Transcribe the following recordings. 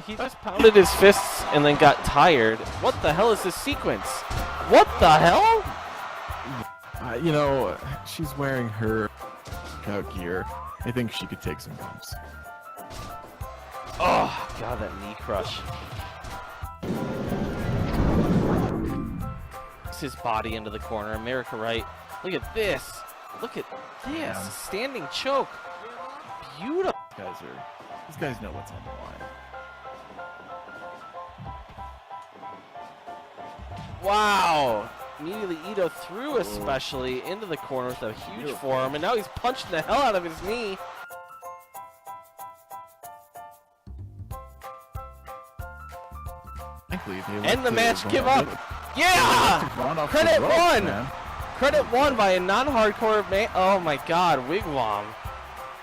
He just pounded his fists and then got tired. What the hell is this sequence? What the hell? You know, she's wearing her workout gear. I think she could take some bumps. Oh, God, that knee crush. His body into the corner. America right. Look at this. Look at this. Yeah. Standing choke. Beautiful. These guys know what's on the line. Wow. Immediately Ito threw especially into the corner with a huge forearm, and now he's punching the hell out of his knee. End the match, give up. Yeah! Credit won! Credit won by a non-hardcore man. Oh my God, Wigwam.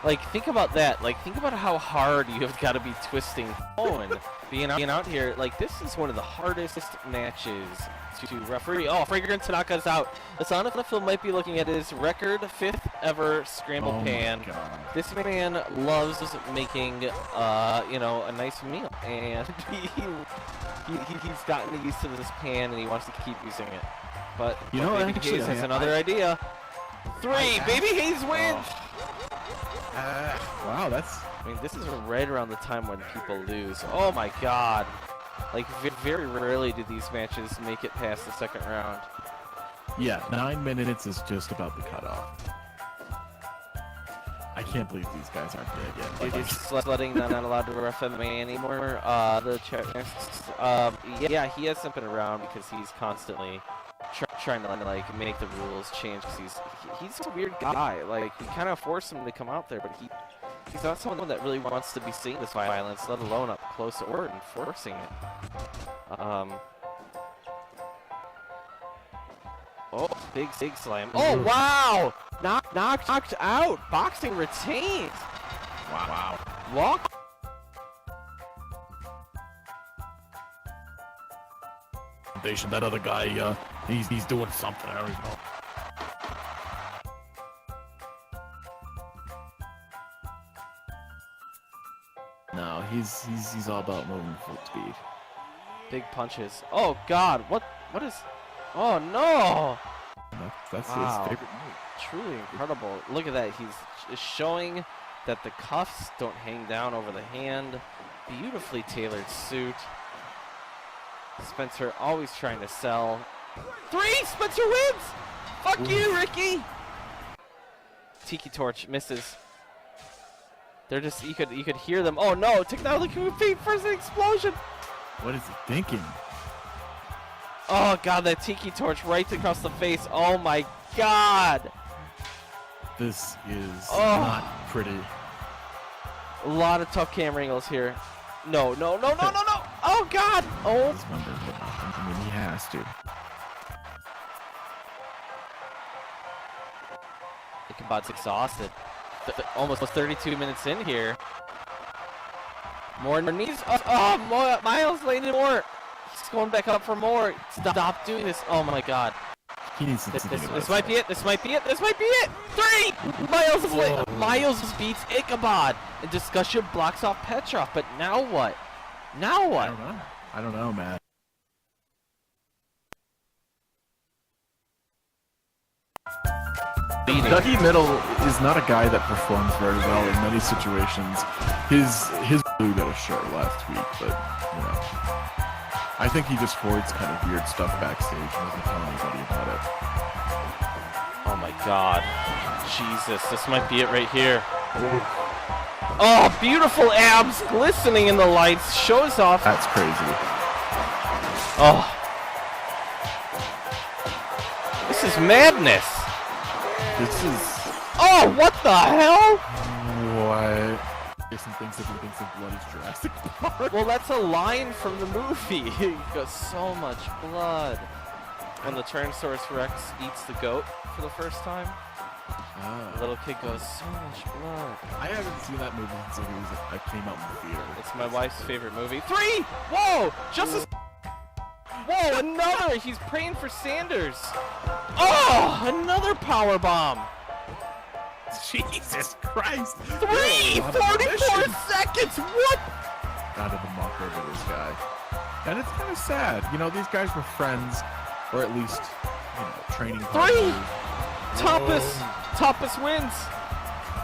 Like, think about that. Like, think about how hard you have got to be twisting and being out here. Like, this is one of the hardest matches to referee. Oh, Fragrant Tanaka's out. Asana Phil might be looking at his record 5th ever scramble pan. This man loves making, you know, a nice meal, and he's gotten used to this pan, and he wants to keep using it. But you know, Baby Hayes has another idea. 3, Baby Hayes wins. Wow, that's... I mean, this is right around the time when people lose. Oh my God. Like, very rarely do these matches make it past the second round. Yeah, 9 minutes is just about the cutoff. I can't believe these guys aren't dead yet. Like, it's sledding, not allowed to ref MMA anymore. The chat, yeah, he hasn't been around because he's constantly trying to like make the rules change. Cause he's a weird guy. Like, we kind of force him to come out there, but he's not someone that really wants to be seeing this violence, let alone up close or enforcing it. Oh, big slam. Oh, wow! Knocked out! Boxing retained! Wow. Walk. That other guy, he's doing something. I don't even know. No, he's all about moving full speed. Big punches. Oh God, what is? Oh no! That's wow. His favorite move. Truly incredible. Look at that. He's showing that the cuffs don't hang down over the hand. Beautifully tailored suit. Spencer always trying to sell. 3, Spencer wins! Fuck you, Ricky! Tiki Torch misses. They're just, you could hear them. Oh no, technology feet first explosion! What is he thinking? Oh God, that Tiki Torch right across the face. Oh my God! This is not pretty. A lot of tough camera angles here. No. Oh God! Oh. I mean, he has to. Ichabod's exhausted. Almost 32 minutes in here. More knees. Oh, Miles landed more. He's going back up for more. Stop doing this. Oh my God. He needs to this might be it. This might be it. 3. Miles beats Ichabod. And discussion blocks off Petrov. But now what? I don't know, man. Dougie Middle is not a guy that performs very well in many situations. His blue got a shirt last week, but you know, I think he just hoards kind of weird stuff backstage and doesn't tell anybody about it. Oh my God, Jesus! This might be it right here. Oh, beautiful abs glistening in the lights. Shows off. That's crazy. Oh, this is madness. This is... Oh, what the hell? What? Jason thinks everything's a bloody Jurassic Park. Well, that's a line from the movie. He got so much blood. When the Tyrannosaurus Rex eats the goat for the first time, the little kid goes, so much blood. I haven't seen that movie since I came out in the theater. It's my wife's favorite movie. 3! Whoa! Justice... Whoa, another! He's praying for Sanders. Oh, another power bomb. Jesus Christ. 44 seconds. What? God, of sad. You know, these guys were friends, or at least, training 3! partners. Topless wins.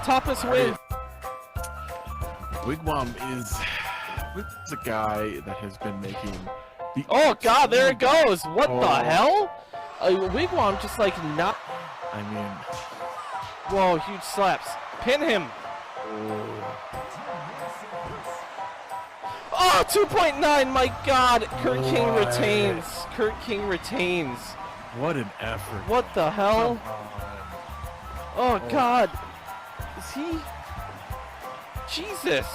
Topless wins. Wigwam is a guy that has been making the... Oh God, there it goes. What the hell? Wigwam just like not... I mean... Whoa, huge slaps. Pin him. Oh, 2.9, my God. Kurt King retains. Kurt King retains. What an effort. What the hell? Oh, God. Is he? Jesus.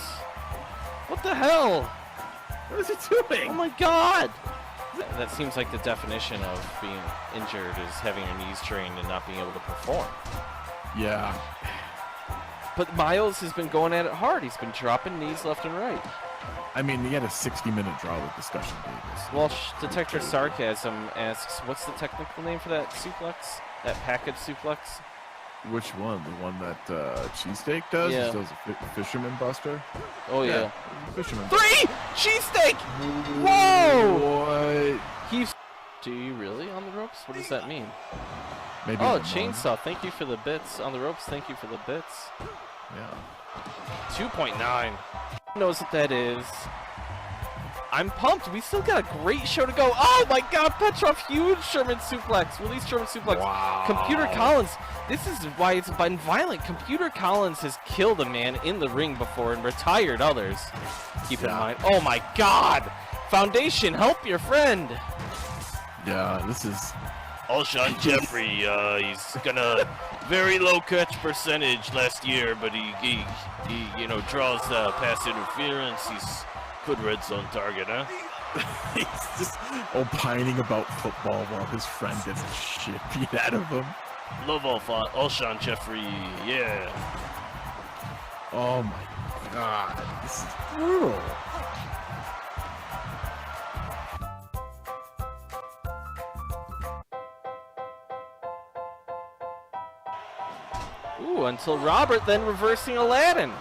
What the hell? What is he doing? Oh, my God. That seems like the definition of being injured is having your knees strained and not being able to perform. Yeah. But Miles has been going at it hard. He's been dropping knees left and right. I mean, he had a 60-minute draw with Discussion Davis. Well, Detector Sarcasm asks, what's the technical name for that suplex? That package suplex? Which one? The one that Cheesesteak does? Yeah. He does a Fisherman Buster? Oh, yeah. Fisherman 3! Cheesesteak! Whoa! What? He's... Do you really on the ropes? What does that mean? Maybe Oh, the chainsaw. Thank you for the bits. On the ropes, thank you for the bits. Yeah. 2.9. Knows what that is. I'm pumped. We still got a great show to go. Oh my God, Petrov, huge Sherman suplex. Release Sherman suplex. Wow. Computer Collins. This is why it's been violent. Computer Collins has killed a man in the ring before and retired others. Keep in mind. Oh my God. Foundation, help your friend. Yeah, this is... Alshon Jeffrey, he's gonna very low catch percentage last year, but he draws pass interference. He's good red zone target, huh? He's just opining about football while his friend gets the shit beat out of him. Love Alshon Jeffrey, yeah. Oh my God, this is brutal. Ooh, until Robert, then reversing Aladdin.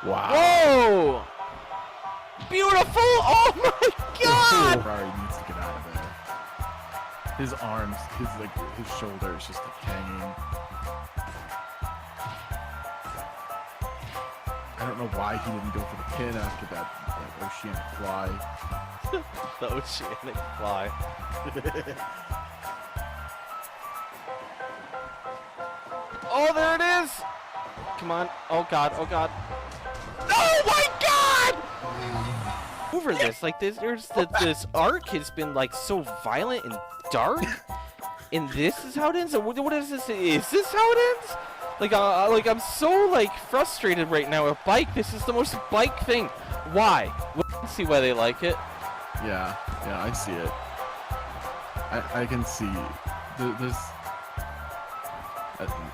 Wow. Whoa! Beautiful! Oh my God! Ferrari needs to get out of there. His arms, his shoulder is just like hanging. I don't know why he didn't go for the pin after that oceanic fly. The oceanic fly. Oh, there it is! Come on. Oh God, oh God. Oh my God! Over this, like this arc has been like so violent and dark. And this is how it ends? What is this? Is this how it ends? Like I'm so like frustrated right now with Bike. This is the most Bike thing. Why? Let's see why they like it. Yeah, I see it. I can see. There's,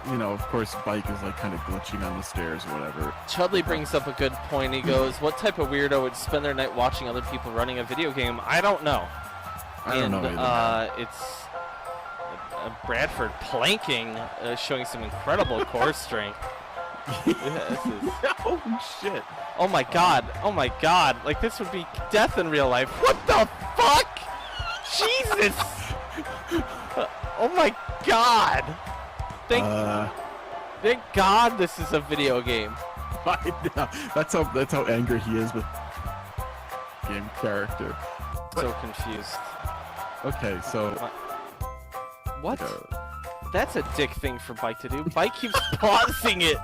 of course, Bike is like kind of glitching on the stairs or whatever. Chudley brings up a good point. He goes, "What type of weirdo would spend their night watching other people running a video game?" I don't know. I don't know either. It's Bradford planking, showing some incredible core strength. Oh shit! Oh my God! Oh my God! Like this would be death in real life. What the fuck? Jesus! Oh my God! Thank God this is a video game. I know. That's how angry he is with game character. So confused. Okay, so what? That's a dick thing for Bike to do. Bike keeps pausing it.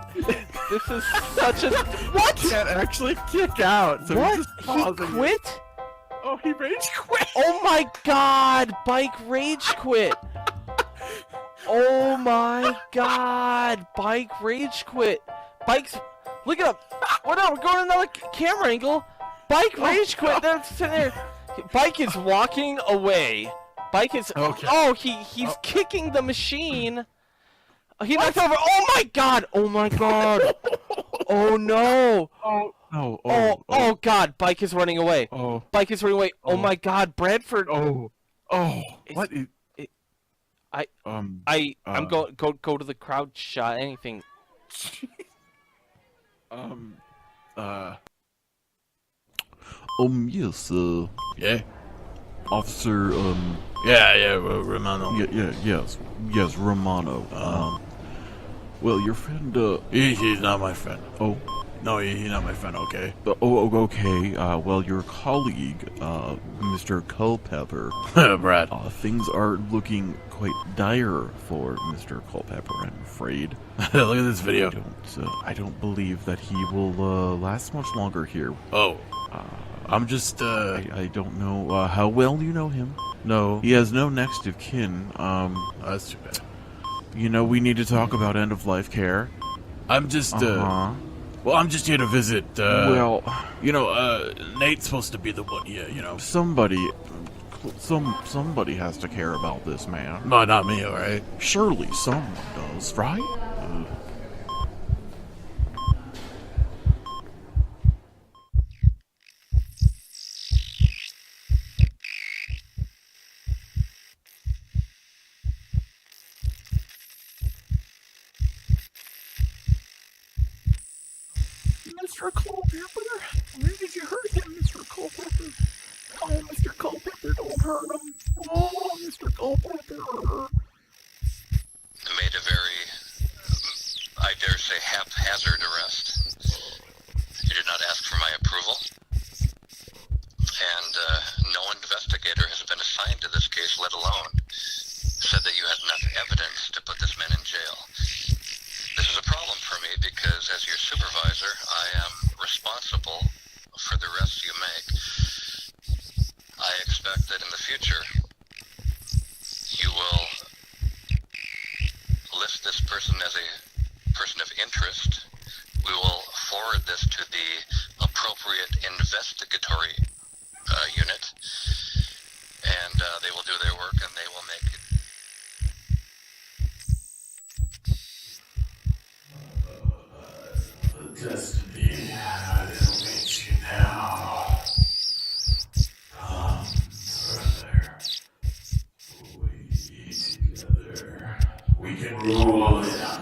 This is such a what? He can't actually kick out. So What? He's just He pausing quit? It. Oh, he rage quit. Oh my God! Bike rage quit. Oh my God! Bike rage quit. Bike's look it up. What up? We're going to another camera angle. Bike rage quit. They're sitting there. Bike is walking away. Bike is. Okay. Oh, he's kicking the machine. He knocked over. Oh my God! Oh my God! Oh no! Oh God! Bike is running away. Oh. Bike is running away. Oh my God! Bradford. What is? I'm go to the crowd shot. Anything. Yes, yeah. Officer, Romano. yes, Romano. Well, your friend, He's not my friend. oh, No, he's not my friend, okay? okay, well, your colleague, Mr. Culpepper, Brad. things are looking quite dire for Mr. Culpepper, I'm afraid. Look at this video. I don't believe that he will, last much longer here. Oh. I'm just, I don't know, how well you know him. No. He has no next of kin, That's too bad. you know, we need to talk about end-of-life care. I'm just, Uh-huh. well, I'm just here to visit, Well, you know, Nate's supposed to be the one here, you know. somebody has to care about this man. No, not me, alright? Surely someone does, right? Mr. Culpepper? Where did you hurt him, Mr. Culpepper? Oh, Mr. Culpepper, don't hurt him. Oh, Mr. Culpepper. Made a very, I dare say, haphazard arrest. You did not ask for my approval, and no investigator has been assigned to this case, let alone said that you had enough evidence to put this man in jail. This is a problem for me because as your supervisor, I am responsible for the arrests you make. I expect that in the future, you will list this person as a person of interest. We will forward this to the appropriate investigatory unit, and they will do their work and they will make it. Destiny, I will meet you now. Come further. We together. We can rule it on.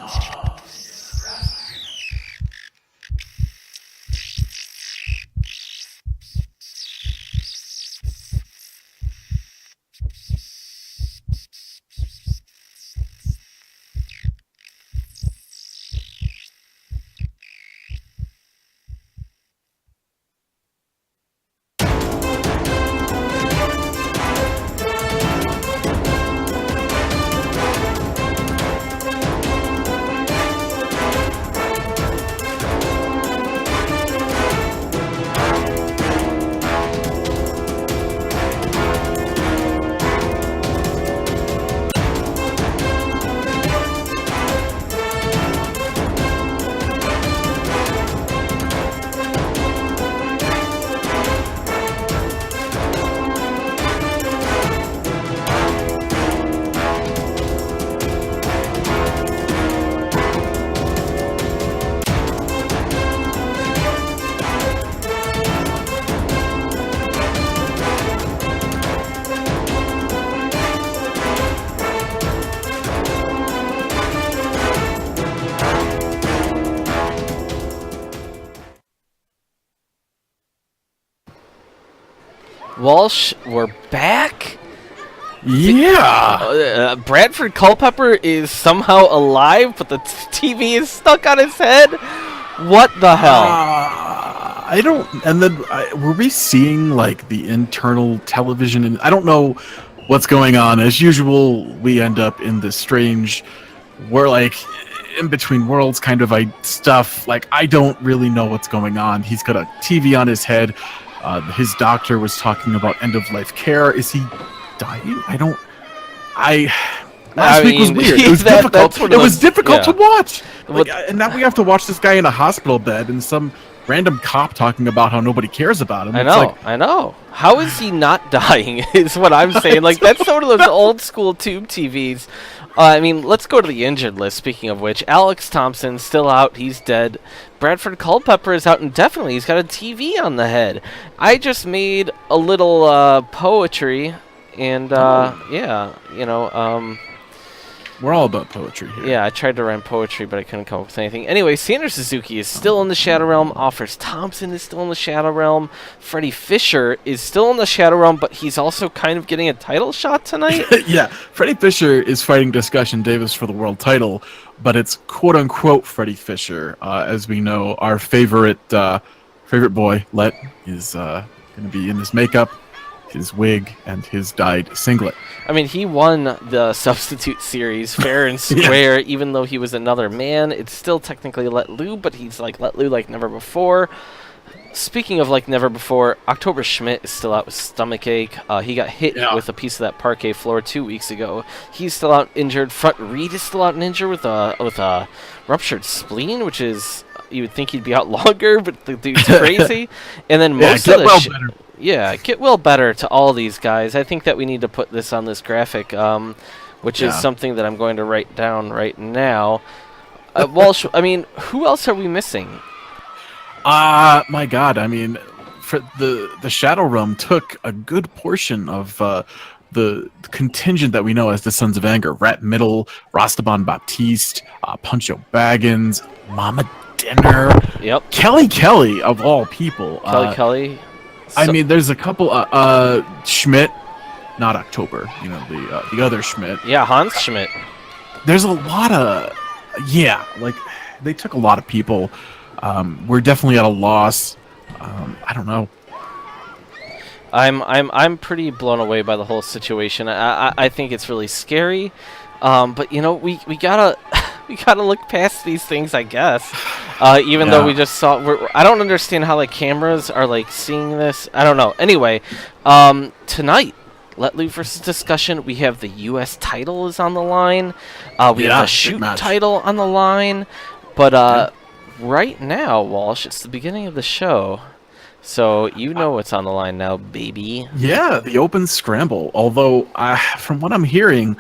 Walsh, we're back? Yeah! Bradford Culpepper is somehow alive, but the TV is stuck on his head? What the hell? I don't. And then, were we seeing, like, the internal television? And I don't know what's going on. As usual, we end up in this strange, we're like, in between worlds kind of stuff. Like, I don't really know what's going on. He's got a TV on his head. His doctor was talking about end-of-life care. Is he dying? Last week was weird. It was difficult. It was difficult to watch. Like, and now we have to watch this guy in a hospital bed and some random cop talking about how nobody cares about him. I know. How is he not dying is what I'm saying. Like, that's sort of those old school tube TVs. I mean, let's go to the injured list, speaking of which. Alex Thompson, still out. He's dead. Bradford Culpepper is out indefinitely. He's got a TV on the head. I just made a little poetry, and, yeah, you know, We're all about poetry here. Yeah, I tried to rhyme poetry, but I couldn't come up with anything. Anyway, Sandor Suzuki is still in the Shadow Realm. Offers Thompson is still in the Shadow Realm. Freddy Fischer is still in the Shadow Realm, but he's also kind of getting a title shot tonight. Yeah, Freddy Fischer is fighting Discussion Davis for the world title, but it's quote-unquote Freddy Fischer. As we know, our favorite boy, Let, is going to be in his makeup, his wig, and his dyed singlet. I mean, he won the substitute series fair and square, even though he was another man. It's still technically Let Lou, but he's like Let Lou like never before. Speaking of like never before, October Schmidt is still out with stomachache. He got hit with a piece of that parquet floor 2 weeks ago. He's still out injured. Front Reed is still out and injured with a ruptured spleen, which is, you would think he'd be out longer, but the dude's crazy. And then most of the get well better to all these guys. I think that we need to put this on this graphic, which is something that I'm going to write down right now. Walsh, I mean, who else are we missing? My God, I mean, for the Shadow Realm took a good portion of the contingent that we know as the Sons of Anger. Rat Middle, Rastaban Baptiste, Puncho Baggins, Mama Dinner. Yep. Kelly, of all people. Kelly. I mean, there's a couple. Schmidt, not October. You know, the other Schmidt. Yeah, Hans Schmidt. There's a lot of, like they took a lot of people. We're definitely at a loss. I don't know. I'm pretty blown away by the whole situation. I think it's really scary. But you know, we gotta look past these things, I guess. Even though we just saw, I don't understand how like cameras are like seeing this. I don't know. Anyway, tonight, Let Lou versus Discussion. We have the U.S. title is on the line. We have the shoot title on the line. But right now, Walsh, it's the beginning of the show. So you know what's on the line now, baby. Yeah, the open scramble. Although, from what I'm hearing,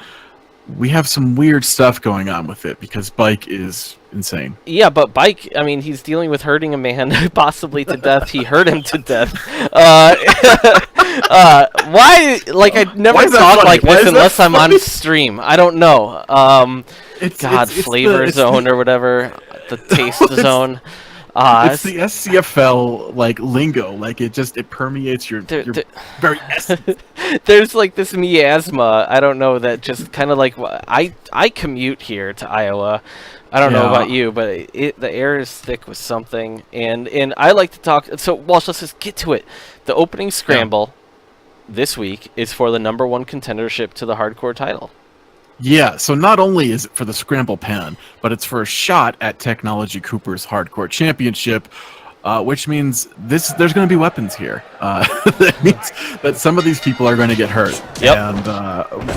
we have some weird stuff going on with it because Bike is insane. Yeah, but Bike, I mean, he's dealing with hurting a man possibly to death. He hurt him to death. Why? Like, I never talk like this unless I'm on stream. I don't know. It's Flavor Zone or whatever. The Taste Zone. It's the SCFL like lingo, like it permeates your very essence. There's like this miasma, I don't know, that just kind of like, I commute here to Iowa. I don't know about you, but the air is thick with something, and I like to talk. So Walsh, let's just get to it. The opening scramble this week is for the #1 contendership to the hardcore title. Yeah, so not only is it for the Scramble Pan, but it's for a shot at Technology Cooper's Hardcore Championship, which means there's going to be weapons here. That means that some of these people are going to get hurt, and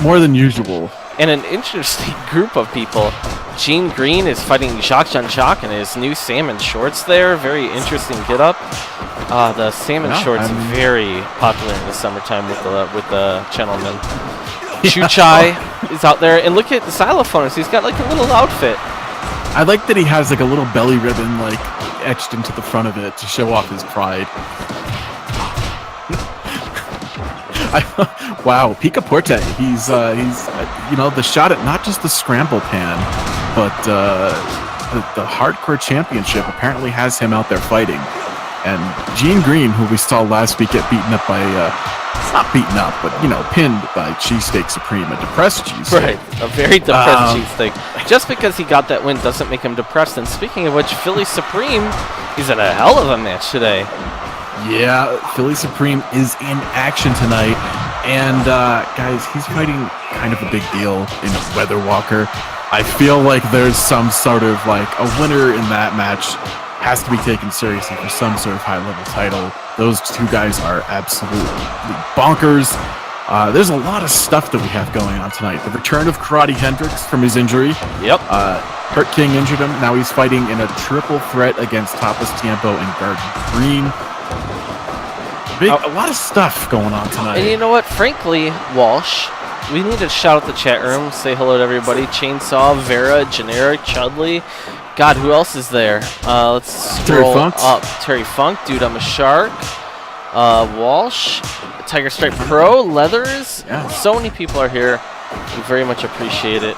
more than usual. And an interesting group of people. Gene Green is fighting Jacques Jean-Jacques in his new salmon shorts there. Very interesting get-up. The salmon shorts very popular in the summertime with the gentlemen. Chuchai is out there, and look at the xylophonist. He's got like a little outfit. I like that he has like a little belly ribbon like etched into the front of it to show off his pride. Wow, Picaporte. He's you know, the shot at not just the Scramble Pan, but the Hardcore Championship apparently has him out there fighting. And Gene Green, who we saw last week get beaten up by not beaten up, but, you know, pinned by Cheesesteak Supreme, a depressed cheesesteak. Right, a very depressed cheesesteak. Just because he got that win doesn't make him depressed. And speaking of which, Philly Supreme is in a hell of a match today. Yeah, Philly Supreme is in action tonight. And, guys, he's fighting kind of a big deal in Weather Walker. I feel like there's some sort of, like, a winner in that match has to be taken seriously for some sort of high-level title. Those two guys are absolutely bonkers. There's a lot of stuff that we have going on tonight. The return of Karate Hendrix from his injury. Yep. Kurt King injured him. Now he's fighting in a triple threat against Tapas Tiempo and Garden Green. A lot of stuff going on tonight. And you know what? Frankly, Walsh, we need to shout out the chat room, say hello to everybody. Chainsaw, Vera, Generic, Chudley. God, who else is there? Let's scroll up. Terry Funk, Dude, I'm a Shark. Walsh, Tiger Stripe Pro, Leathers. Yeah. So many people are here. We very much appreciate it.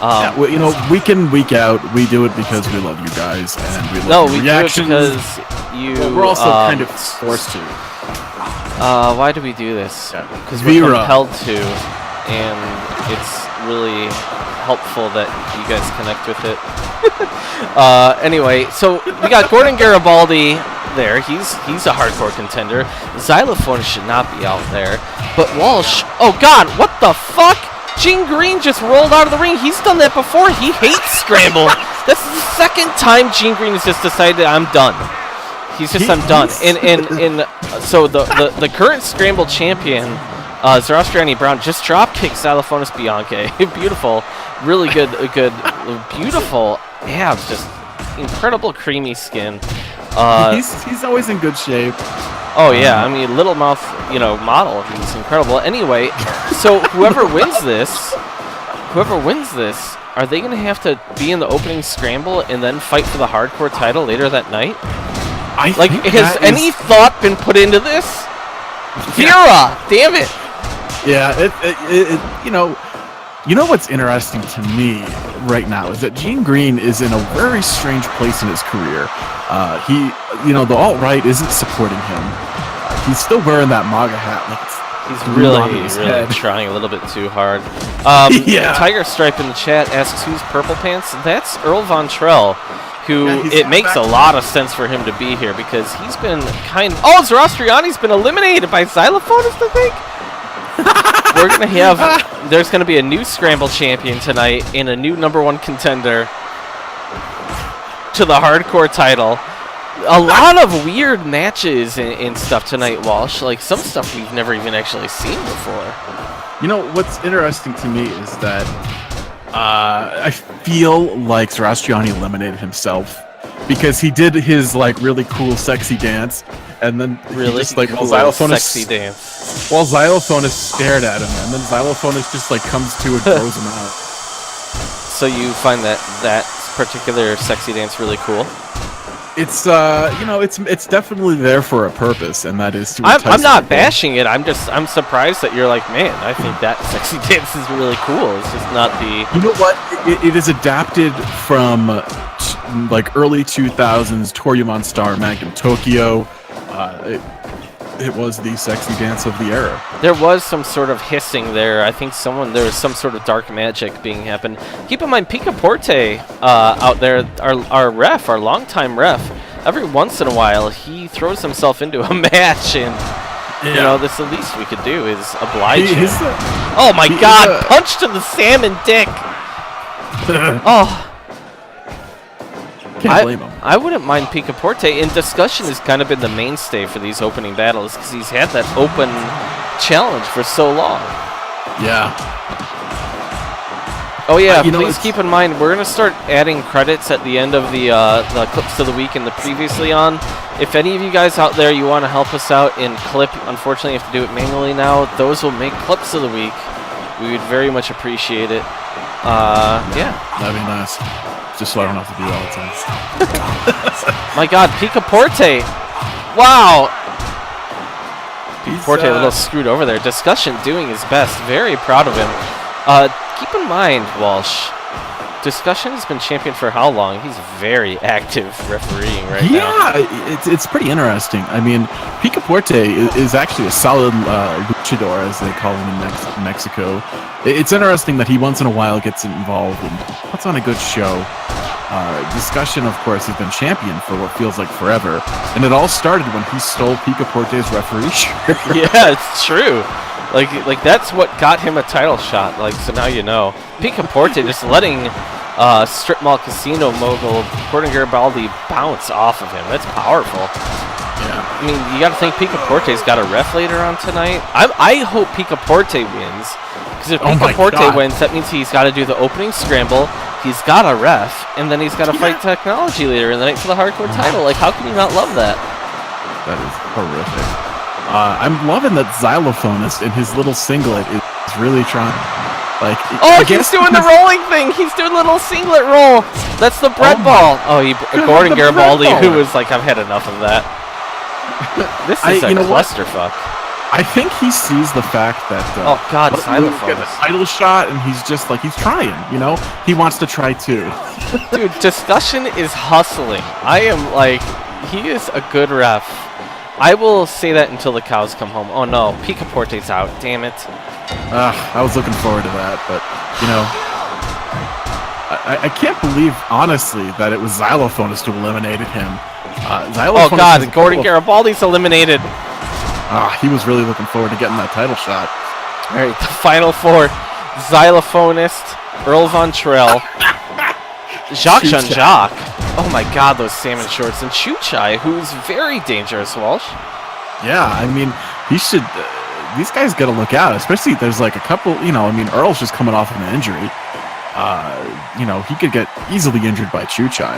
Yeah, well, you know, week in, week out, we do it because we love you guys and we love your reactions. Do it because you. Well, we're also kind of forced to. Why do we do this? Yeah. Because we're compelled to, and it's really helpful that you guys connect with it. Anyway, so we got Gordon Garibaldi there. He's a hardcore contender. Xylophone should not be out there. But Walsh, oh God, what the fuck? Gene Green just rolled out of the ring. He's done that before. He hates Scramble. That's the second time Gene Green has just decided I'm done. I'm done. And so the current Scramble champion, Zoroastriani Brown, just drop kicked Xylophonus Bianche. Beautiful, really good, beautiful abs, just incredible creamy skin. He's always in good shape. Oh yeah, I mean, little mouth, model. He's incredible. Anyway, so whoever wins this, are they gonna have to be in the opening Scramble and then fight for the hardcore title later that night? Has any thought been put into this? Vera, damn it! Yeah, you know what's interesting to me right now is that Gene Green is in a very strange place in his career. The alt-right isn't supporting him. He's still wearing that MAGA hat. He's really trying a little bit too hard. Yeah. Tiger Stripe in the chat asks, who's Purple Pants? That's Earl Von Trell, who it makes a lot of sense for him to be here because he's been Zoroastriani's been eliminated by Xylophonist, I think? We're going to have, there's going to be a new Scramble champion tonight and a new #1 contender to the hardcore title. A lot of weird matches and stuff tonight, Walsh. Like some stuff we've never even actually seen before. You know, what's interesting to me is that I feel like Zoroastriani eliminated himself because he did his really cool sexy dance, and then really just cool sexy dance. While Xylophonus stared at him, and then Xylophonus just comes to and throws him out. So you find that particular sexy dance really cool? It's it's definitely there for a purpose, and that is to. I'm not bashing it. I'm surprised that you're like, man, I think that sexy dance is really cool. It's just not the. You know what? It is adapted from early 2000s Toryumon Star Magnum Tokyo. It was the sexy dance of the era. There was some sort of hissing there. I think there was some sort of dark magic being happened. Keep in mind, Picaporte out there, our ref, our longtime ref, every once in a while he throws himself into a match, and this the least we could do is oblige him. Oh my God! Punch to the salmon dick. Oh. Can't blame him. I wouldn't mind Picaporte, and Discussion has kind of been the mainstay for these opening battles because he's had that open challenge for so long. Yeah. Oh yeah, please keep in mind we're gonna start adding credits at the end of the clips of the week and the previously on. If any of you guys out there you want to help us out in clip, unfortunately you have to do it manually now. Those will make clips of the week. We would very much appreciate it. Yeah. That'd be nice. Just so I don't have to do it all the time. My God, Picaporte! Wow! Picaporte a little screwed over there. Discussion doing his best. Very proud of him. Keep in mind, Walsh, Discussion has been champion for how long? He's very active refereeing right now. Yeah, it's pretty interesting. I mean, Picaporte is actually a solid luchador, as they call him in Mexico. It's interesting that he once in a while gets involved and puts on a good show. Discussion, of course, has been champion for what feels like forever, and it all started when he stole Picaporte's referee shirt. Yeah, it's true. Like that's what got him a title shot. So now you know. Picaporte just letting strip mall casino mogul Gordon Garibaldi bounce off of him. That's powerful. Yeah. I mean, you got to think Picaporte's got a ref later on tonight. I hope Picaporte wins, because if Picaporte wins, that means he's got to do the opening scramble. He's got a ref, and then he's got to fight Technology later in the night for the hardcore title. How can you not love that? That is horrific. I'm loving that Xylophonist in his little singlet is really trying. He's doing the rolling thing. He's doing a little singlet roll. That's the bread ball. Gordon Garibaldi, who was like, I've had enough of that. This is a clusterfuck. I think he sees the fact that Oh God, Let Luke get a Xylophonus. title shot, and he's just like he's trying. You know, he wants to try too. Dude, Discussion is hustling. I am like, he is a good ref. I will say that until the cows come home. Oh no, Picaporte's out. Damn it. I was looking forward to that, but you know, I can't believe honestly that it was Xylophonus who eliminated him. Oh God, Gordon Garibaldi's eliminated. He was really looking forward to getting that title shot. All right, the final four: Xylophonist, Earl Von Trell, Jacques Jean-Jacques. Oh my God, those salmon shorts, and Chuchai, who's very dangerous, Walsh. Yeah, I mean, he should. These guys got to look out, especially there's like a couple. You know, I mean, Earl's just coming off of an injury. You know, he could get easily injured by Chuchai.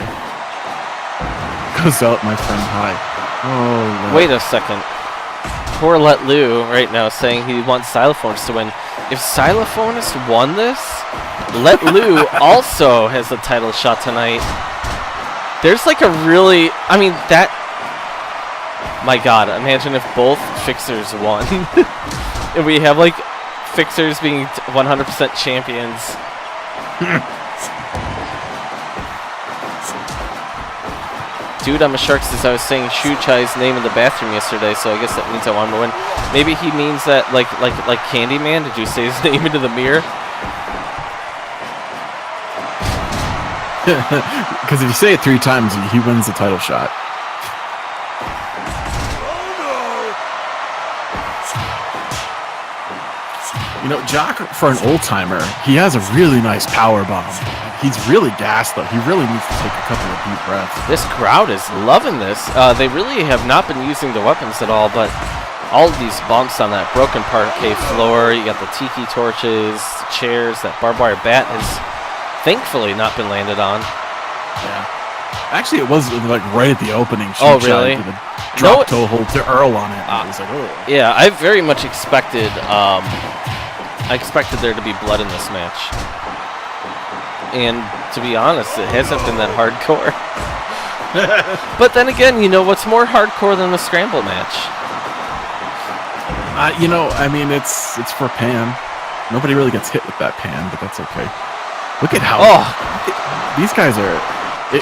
Goes out, my friend. Hi. Oh. Wait a second. Poor Let Lou right now saying he wants Xylophonus to win. If Xylophonus won this, Let Lou also has a title shot tonight. There's like a really, I mean, that, my God, imagine if both Fixers won. And we have like Fixers being 100% champions. Dude, I'm a Sharks as I was saying Chuchai's name in the bathroom yesterday, so I guess that means I want him to win. Maybe he means that like Candyman. Did you say his name into the mirror? Because if you say it 3 times, he wins the title shot. You know, Jock, for an old-timer, he has a really nice power bomb. He's really gassed, though. He really needs to take a couple of deep breaths. This crowd is loving this. They really have not been using the weapons at all, but all of these bumps on that broken parquet floor, you got the tiki torches, chairs, that barbed wire bat has thankfully not been landed on. Yeah. Actually, it was like right at the opening. Oh, really? Drop toe hold to Earl on it. It was like, oh. Yeah, I very much expected. I expected there to be blood in this match. And to be honest, it hasn't been that hardcore. But then again, you know what's more hardcore than the scramble match? You know, I mean, it's for Pan. Nobody really gets hit with that Pan, but that's okay. Look at how these guys are.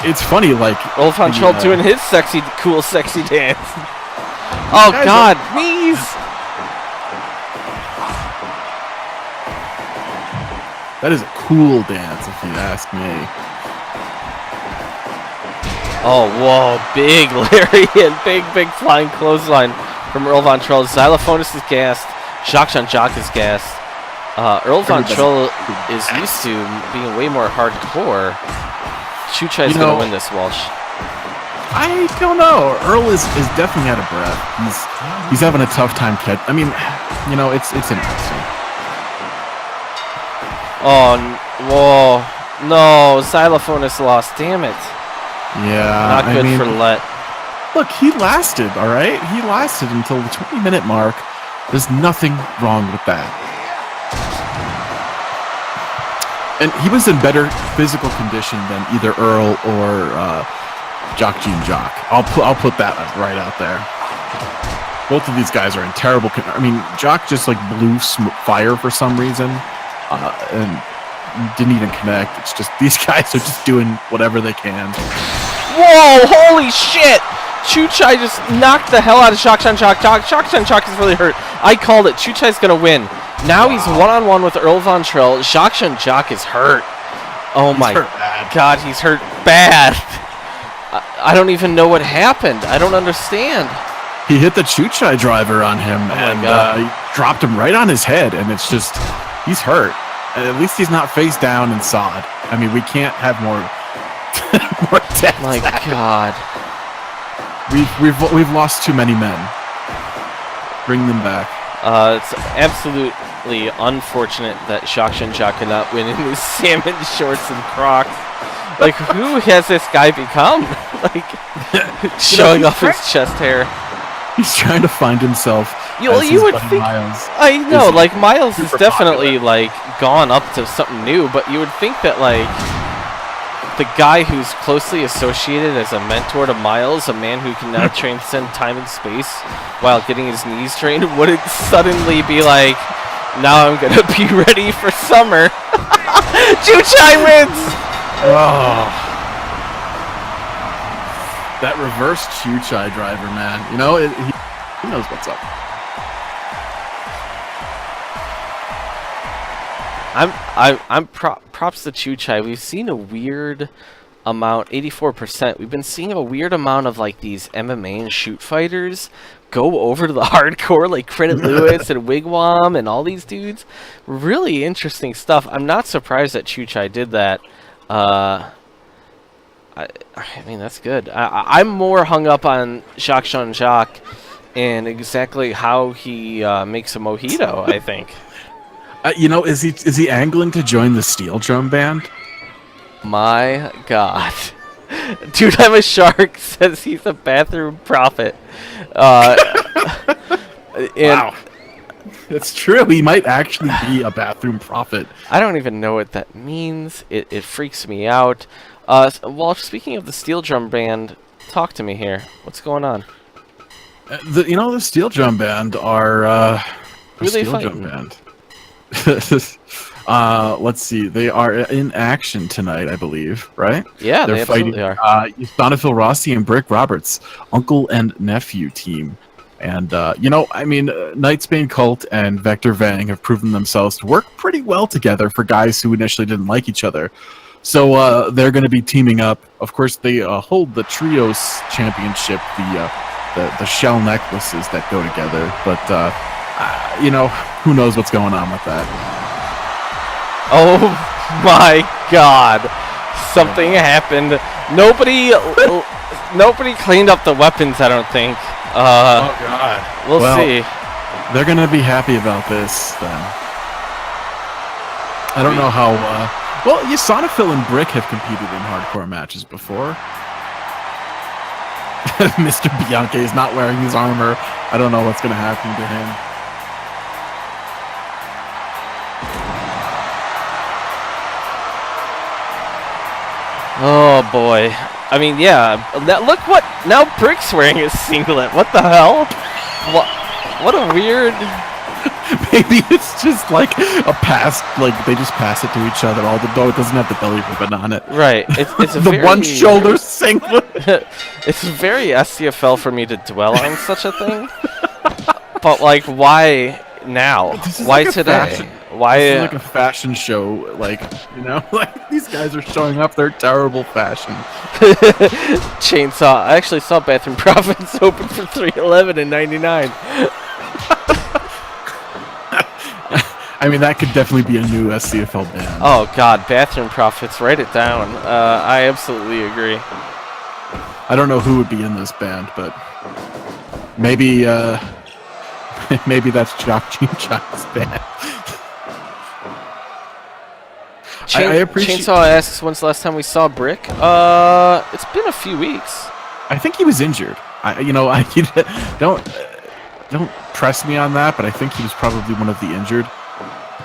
It's funny, like Earl Von Trell doing his cool, sexy dance. Oh God, knees! That is a cool dance, if you ask me. Oh, whoa, big lariat, big flying clothesline from Earl Von Trell. Xylophonus is gassed. Jacques Jean-Jacques is gassed. Earl Von Trell is used to being way more hardcore. Chuchai's going to win this, Walsh. I don't know. Earl is definitely out of breath. He's having a tough time I mean, you know, it's interesting. Oh, whoa. No, Xylophonus lost. Damn it. Yeah. Not good for Let. Look, he lasted, all right? He lasted until the 20-minute mark. There's nothing wrong with that. And he was in better physical condition than either Earl or Jacques Jean-Jacques. I'll put that right out there. Both of these guys are in terrible I mean, Jacques just like blew fire for some reason and didn't even connect. It's just these guys are just doing whatever they can. Whoa, holy shit! Chuchai just knocked the hell out of Jacques Jean-Jacques. Jacques Jean-Jacques is really hurt. I called it. Chuchai's going to win. Now he's one-on-one with Earl Von Trell. Jacques Jean-Jacques is hurt. Oh my God, he's hurt bad. I don't even know what happened. I don't understand. He hit the Chuchai driver on him and he dropped him right on his head, and it's just, he's hurt. And at least he's not face down in sod. I mean, we can't have more deaths. My God. We've lost too many men. Bring them back. It's absolutely unfortunate that Jacques Jean-Jacques could not win in his salmon shorts and Crocs. Like, who has this guy become? Like, showing off his chest hair. He's trying to find himself. You would think. Miles. I know, like Miles is definitely like gone up to something new, but you would think that like the guy who's closely associated as a mentor to Miles, a man who can now transcend time and space while getting his knees trained, wouldn't suddenly be like, now I'm going to be ready for summer. Chuchai wins! Oh. That reverse Chuchai driver, man. You know, he knows what's up. Props to Chuchai. We've seen a weird amount, 84%. We've been seeing a weird amount of like these MMA and shoot fighters go over to the hardcore, like Credit Lewis and Wigwam and all these dudes. Really interesting stuff. I'm not surprised that Chuchai did that. I mean, that's good. I'm more hung up on Jacques Jean-Jacques and exactly how he makes a mojito, I think. You know, is he angling to join the Steel Drum Band? My God. Dude, I'm a Shark says he's a bathroom prophet. Wow. It's true. He might actually be a bathroom prophet. I don't even know what that means. It freaks me out. Well, speaking of the Steel Drum Band, talk to me here. What's going on? The Steel Drum Band are Who are they Steel fighting? Drum Band. Let's see. They are in action tonight, I believe, right? Yeah, They're they fighting absolutely are. Donovan Rossi and Brick Roberts, uncle and nephew team. And, Nightsbane Cult and Vector Vang have proven themselves to work pretty well together for guys who initially didn't like each other. So they're going to be teaming up. Of course, they hold the Trios Championship, the shell necklaces that go together. But, who knows what's going on with that. Oh my God. Something happened. Nobody cleaned up the weapons, I don't think. Oh, God. We'll see. They're going to be happy about this, then. I don't know how... Sonafil and Brick have competed in hardcore matches before. Mr. Bianchi is not wearing his armor. I don't know what's going to happen to him. Oh boy. I mean, yeah. Look what... Now Brick's wearing his singlet. What the hell? What a weird... Maybe it's just like a pass, like they just pass it to each other. Although it doesn't have the belly ribbon on it. Right. It's a the very, one shoulder singlet. It's very SCFL for me to dwell on such a thing. But like, why now? Why like today? Why? This is like a fashion show. Like like these guys are showing up their terrible fashion. Chainsaw. I actually saw Bathroom Profits open for $311 in '99. I mean, that could definitely be a new SCFL band. Oh God, Bathroom Profits. Write it down. I absolutely agree. I don't know who would be in this band, but maybe maybe that's Jock Jean-Jock's band. I appreciate. Chainsaw asks, when's the last time we saw Brick? It's been a few weeks. I think he was injured. Don't press me on that, but I think he was probably one of the injured.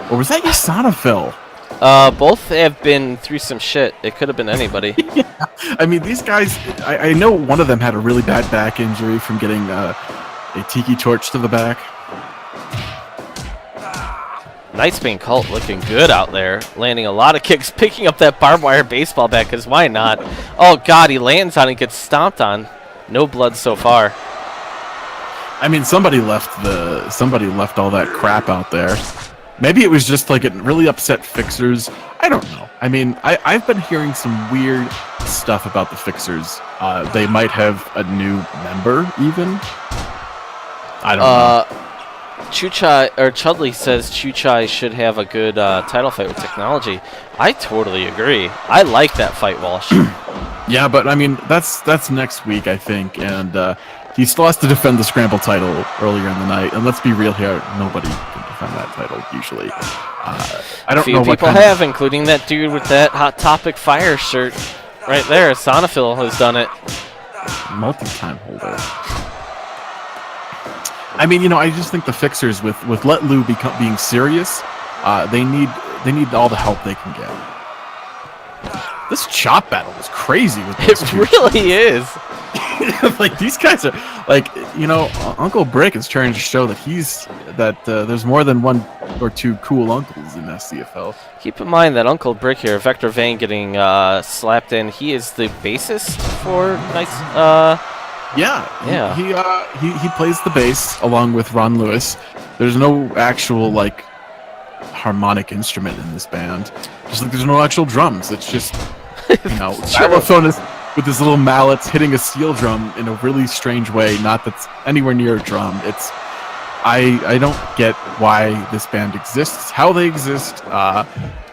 Or was that Yasanafil? Both have been through some shit. It could have been anybody. Yeah. I mean, these guys, I know one of them had a really bad back injury from getting a tiki torch to the back. Nightsbane Cult looking good out there, landing a lot of kicks, picking up that barbed wire baseball bat, because why not? Oh God, he lands on it, gets stomped on. No blood so far. I mean, somebody left all that crap out there. Maybe it was just like it really upset Fixers. I don't know. I mean, I've been hearing some weird stuff about the Fixers. They might have a new member, even. I don't know. Chudley says Chuchai should have a good title fight with technology. I totally agree. I like that fight, Walsh. Yeah, but I mean, that's next week, I think, and he still has to defend the Scramble title earlier in the night. And let's be real here, nobody can defend that title usually. I don't know what people have, including that dude with that Hot Topic Fire shirt right there. Sonafil has done it. Multi-time holder. I mean, I just think the Fixers with Let Lou being serious, they need all the help they can get. This chop battle was crazy with It those two. really is. Like these guys are like, Uncle Brick is trying to show that there's more than one or two cool uncles in SCFL. Keep in mind that Uncle Brick here, Vector Vang, getting slapped in. He is the bassist for He plays the bass along with Ron Lewis. There's no actual like harmonic instrument in this band. Just like there's no actual drums. It's just xylophone is with his little mallets hitting a steel drum in a really strange way. Not that's anywhere near a drum. It's I don't get why this band exists, how they exist,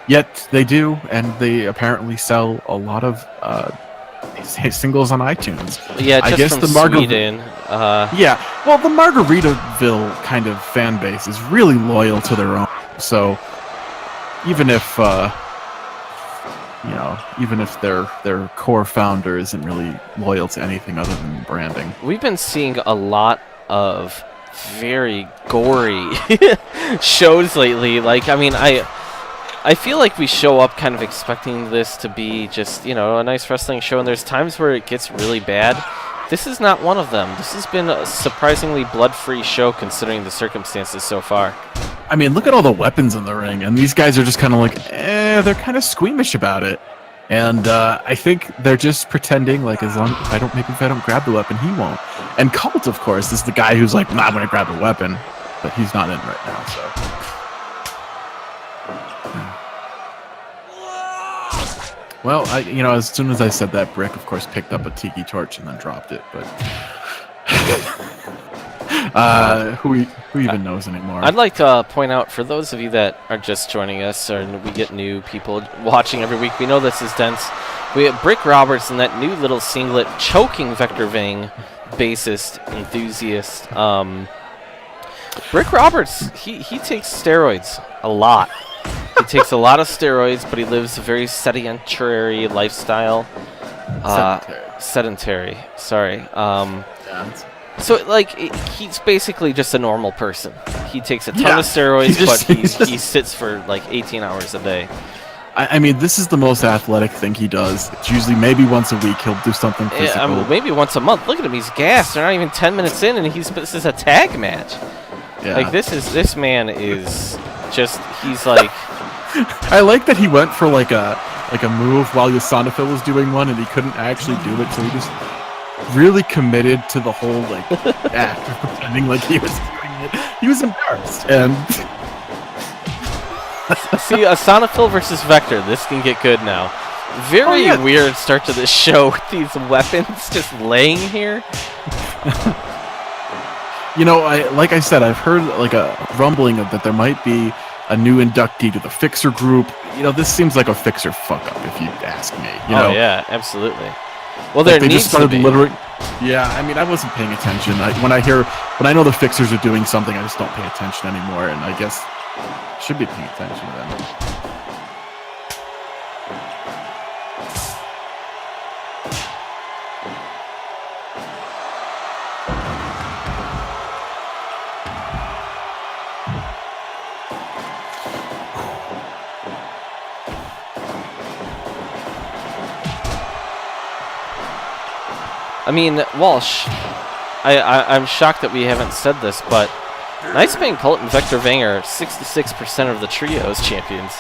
yet they do, and they apparently sell a lot of singles on iTunes. Yeah, just I guess from the Sweden. Yeah, well, the Margaritaville kind of fan base is really loyal to their own. So even if their core founder isn't really loyal to anything other than branding. We've been seeing a lot of very gory shows lately. Like, I mean, I feel like we show up kind of expecting this to be just, a nice wrestling show, and there's times where it gets really bad. This is not one of them. This has been a surprisingly blood-free show considering the circumstances so far. I mean, look at all the weapons in the ring, and these guys are just kind of like, they're kind of squeamish about it. And I think they're just pretending like if I don't grab the weapon, he won't. And Colt, of course, is the guy who's like, nah, I'm gonna grab the weapon, but he's not in right now. So, well, as soon as I said that, Brick, of course, picked up a tiki torch and then dropped it. But who even knows anymore? I'd like to point out, for those of you that are just joining us, or we get new people watching every week, we know this is dense. We have Brick Roberts in that new little singlet choking Vector Vang, bassist, enthusiast. Brick Roberts, he takes steroids a lot. He takes a lot of steroids, but he lives a very sedentary lifestyle. Sedentary. Sorry. So, like, he's basically just a normal person. He takes a ton of steroids, but he sits for, like, 18 hours a day. I mean, this is the most athletic thing he does. It's usually maybe once a week he'll do something physical. I mean, maybe once a month. Look at him, he's gassed. They're not even 10 minutes in, and this is a tag match. Yeah. Like, this man is just, he's like... I like that he went for, like a move while Yasanaphil was doing one, and he couldn't actually do it, so he just... really committed to the whole act of pretending like he was doing it. He was embarrassed, and see, Asanaphil versus Vector. This can get good now. Very weird start to this show with these weapons just laying here. Like I said, I've heard like a rumbling of that there might be a new inductee to the Fixer group. This seems like a Fixer fuck up, if you ask me. Oh yeah, absolutely. Well, there needs to be. Yeah, I mean, I wasn't paying attention. When I know the Fixers are doing something, I just don't pay attention anymore, and I guess I should be paying attention then. I mean, Walsh, I'm shocked that we haven't said this, but Nice Bang Colt and Vector Vang are 66% of the Trios champions.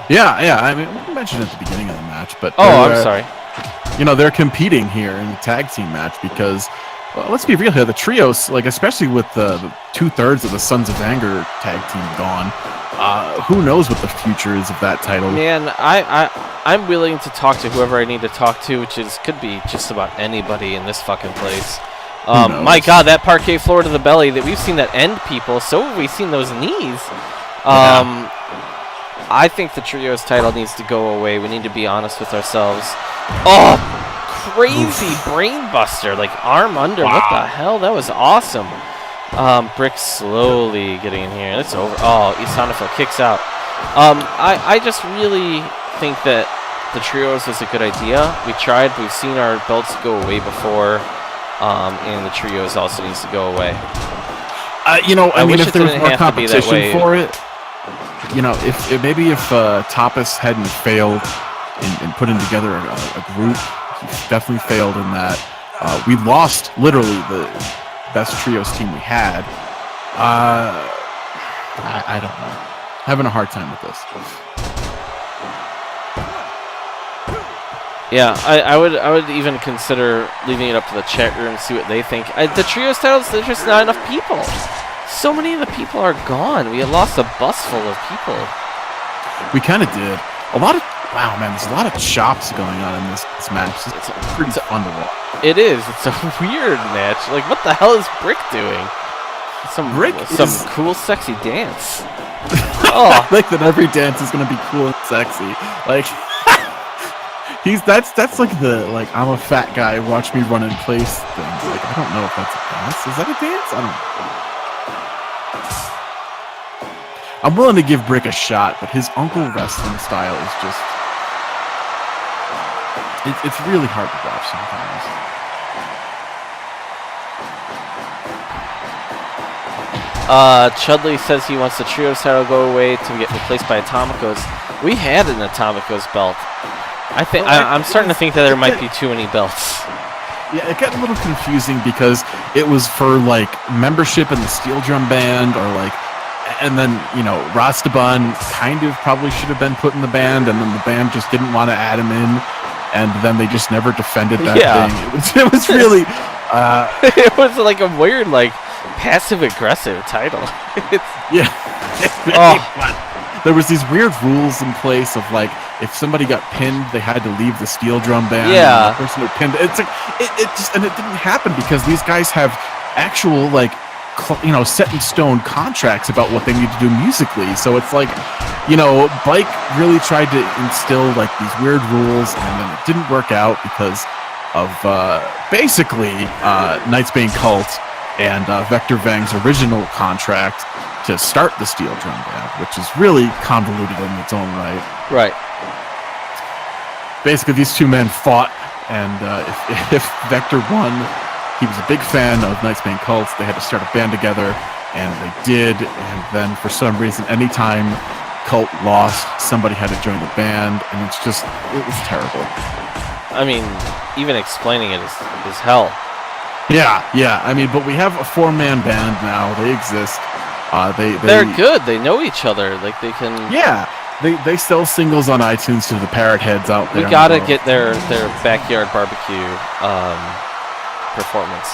Yeah, I mean, we mentioned at the beginning of the match, but... I'm sorry. They're competing here in the tag team match because, well, let's be real here, the Trios, like, especially with the 2/3 of the Sons of Anger tag team gone, who knows what the future is of that title. Man, I'm willing to talk to whoever I need to talk to, which could be just about anybody in this fucking place. My God, that parquet floor to the belly that we've seen that end people. So have we seen those knees. I think the Trios title needs to go away. We need to be honest with ourselves. Oh, crazy brainbuster, like arm under. Wow. What the hell? That was awesome. Brick slowly getting in here. It's over. Oh, Isanafil kicks out. I just really think that the Trios was a good idea. We tried. We've seen our belts go away before. And the Trios also needs to go away. I mean, if there was more competition for it, if Tapas hadn't failed in putting together a group. He definitely failed in that. We lost literally the best trios team we had. I don't know. Having a hard time with this. Yeah, I would even consider leaving it up to the chat room and see what they think. The trios titles, there's just not enough people. So many of the people are gone. We had lost a bus full of people. We kind of did. Wow, man, there's a lot of chops going on in this match. It's pretty fun to watch. It is. It's a weird match. Like, what the hell is Brick doing? Some cool, sexy dance. Oh, I like that every dance is gonna be cool and sexy. Like, that's like the I'm a fat guy, watch me run in place thing. Like, I don't know if that's a dance. Is that a dance? I don't know. I'm willing to give Brick a shot, but his uncle wrestling style is just... It's really hard to watch sometimes. Chudley says he wants the trios title to go away to get replaced by Atomicos. We had an Atomicos belt. I'm starting to think that there might be too many belts. Yeah, it got a little confusing because it was for membership in the Steel Drum Band, or and then Rastaban kind of probably should have been put in the band, and then the band just didn't want to add him in, and then they just never defended that thing. It was really it was like a weird passive aggressive title. Yeah. There was these weird rules in place of if somebody got pinned, they had to leave the Steel Drum Band. Yeah. And the person who pinned it didn't happen because these guys have actual set in stone contracts about what they need to do musically. So it's Bike really tried to instill these weird rules, and then it didn't work out because of basically Knightsbane Cult and Vector Vang's original contract to start the Steel Drum Band, which is really convoluted in its own right. Right. Basically, these two men fought, and if Vector won, he was a big fan of Knightsbane Cults. They had to start a band together, and they did. And then, for some reason, anytime Cult lost, somebody had to join the band, and it was terrible. I mean, even explaining it is hell. Yeah. I mean, but we have a 4-man band now. They exist. They're good. They know each other. They can. Yeah. They sell singles on iTunes to the parrot heads out there. We gotta get their backyard barbecue performance.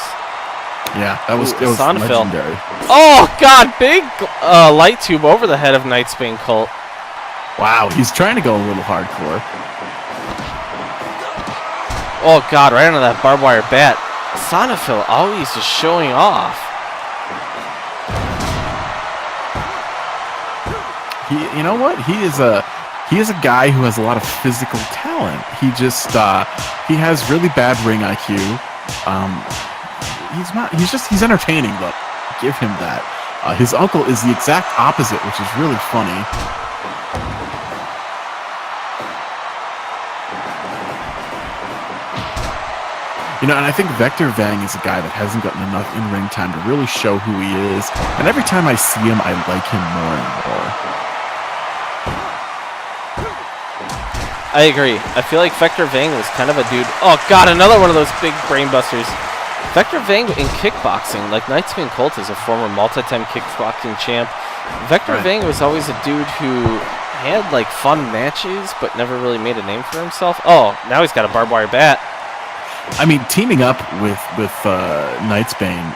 Yeah, it was legendary. Oh God, big light tube over the head of Knightsbane Cult. Wow, he's trying to go a little hardcore. Oh God, right under that barbed wire bat. Sonafil always just showing off. You know what? He is a guy who has a lot of physical talent. He has really bad ring IQ. He's entertaining though. Give him that. His uncle is the exact opposite, which is really funny. And I think Vector Vang is a guy that hasn't gotten enough in-ring time to really show who he is. And every time I see him, I like him more and more. I agree. I feel like Vector Vang was kind of a dude. Oh God, another one of those big brainbusters. Vector Vang in kickboxing, Knightsbane Cult is a former multi-time kickboxing champ. Vector Vang was always a dude who had fun matches, but never really made a name for himself. Oh, now he's got a barbed wire bat. I mean, teaming up with Knightsbane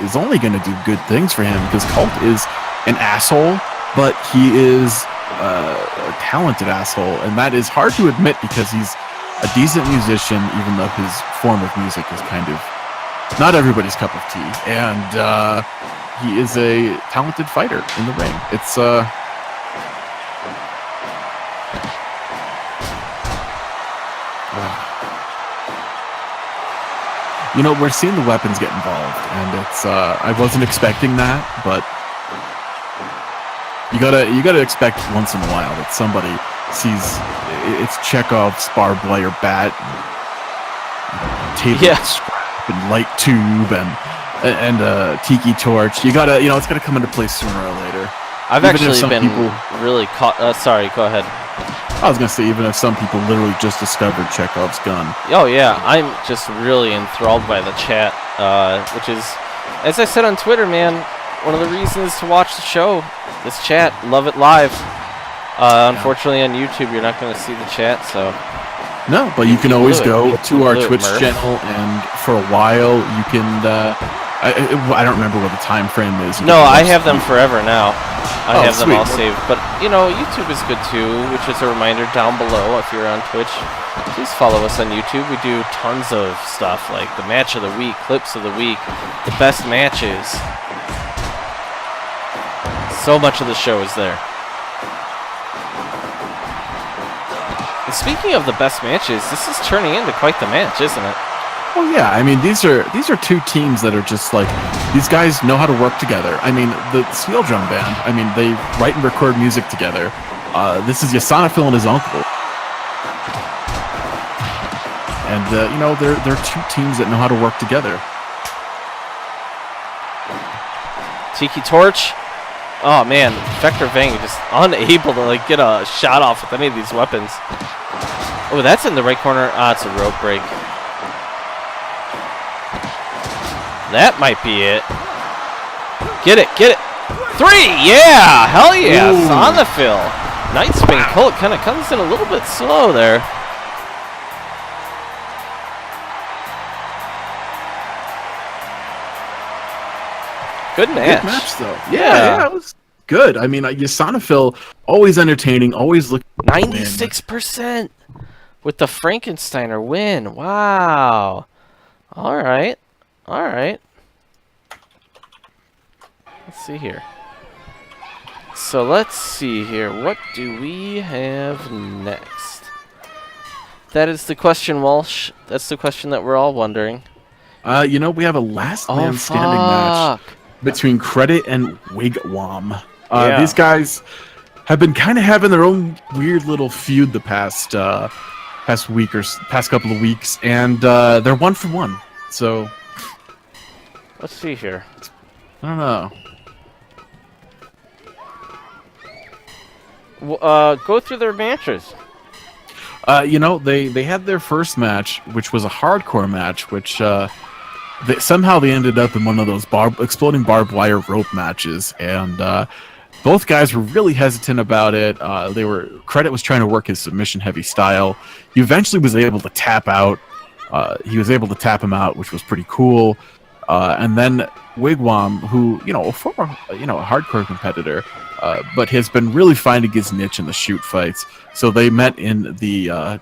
is only going to do good things for him, because Cult is an asshole, but he is a talented asshole, and that is hard to admit because he's a decent musician, even though his form of music is kind of not everybody's cup of tea, and he is a talented fighter in the ring. It's we're seeing the weapons get involved, and it's I wasn't expecting that, but you gotta expect once in a while that somebody sees it's Chekhov's barbed wire bat, table scrap, and light tube, and a tiki torch. You gotta, it's gonna come into play sooner or later. I've actually been really caught. Sorry, go ahead. I was gonna say, even if some people literally just discovered Chekhov's gun. Oh yeah, I'm just really enthralled by the chat, which is, as I said on Twitter, man, one of the reasons to watch the show. This chat, love it live. Unfortunately, on YouTube, you're not going to see the chat, so. No, but you can always go to our Twitch Murph. channel, and for a while you can. I don't remember what the time frame is. No, I have them forever now. I have them sweet. all saved. But, you know, YouTube is good too, which is a reminder down below if you're on Twitch. Please follow us on YouTube. We do tons of stuff like the match of the week, clips of the week, the best matches. So much of the show is there. And speaking of the best matches, this is turning into quite the match, isn't it? Well, yeah. I mean, these are two teams that are just like, these guys know how to work together. I mean, the Steel Drum Band. I mean, they write and record music together. This is Yasanafil and his uncle, and you know, they're two teams that know how to work together. Tiki Torch. Oh man, Vector Vang just unable to like get a shot off with any of these weapons. Oh, that's in the right corner. Ah, it's a rope break. That might be it. Get it, get it. 3, yeah, hell yeah, Sonafil. Night Spin Colt kind of comes in a little bit slow there. Good match. Good match, though. Yeah, it was good. I mean, Yasanafil, always entertaining, always looking. 96% with the Frankensteiner win. Wow. All right. All right. Let's see here. So let's see here. What do we have next? That is the question, Walsh. That's the question that we're all wondering. You know, we have a last man standing match between Credit and Wigwam. These guys have been kind of having their own weird little feud the past week or past couple of weeks, and they're 1-for-1. So let's see here. I don't know. Go through their matches. You know, they had their first match, which was a hardcore match, which somehow they ended up in one of those exploding barbed wire rope matches, and both guys were really hesitant about it. Credit was trying to work his submission heavy style. He eventually was able to tap out. He was able to tap him out, which was pretty cool. And then Wigwam, who, you know, a former, you know, a hardcore competitor, but has been really finding his niche in the shoot fights. So they met in the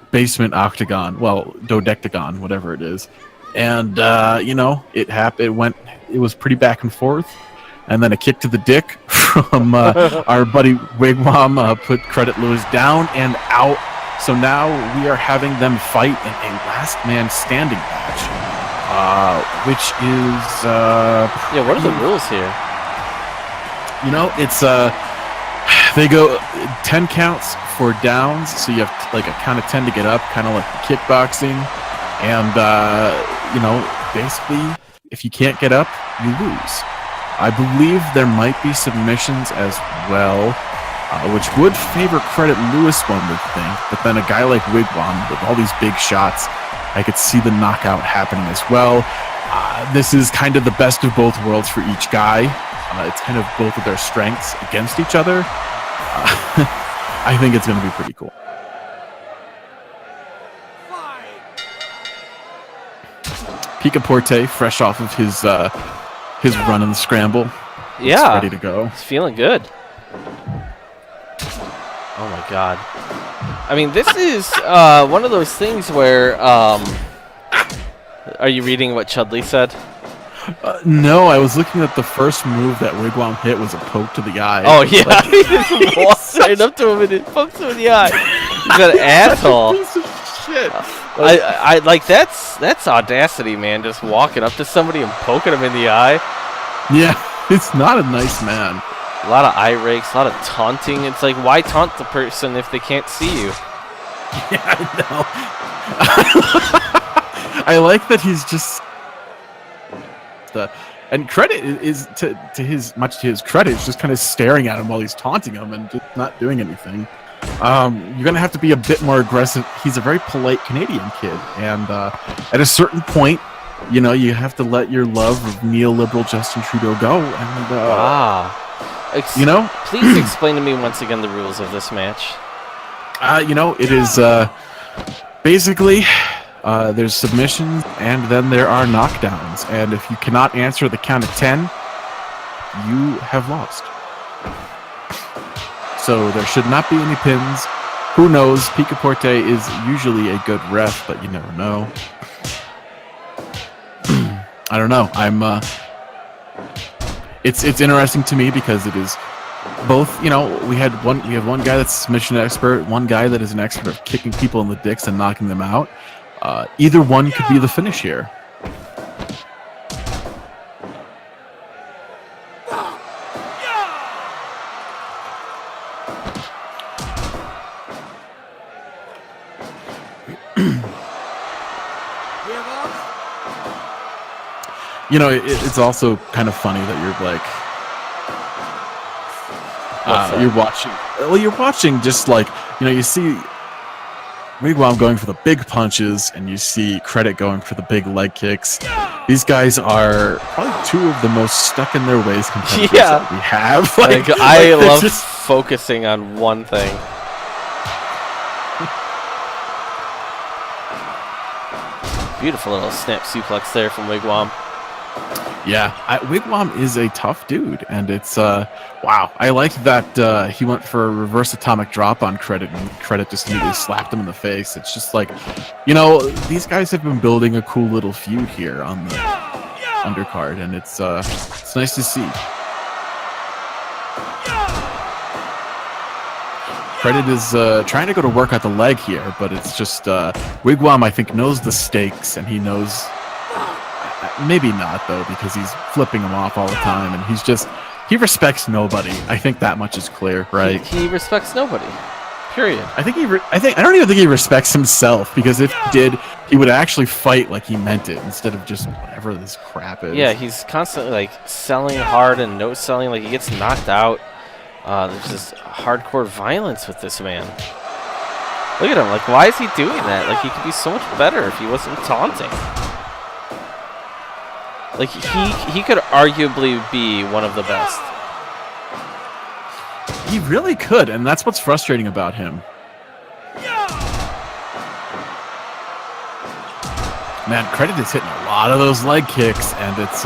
basement octagon, well, dodectagon, whatever it is. And, you know, it happened. It was pretty back and forth. And then a kick to the dick from our buddy Wigwam put Credit Lewis down and out. So now we are having them fight in a last man standing match, which is yeah. What are the rules here? You know, it's they go 10 counts for downs, so you have like a count of 10 to get up, kind of like kickboxing, and you know, basically, if you can't get up, you lose. I believe there might be submissions as well, which would favor Credit Lewis, one would think, but then a guy like Wigwam with all these big shots, I could see the knockout happening as well. This is kind of the best of both worlds for each guy. It's kind of both of their strengths against each other. I think it's going to be pretty cool. Picaporte, fresh off of his run in the scramble. Yeah, ready to go. He's feeling good. Oh my god. I mean, this is one of those things where are you reading what Chudley said? No, I was looking at the first move that Wigwam hit was a poke to the eye. Oh yeah, like, he just walks right up to him and it pokes him in the eye. He's an asshole. Piece of shit. I like that's audacity, man. Just walking up to somebody and poking him in the eye. Yeah, it's not a nice man. A lot of eye rakes, a lot of taunting. It's like, why taunt the person if they can't see you? Yeah, I know. I like that he's just and Credit is to his credit, is just kind of staring at him while he's taunting him and just not doing anything. you're going to have to be a bit more aggressive. He's a very polite Canadian kid, and at a certain point, you know, you have to let your love of neoliberal Justin Trudeau go. And, you know? Please explain to me once again the rules of this match. You know, it is basically there's submissions, and then there are knockdowns. And if you cannot answer the count of 10, you have lost. So there should not be any pins. Who knows? Picaporte is usually a good ref, but you never know. I don't know. It's interesting to me because it is both. You know, we have one guy that's a submission expert, one guy that is an expert of kicking people in the dicks and knocking them out. Either one could be the finish here. You know, it's also kind of funny that you're like, you're watching. Well, you're watching just like, you know, you see Wigwam going for the big punches, and you see Credit going for the big leg kicks. These guys are probably two of the most stuck in their ways competitors that we have. I love just focusing on one thing. Beautiful little snap suplex there from Wigwam. Yeah, Wigwam is a tough dude, and it's wow. I like that he went for a reverse atomic drop on Credit, and Credit just immediately slapped him in the face. It's just like, you know, these guys have been building a cool little feud here on the undercard, and it's nice to see. Credit is trying to go to work at the leg here, but it's just Wigwam, I think, knows the stakes, and he knows. Maybe not, though, because he's flipping him off all the time, and he respects nobody. I think that much is clear, right? He respects nobody. Period. I don't even think he respects himself, because if he did, he would actually fight like he meant it instead of just whatever this crap is. Yeah, he's constantly like selling hard and no selling, like he gets knocked out. There's just hardcore violence with this man. Look at him, like why is he doing that? Like he could be so much better if he wasn't taunting. Like, he could arguably be one of the best. He really could, and that's what's frustrating about him. Man, Credit is hitting a lot of those leg kicks, and it's,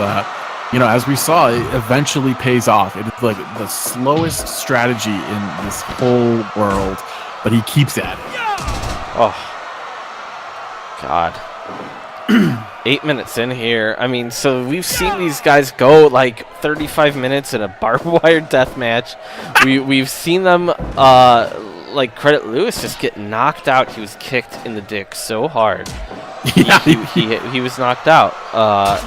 you know, as we saw, it eventually pays off. It is like the slowest strategy in this whole world, but he keeps at it. Oh, God. 8 minutes in here. I mean, so we've seen these guys go like 35 minutes in a barbed wire death match. We've seen them, like Credit Lewis just get knocked out. He was kicked in the dick so hard. Yeah, he was knocked out.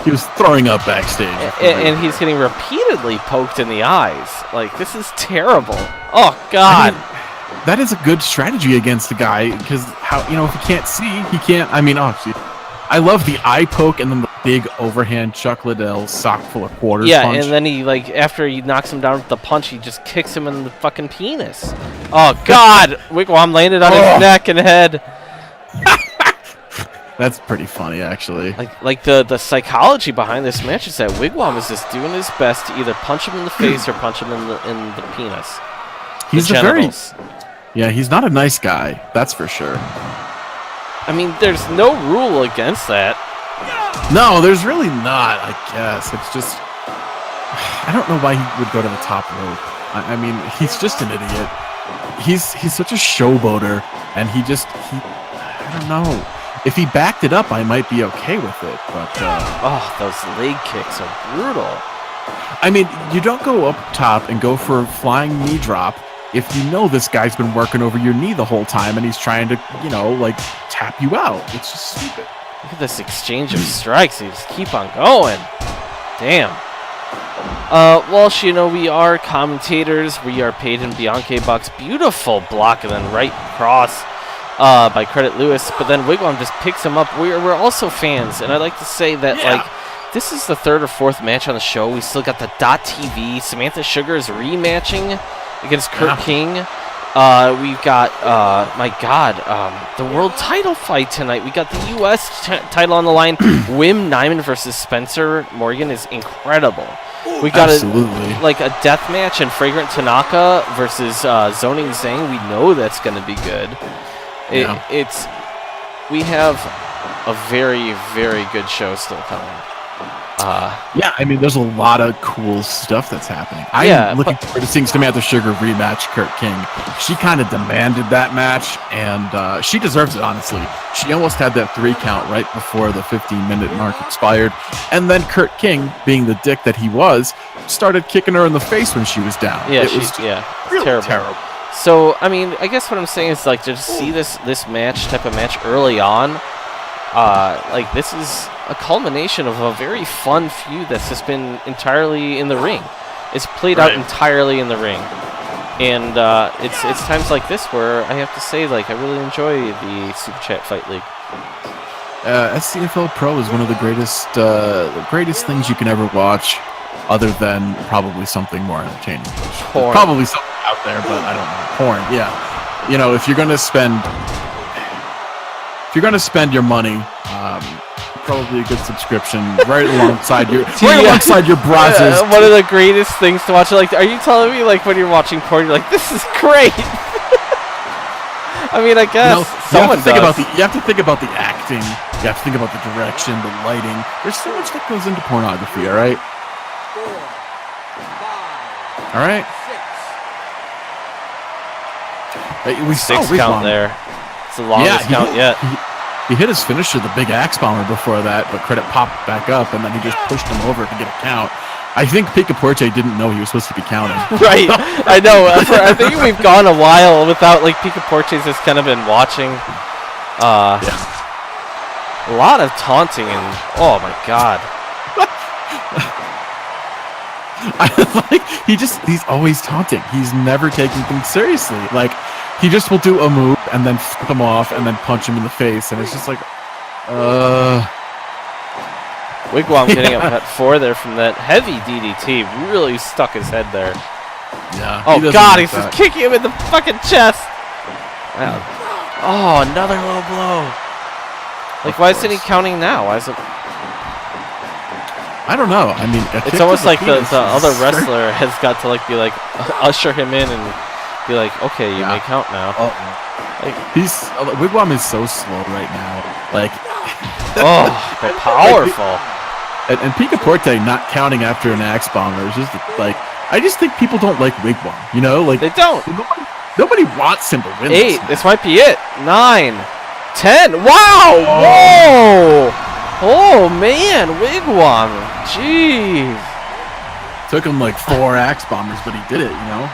He was throwing up backstage. And he's getting repeatedly poked in the eyes. Like, this is terrible. Oh, God. I mean, that is a good strategy against the guy, because how, you know, if he can't see, he can't. I mean, oh, geez. I love the eye poke and then the big overhand Chuck Liddell sock full of quarters punch. And then he, like, after he knocks him down with the punch, he just kicks him in the fucking penis. Oh, God! Wigwam landed on his neck and head. That's pretty funny, actually. Like the psychology behind this match is that Wigwam is just doing his best to either punch him in the face or punch him in the penis. He's he's not a nice guy, that's for sure. I mean, there's no rule against that. No, there's really not, I guess. It's just, I don't know why he would go to the top rope. I mean, he's just an idiot. He's such a showboater, and I don't know. If he backed it up, I might be okay with it, but... those leg kicks are brutal. I mean, you don't go up top and go for a flying knee drop if you know this guy's been working over your knee the whole time and he's trying to, you know, like, tap you out. It's just stupid. Look at this exchange of strikes. They just keep on going. Damn. Walsh, you know, we are commentators. We are paid in Bianchi bucks. Beautiful block and then right cross by Credit Lewis. But then Wigwam just picks him up. We're also fans. And I'd like to say that, like, this is the third or fourth match on the show. We still got the .TV. Samantha Sugar is rematching against Kurt King. We've got, my God, the world title fight tonight. We got the U.S. title on the line. Wim Nyman versus Spencer Morgan is incredible. We got a death match in Fragrant Tanaka versus Zoning Zhang. We know that's going to be good. We have a very, very good show still coming. Yeah, I mean, there's a lot of cool stuff that's happening. I'm looking forward to seeing Samantha Sugar rematch Kurt King. She kind of demanded that match, and she deserves it, honestly. She almost had that 3 count right before the 15-minute mark expired, and then Kurt King, being the dick that he was, started kicking her in the face when she was down. Yeah, it was really terrible. So, I mean, I guess what I'm saying is, like, to just see this type of match early on, like, this is a culmination of a very fun feud that's just been entirely in the ring. It's played out entirely in the ring. And it's times like this where I have to say, like, I really enjoy the Super Chat Fight League. SCFL Pro is one of the greatest things you can ever watch, other than probably something more entertaining. Porn. Probably something out there, but I don't know. Porn, yeah. You know, if you're gonna spend your money, probably a good subscription right alongside your browsers. One of the greatest things to watch. Like, are you telling me, like, when you're watching porn, you're like, this is great? I mean, I guess someone does. You have to think about the acting. You have to think about the direction, the lighting. There's so much that goes into pornography. All right. 4, 5, All right. 6. We saw 6 count there. It's the longest count yet. He hit his finisher, the big axe bomber, before that, but Credit popped back up, and then he just pushed him over to get a count. I think Picaporte didn't know he was supposed to be counting. Right, I know. I think we've gone a while without, like, Picaporte's just kind of been watching. A lot of taunting, and oh my God. He's always taunting. He's never taking things seriously. Like, he just will do a move and then flip him off and then punch him in the face, and it's just like, Wigwam getting up at 4 there from that heavy DDT. Really stuck his head there. Yeah. Oh God, he's just kicking him in the fucking chest. Wow. Oh, another low blow. Like, why isn't he counting now? Why is it? I don't know. I mean, it's almost like the other wrestler has got to, like, be like, usher him in and be like, okay, you may count now. Like, Wigwam is so slow right now. Like, but powerful. And Picaporte not counting after an axe bomber is just like, I just think people don't like Wigwam. You know, like, they don't. Nobody wants him to win. 8. This might be it. 9, 10. Wow! Whoa! Oh man, Wigwam. Jeez. Took him like 4 axe bombers, but he did it. You know.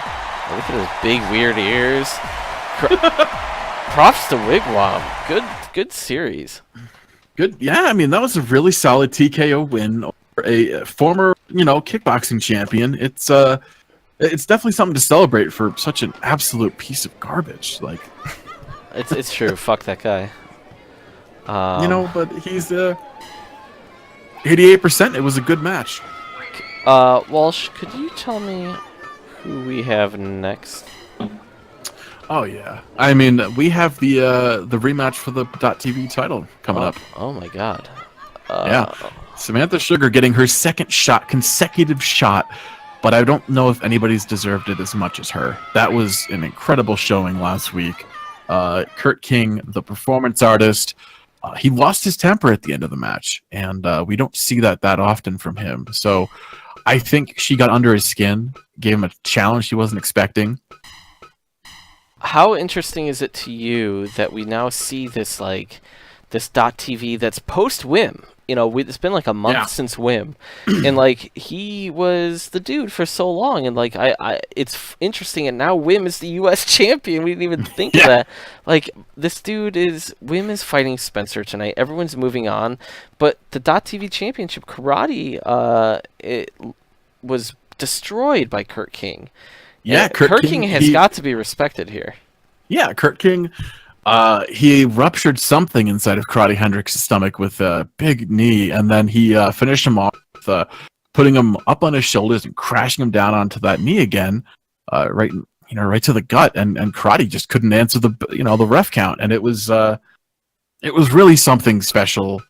Look at his big weird ears. Props to Wigwam. Good series. Good. Yeah, I mean, that was a really solid TKO win over a former, kickboxing champion. It's definitely something to celebrate for such an absolute piece of garbage. Like, it's true. Fuck that guy. But he's 88%. It was a good match. Walsh, could you tell me who we have next? Oh yeah, I mean, we have the rematch for the .TV title coming up. Oh my God. Yeah, Samantha Sugar getting her second consecutive shot, but I don't know if anybody's deserved it as much as her. That was an incredible showing last week. Kurt King, the performance artist, he lost his temper at the end of the match, and we don't see that often from him. So I think she got under his skin, gave him a challenge he wasn't expecting. How interesting is it to you that we now see this, like, this .TV that's post-Wim? It's been like a month since Wim, and like, he was the dude for so long, and like, it's interesting, and now Wim is the U.S. champion. We didn't even think of that. Like, Wim is fighting Spencer tonight. Everyone's moving on, but the .TV championship karate, it was destroyed by Kurt King. Yeah, Kurt King has got to be respected here. Yeah, Kurt King, he ruptured something inside of Karate Hendricks' stomach with a big knee, and then he finished him off with putting him up on his shoulders and crashing him down onto that knee again, right right to the gut, and Karate just couldn't answer the ref count, and it was really something special.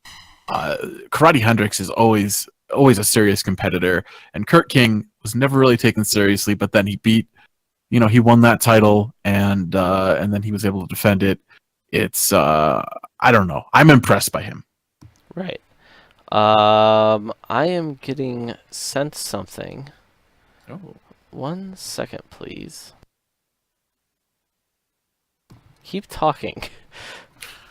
Karate Hendricks is always a serious competitor, and Kurt King was never really taken seriously, but then he won that title, and then he was able to defend it. It's I don't know. I'm impressed by him. Right. I am getting sent something. Oh. 1 second, please. Keep talking.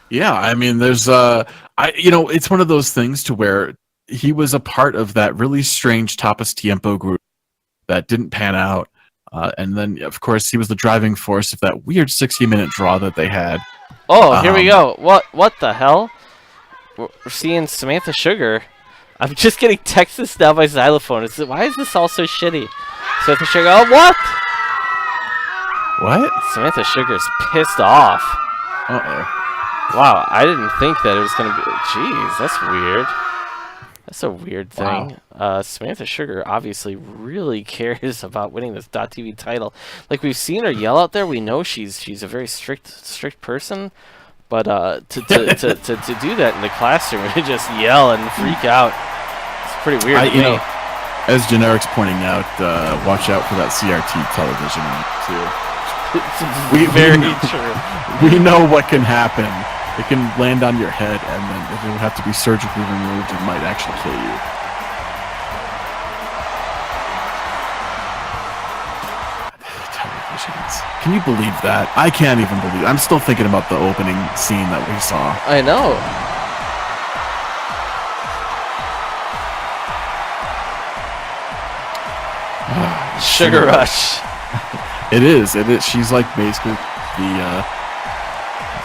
Yeah, I mean, there's it's one of those things to where he was a part of that really strange Tapas Tiempo group that didn't pan out, and then of course he was the driving force of that weird 60-minute draw that they had. Oh, here we go. What the hell? We're seeing Samantha Sugar. I'm just getting texted now by Xylophone. Why is this all so shitty? Samantha Sugar. Oh, what? What? Samantha Sugar's pissed off. Uh-oh. Wow, I didn't think that it was going to be... Jeez, that's weird. That's a weird thing. Wow. Samantha Sugar obviously really cares about winning this .TV title. Like, we've seen her yell out there. We know she's a very strict person. But to do that in the classroom and just yell and freak out, it's pretty weird to me. As Generic's pointing out, watch out for that CRT television too. Very true. We know what can happen. It can land on your head, and then it will have to be surgically removed and might actually kill you. Televisions. Can you believe that? I can't even believe it. I'm still thinking about the opening scene that we saw. I know. Sugar Rush. It is. She's like basically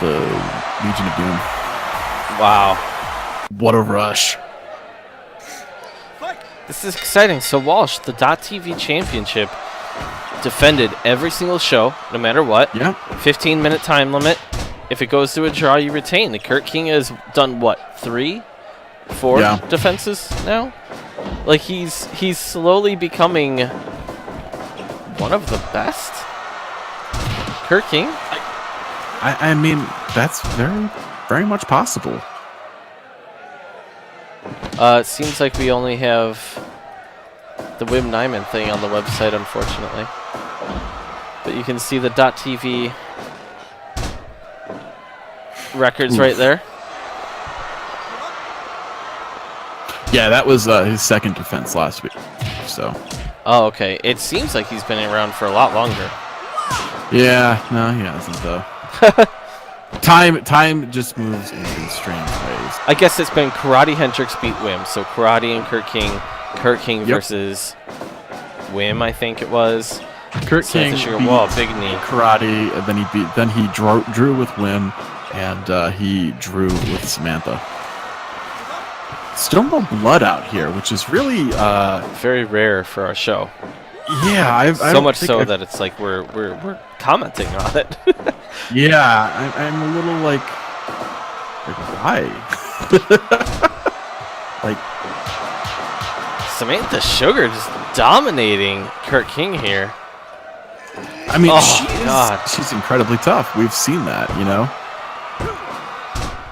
the Legion of Doom. Wow. What a rush. This is exciting. So Walsh, the .TV championship, defended every single show, no matter what. Yeah. 15-minute time limit. If it goes to a draw, you retain. The Kurt King has done what, 3, 4 defenses now? Like he's slowly becoming one of the best. Kurt King? I mean, that's very, very much possible. It seems like we only have the Wim Nyman thing on the website, unfortunately. But you can see the .TV records right there. Yeah, that was his second defense last week. So. Oh, okay. It seems like he's been around for a lot longer. Yeah, no, he hasn't though. Time just moves in strange ways. I guess it's been Karate Hendricks beat Wim, so Karate and Kurt King versus Wim, I think it was. Kurt King beat whoa, big knee. Karate, and then he drew with Wim, and he drew with Samantha. Still no blood out here, which is really very rare for our show. Yeah, so much so that it's like we're commenting on it. Yeah, I'm a little like why? Like Samantha Sugar just dominating Kurt King here. I mean, she's incredibly tough. We've seen that, you know.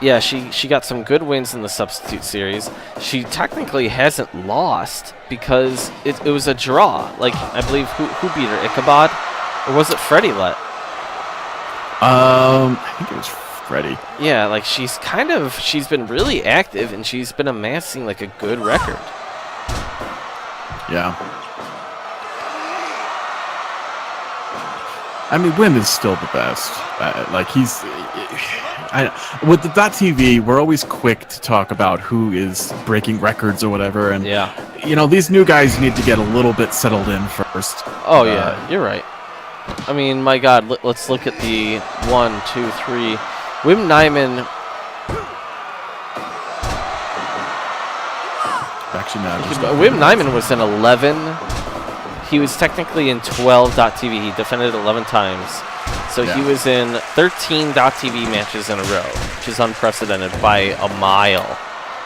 Yeah, she got some good wins in the Substitute Series. She technically hasn't lost because it was a draw. Like, I believe, who beat her? Ichabod? Or was it Freddy let? I think it was Freddy. Yeah, like, she's been really active, and she's been amassing, like, a good record. Yeah. I mean, Wim is still the best. Like, with the .TV, we're always quick to talk about who is breaking records or whatever, and you know, these new guys need to get a little bit settled in first. Oh yeah, you're right. I mean, my God, let's look at the 1, 2, 3. Wim Nyman. Actually, no. Wim Nyman was in 11. He was technically in 12.TV. He defended 11 times. So he was in 13.TV matches in a row, which is unprecedented by a mile.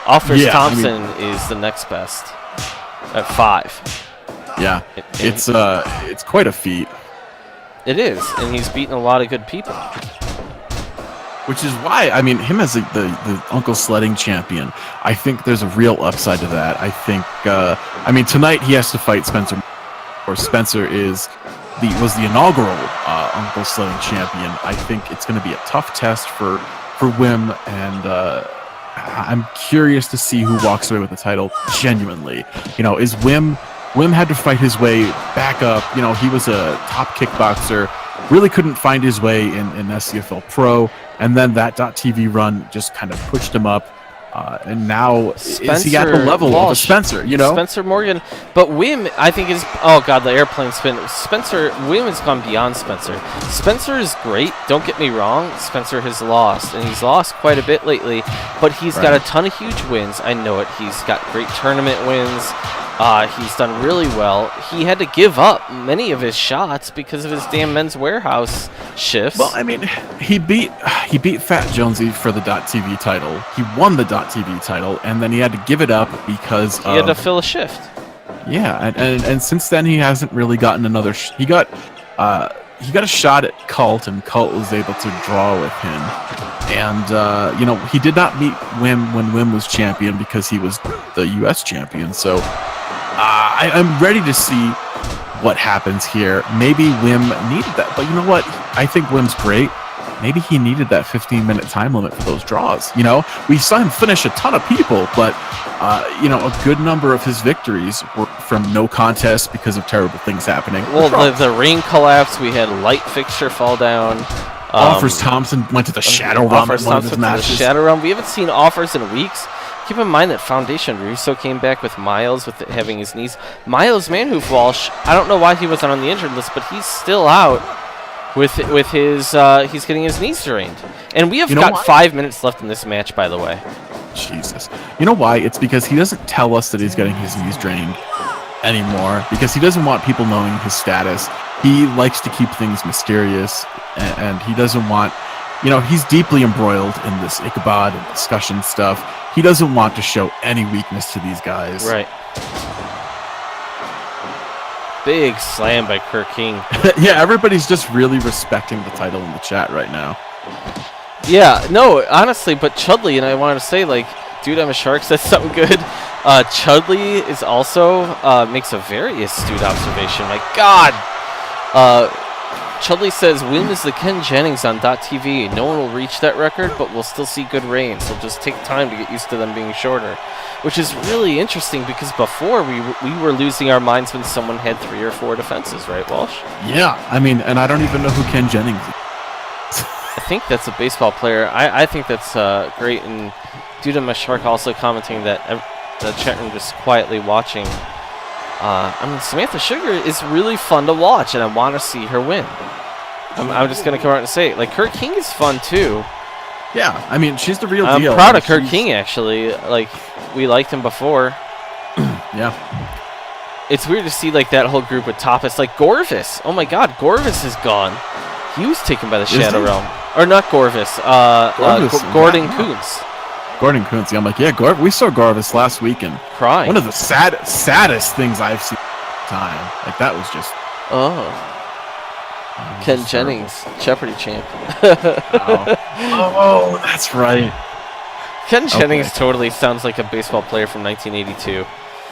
Offers Thompson is the next best at 5. Yeah, it's quite a feat. It is, and he's beaten a lot of good people. Which is why, I mean, him as the Uncle Sledding champion, I think there's a real upside to that. I think, I mean, tonight he has to fight Spencer, or Spencer was the inaugural Uncle Sledding champion. I think it's going to be a tough test for Wim, and I'm curious to see who walks away with the title genuinely. You know, is Wim had to fight his way back up. You know, he was a top kickboxer, really couldn't find his way in SCFL Pro, and then that .TV run just kind of pushed him up. And now is he at the level of a Spencer, you know? Spencer Morgan. But Wim, I think is, oh God, the airplane spin. Wim has gone beyond Spencer. Spencer is great, don't get me wrong. Spencer has lost, and he's lost quite a bit lately, but he's got a ton of huge wins. I know it. He's got great tournament wins. He's done really well. He had to give up many of his shots because of his damn Men's Warehouse shifts. Well, I mean, he beat Fat Jonesy for the .TV title. He won the .TV title, and then he had to give it up because he had to fill a shift. Yeah, and since then he hasn't really gotten another. He got a shot at Cult, and Cult was able to draw with him. And you know, he did not meet Wim when Wim was champion because he was the U.S. champion. So I'm ready to see what happens here. Maybe Wim needed that, but you know what? I think Wim's great. Maybe he needed that 15-minute time limit for those draws. You know, we saw him finish a ton of people, but you know, a good number of his victories were from no contest because of terrible things happening. Well, the ring collapse. We had Light Fixture fall down. Offers Thompson went to the Shadow Realm in one of his matches. Shadow Realm. We haven't seen Offers in weeks. Keep in mind that Foundation Russo came back with Miles with having his knees. Miles Manhoof Walsh, I don't know why he wasn't on the injured list, but he's still out with his he's getting his knees drained. And we have got 5 minutes left in this match, by the way. Jesus. You know why? It's because he doesn't tell us that he's getting his knees drained anymore, because he doesn't want people knowing his status. He likes to keep things mysterious, and he doesn't want, you know, he's deeply embroiled in this Ichabod and discussion stuff. He doesn't want to show any weakness to these guys. Right. Big slam by Kirk King. Yeah, everybody's just really respecting the title in the chat right now. Yeah, no, honestly, but Chudley, and I wanted to say, like, dude, I'm a shark, says something good. Chudley is also, makes a very astute observation. My God! Chudley says, Wim is the Ken Jennings on .TV. No one will reach that record, but we'll still see good reigns. It'll just take time to get used to them being shorter. Which is really interesting, because before we were losing our minds when someone had 3 or 4 defenses, right, Walsh? Yeah, I mean, and I don't even know who Ken Jennings is. I think that's a baseball player. I think that's great. And Dude, I'm a shark also commenting that the chat room just quietly watching. I mean, Samantha Sugar is really fun to watch, and I want to see her win. I'm just going to come out and say it. Like, Kurt King is fun, too. Yeah, I mean, she's the real deal. I'm proud of Kurt King, actually. Like, we liked him before. Yeah. It's weird to see, like, that whole group with Tapas. Like, Gorvis. Oh, my God. Gorvis is gone. He was taken by the Shadow Realm. Or not Gorvis. Gordon Kuntz. Gordon Kuntz. Yeah, I'm like, yeah, we saw Gorvis last weekend. Crying. One of the saddest things I've seen in time. Like, that was just... Ken Jennings, Jeopardy champ. Oh, that's right. Ken Jennings totally sounds like a baseball player from 1982.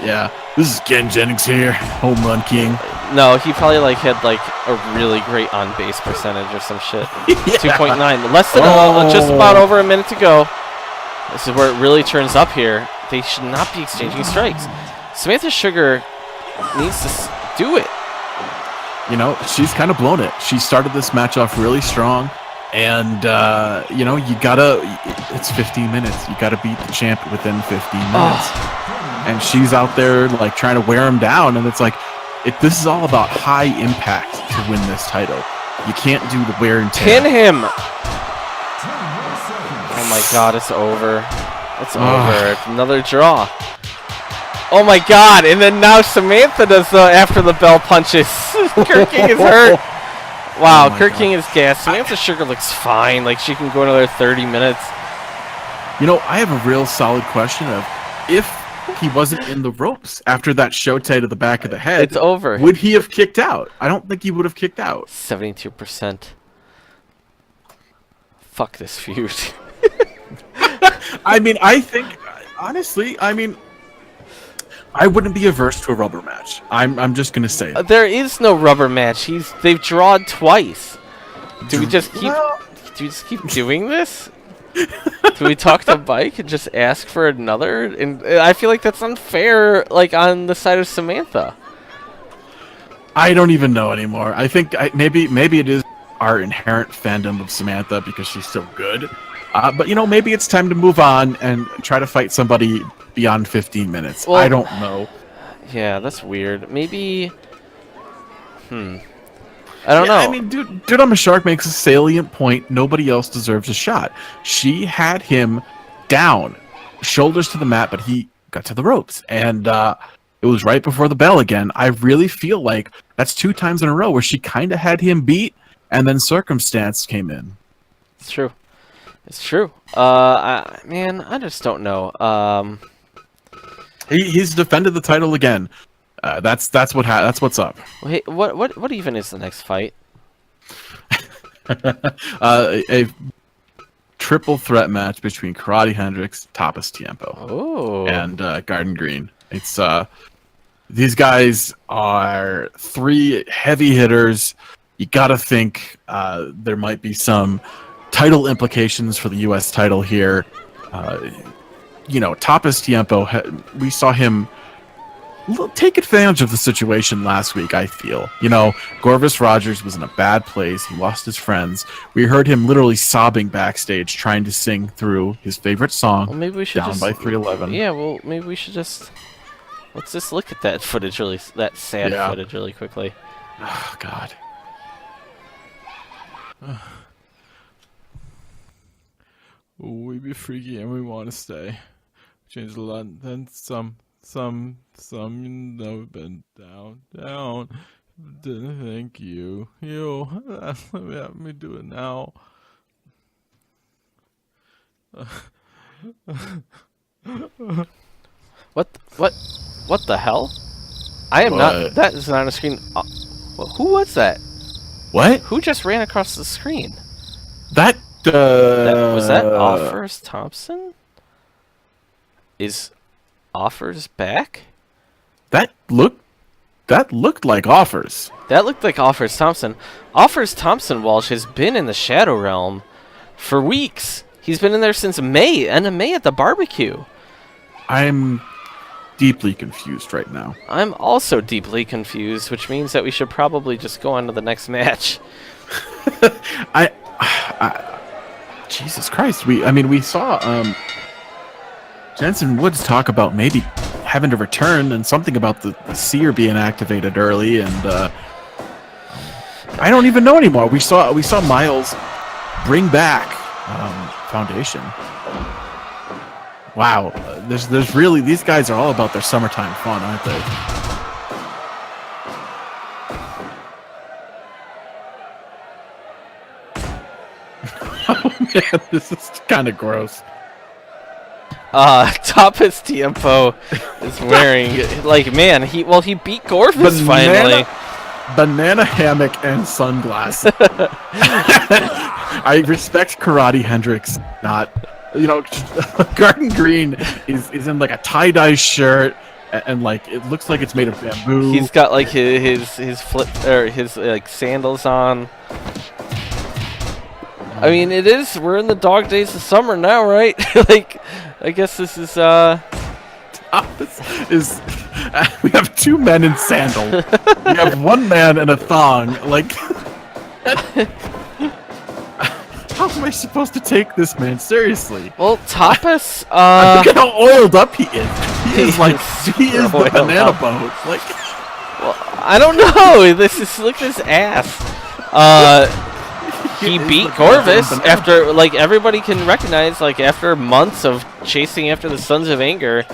Yeah, this is Ken Jennings here, home run king. No, he probably had a really great on base percentage or some shit. Yeah. 2.9, less than just about over a minute to go. This is where it really turns up here. They should not be exchanging strikes. Samantha Sugar needs to do it. You know, she's kind of blown it. She started this match off really strong, and you know, it's 15 minutes. You gotta beat the champ within 15 minutes. And she's out there like trying to wear him down, and it's like, this is all about high impact to win this title. You can't do the wear and tear. Pin him! Oh my God, it's over. It's over. It's another draw. Oh my God! And then now Samantha does after the bell punches. Kurt King is hurt. Wow, Kurt King is gassed. Samantha Sugar looks fine. Like, she can go another 30 minutes. You know, I have a real solid question of if he wasn't in the ropes after that shote to the back of the head. It's over. Would he have kicked out? I don't think he would have kicked out. 72%. Fuck this feud. I mean, I think, honestly, I mean, I wouldn't be averse to a rubber match. I'm just gonna say it. There is no rubber match. They've drawn twice. Do we just keep doing this? Do we talk to Mike and just ask for another? And I feel like that's unfair, like on the side of Samantha. I don't even know anymore. I think maybe it is our inherent fandom of Samantha because she's so good. But maybe it's time to move on and try to fight somebody beyond 15 minutes. Well, I don't know. Yeah, that's weird. Maybe. I don't know. I mean, dude on the Shark makes a salient point. Nobody else deserves a shot. She had him down, shoulders to the mat, but he got to the ropes, and it was right before the bell again. I really feel like that's 2 times in a row where she kind of had him beat, and then circumstance came in. It's true. It's true. Man, I just don't know. He's defended the title again. That's what's up. Hey, what even is the next fight? A triple threat match between Karate Hendrix, Tapas Tiempo, and Garden Green. It's these guys are 3 heavy hitters. You gotta think there might be some title implications for the U.S. title here. Tapas Tiempo, we saw him take advantage of the situation last week, I feel. Gorvis Rogers was in a bad place. He lost his friends. We heard him literally sobbing backstage trying to sing through his favorite song, well, maybe we should Down by 311. Yeah, well, maybe we should let's just look at that footage that sad footage really quickly. Oh, God. We be freaky and we want to stay. Change a lot, then some been down. Didn't think you let me do it now. What the hell? I am not. That is not on a screen. Who was that? What? Who just ran across the screen? That was that Offers Thompson? Is Offers back? That looked like Offers. That looked like Offers Thompson. Offers Thompson, Walsh, has been in the Shadow Realm for weeks. He's been in there since May, end of May at the barbecue. I'm deeply confused right now. I'm also deeply confused, which means that we should probably just go on to the next match. Jesus Christ. We saw Jensen Woods talk about maybe having to return and something about the seer being activated early, and I don't even know anymore. We saw Miles bring back Foundation. Wow, there's really, these guys are all about their summertime fun, aren't they? Oh man, this is kind of gross. Tapas Tiempo is wearing, like, man, he beat Gorvis finally. Banana hammock and sunglasses. I respect Karate Hendrix, not, Garden Green is in like a tie-dye shirt and like it looks like it's made of bamboo. He's got like his flip or his like sandals on. I mean, we're in the dog days of summer now, right? Like, I guess this is we have 2 men in sandals. We have 1 man in a thong. Like, how am I supposed to take this man seriously? Well, Tapas, look at how oiled up he is. He is the banana boat. Like, well, I don't know. Look at his ass. He beat Gorvis after, like, everybody can recognize, like, after months of chasing after the Sons of Anger.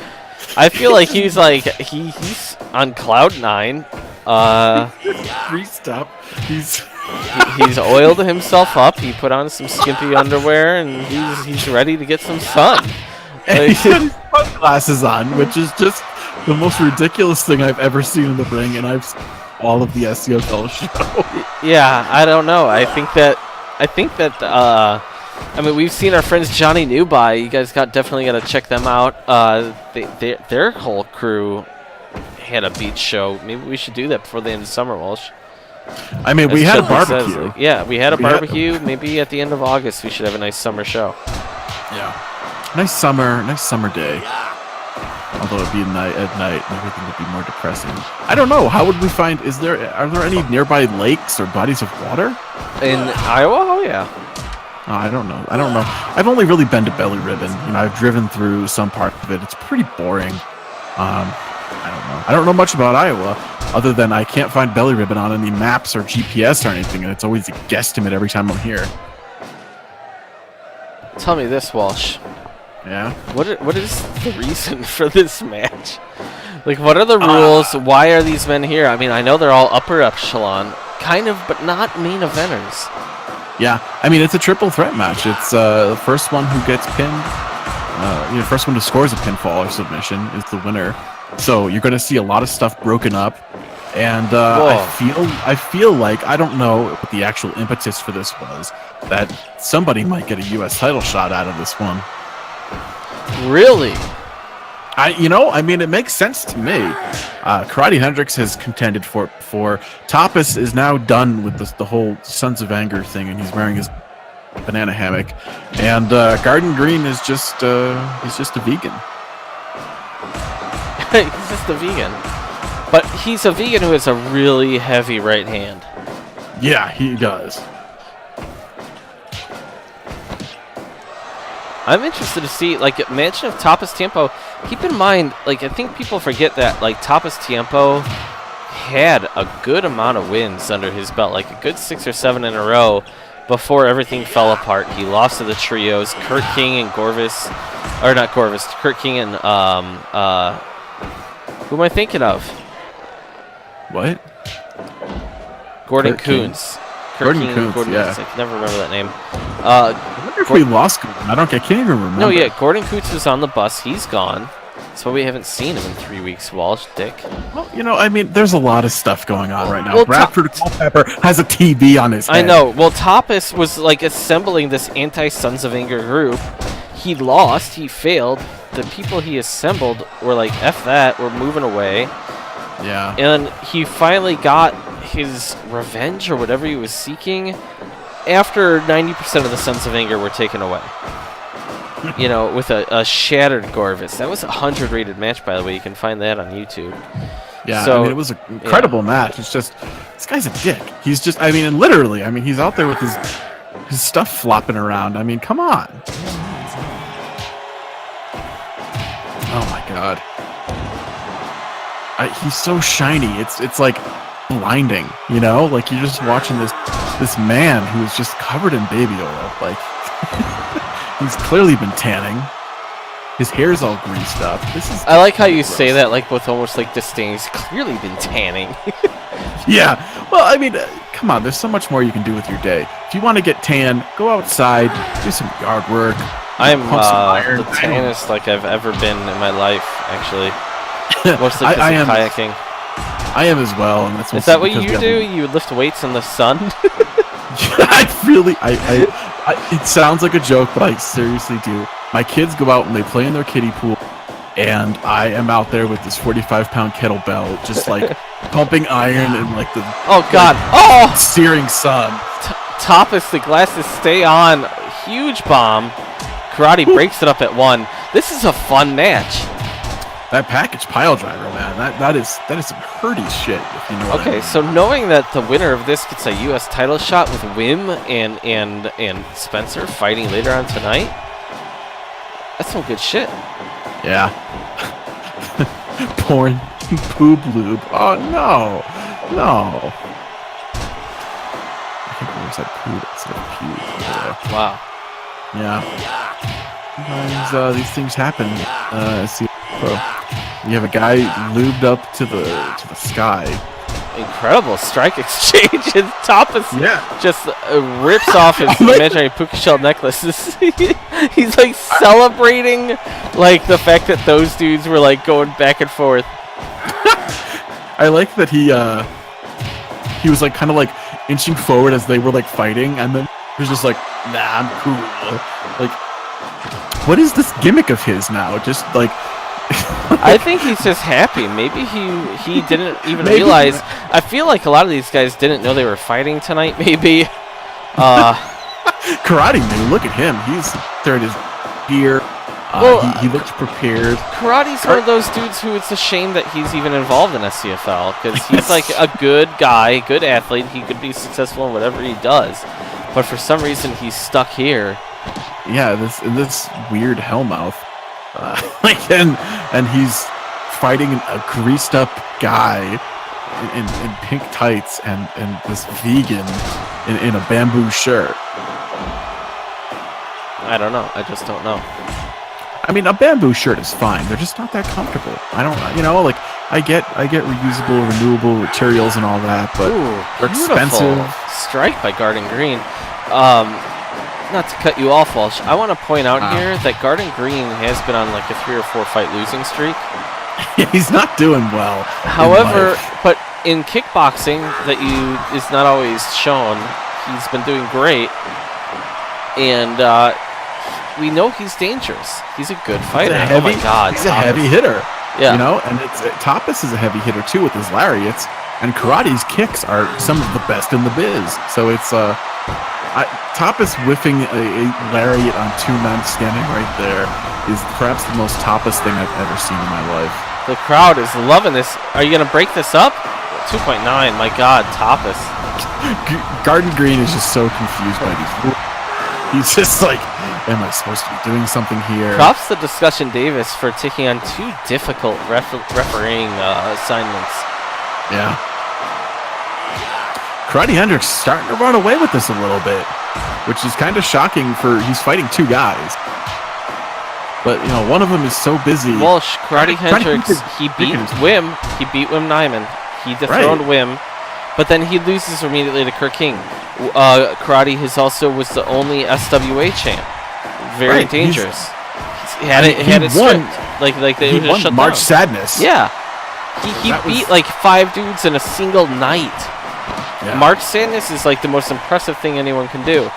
I feel like he's like he's on cloud 9. Greased up. He's oiled himself up. He put on some skimpy underwear and he's ready to get some sun. And he's got his sunglasses on, which is just the most ridiculous thing I've ever seen in the ring, and I've seen all of the SCFL show. Yeah, I don't know. I think that I mean, we've seen our friends Johnny Newby. You guys definitely got to check them out. Their whole crew had a beach show. Maybe we should do that before the end of summer, Walsh. I mean, we had a barbecue. Says, yeah, we had a barbecue. Maybe at the end of August we should have a nice summer show. Yeah, nice summer day. Although it'd be at night, and everything would be more depressing. I don't know. How would we find? Are there any nearby lakes or bodies of water in Iowa? Oh yeah. Oh, I don't know. I've only really been to Belly Ribbon. You know, I've driven through some part of it. It's pretty boring. I don't know. I don't know much about Iowa, other than I can't find Belly Ribbon on any maps or GPS or anything, and it's always a guesstimate every time I'm here. Tell me this, Walsh. Yeah? What is the reason for this match? Like, what are the rules? Why are these men here? I mean, I know they're all upper echelon, kind of, but not main eventers. Yeah, I mean, it's a triple threat match. It's the first one who gets pinned, first one who scores a pinfall or submission is the winner. So you're going to see a lot of stuff broken up, and I feel like, I don't know what the actual impetus for this was, that somebody might get a U.S. title shot out of this one. Really? I mean, it makes sense to me. Karate Hendrix has contended for it before. Tapas is now done with the whole Sons of Anger thing, and he's wearing his banana hammock. And Garden Green is just he's just a vegan. He's just a vegan. But he's a vegan who has a really heavy right hand. Yeah, he does. I'm interested to see, like, mention of Tapas Tiempo. Keep in mind, like, I think people forget that, like, Tapas Tiempo had a good amount of wins under his belt, like a good 6 or 7 in a row before everything fell apart. He lost to the trios, Kurt King and Kurt King and, who am I thinking of? What? Gordon Kurt King. Kuntz. Gordon Kuntz, yeah. I can never remember that name. I wonder if we lost Gordon. I can't even remember. No, yeah, Gordon Kuntz was on the bus. He's gone. That's why we haven't seen him in 3 weeks, Walsh, Dick. Well, I mean, there's a lot of stuff going on right now. Well, Bradford Culpepper has a TV on his head. I know. Well, Tapas was, like, assembling this anti-Sons of Anger group. He lost. He failed. The people he assembled were like, F that. We're moving away. Yeah. And he finally got his revenge or whatever he was seeking after 90% of the Sons of Anger were taken away. With a shattered Gorvis. That was a 100 rated match, by the way. You can find that on YouTube. Yeah, so, I mean, it was an incredible match. It's just, this guy's a dick. He's just, I mean, and literally, I mean, he's out there with his stuff flopping around. I mean, come on. Oh my god. He's so shiny. It's like blinding, Like you're just watching this man who is just covered in baby oil. Like he's clearly been tanning. His hair's all greased up. I like how you say that, like with almost like disdain. He's clearly been tanning. Yeah. Well, I mean, come on. There's so much more you can do with your day. If you want to get tan, go outside, do some yard work. I'm the tannest like I've ever been in my life, actually. Mostly because of kayaking. I am as well. And that's Is that what you do? You lift weights in the sun? It sounds like a joke, but I seriously do. My kids go out and they play in their kiddie pool, and I am out there with this 45-pound kettlebell, just like pumping iron and like the searing sun. Tapas, the glasses stay on. Huge bomb. Karate breaks it up at 1. This is a fun match. That package pile driver, man, that is some hurdy shit, if you know what I mean. Okay, so knowing that the winner of this gets a U.S. title shot with Wim and Spencer fighting later on tonight, that's some good shit. Yeah. Porn poob lube. Oh no. I think we said poob instead of pube. Wow. Yeah. Sometimes these things happen. You have a guy lubed up to the sky. Incredible strike exchange. Tapas just rips off his imaginary puka shell necklaces. He's like celebrating like the fact that those dudes were like going back and forth. I like that he was like kind of like inching forward as they were like fighting, and then he was just like, nah, I'm cool. Like, what is this gimmick of his now? Just like I think he's just happy. Maybe he didn't even realize. I feel like a lot of these guys didn't know they were fighting tonight. Maybe. Karate knew. Look at him. He's there in his gear. He looks prepared. Karate's one of those dudes who it's a shame that he's even involved in SCFL, because he's like a good guy, good athlete. He could be successful in whatever he does, but for some reason he's stuck here. Yeah, this weird hellmouth. And he's fighting a greased up guy in pink tights and this vegan in a bamboo shirt. I don't know. I just don't know. I mean, a bamboo shirt is fine. They're just not that comfortable. I don't, like, I get reusable, renewable materials and all that, but they're expensive. Strike by Garden Green. Not to cut you off, Walsh. I want to point out here that Garden Green has been on like a 3 or 4 fight losing streak. He's not doing well. However, but in kickboxing, that is not always shown. He's been doing great, and we know he's dangerous. He's a good fighter. Oh my God, he's a heavy hitter. Yeah, and Tapas is a heavy hitter too with his lariats, and Karate's kicks are some of the best in the biz. So it's Tapas whiffing a lariat on 2 men standing right there is perhaps the most Tapas thing I've ever seen in my life. The crowd is loving this. Are you gonna break this up? 2.9. My God, Tapas. Garden Green is just so confused by these. He's just like, am I supposed to be doing something here? Props to Discussion Davis for taking on 2 difficult refereeing assignments. Yeah. Karate Hendricks starting to run away with this a little bit, which is kind of shocking for he's fighting 2 guys. But, one of them is so busy. Walsh, Karate Hendricks, he beat Wim. He beat Wim Nyman. He dethroned Wim. But then he loses immediately to Kurt King. Karate was the only SWA champ. Very dangerous. He had it stripped. Like they won shut March down. Sadness. Yeah. He beat like 5 dudes in a single night. Yeah. March Sadness is like the most impressive thing anyone can do.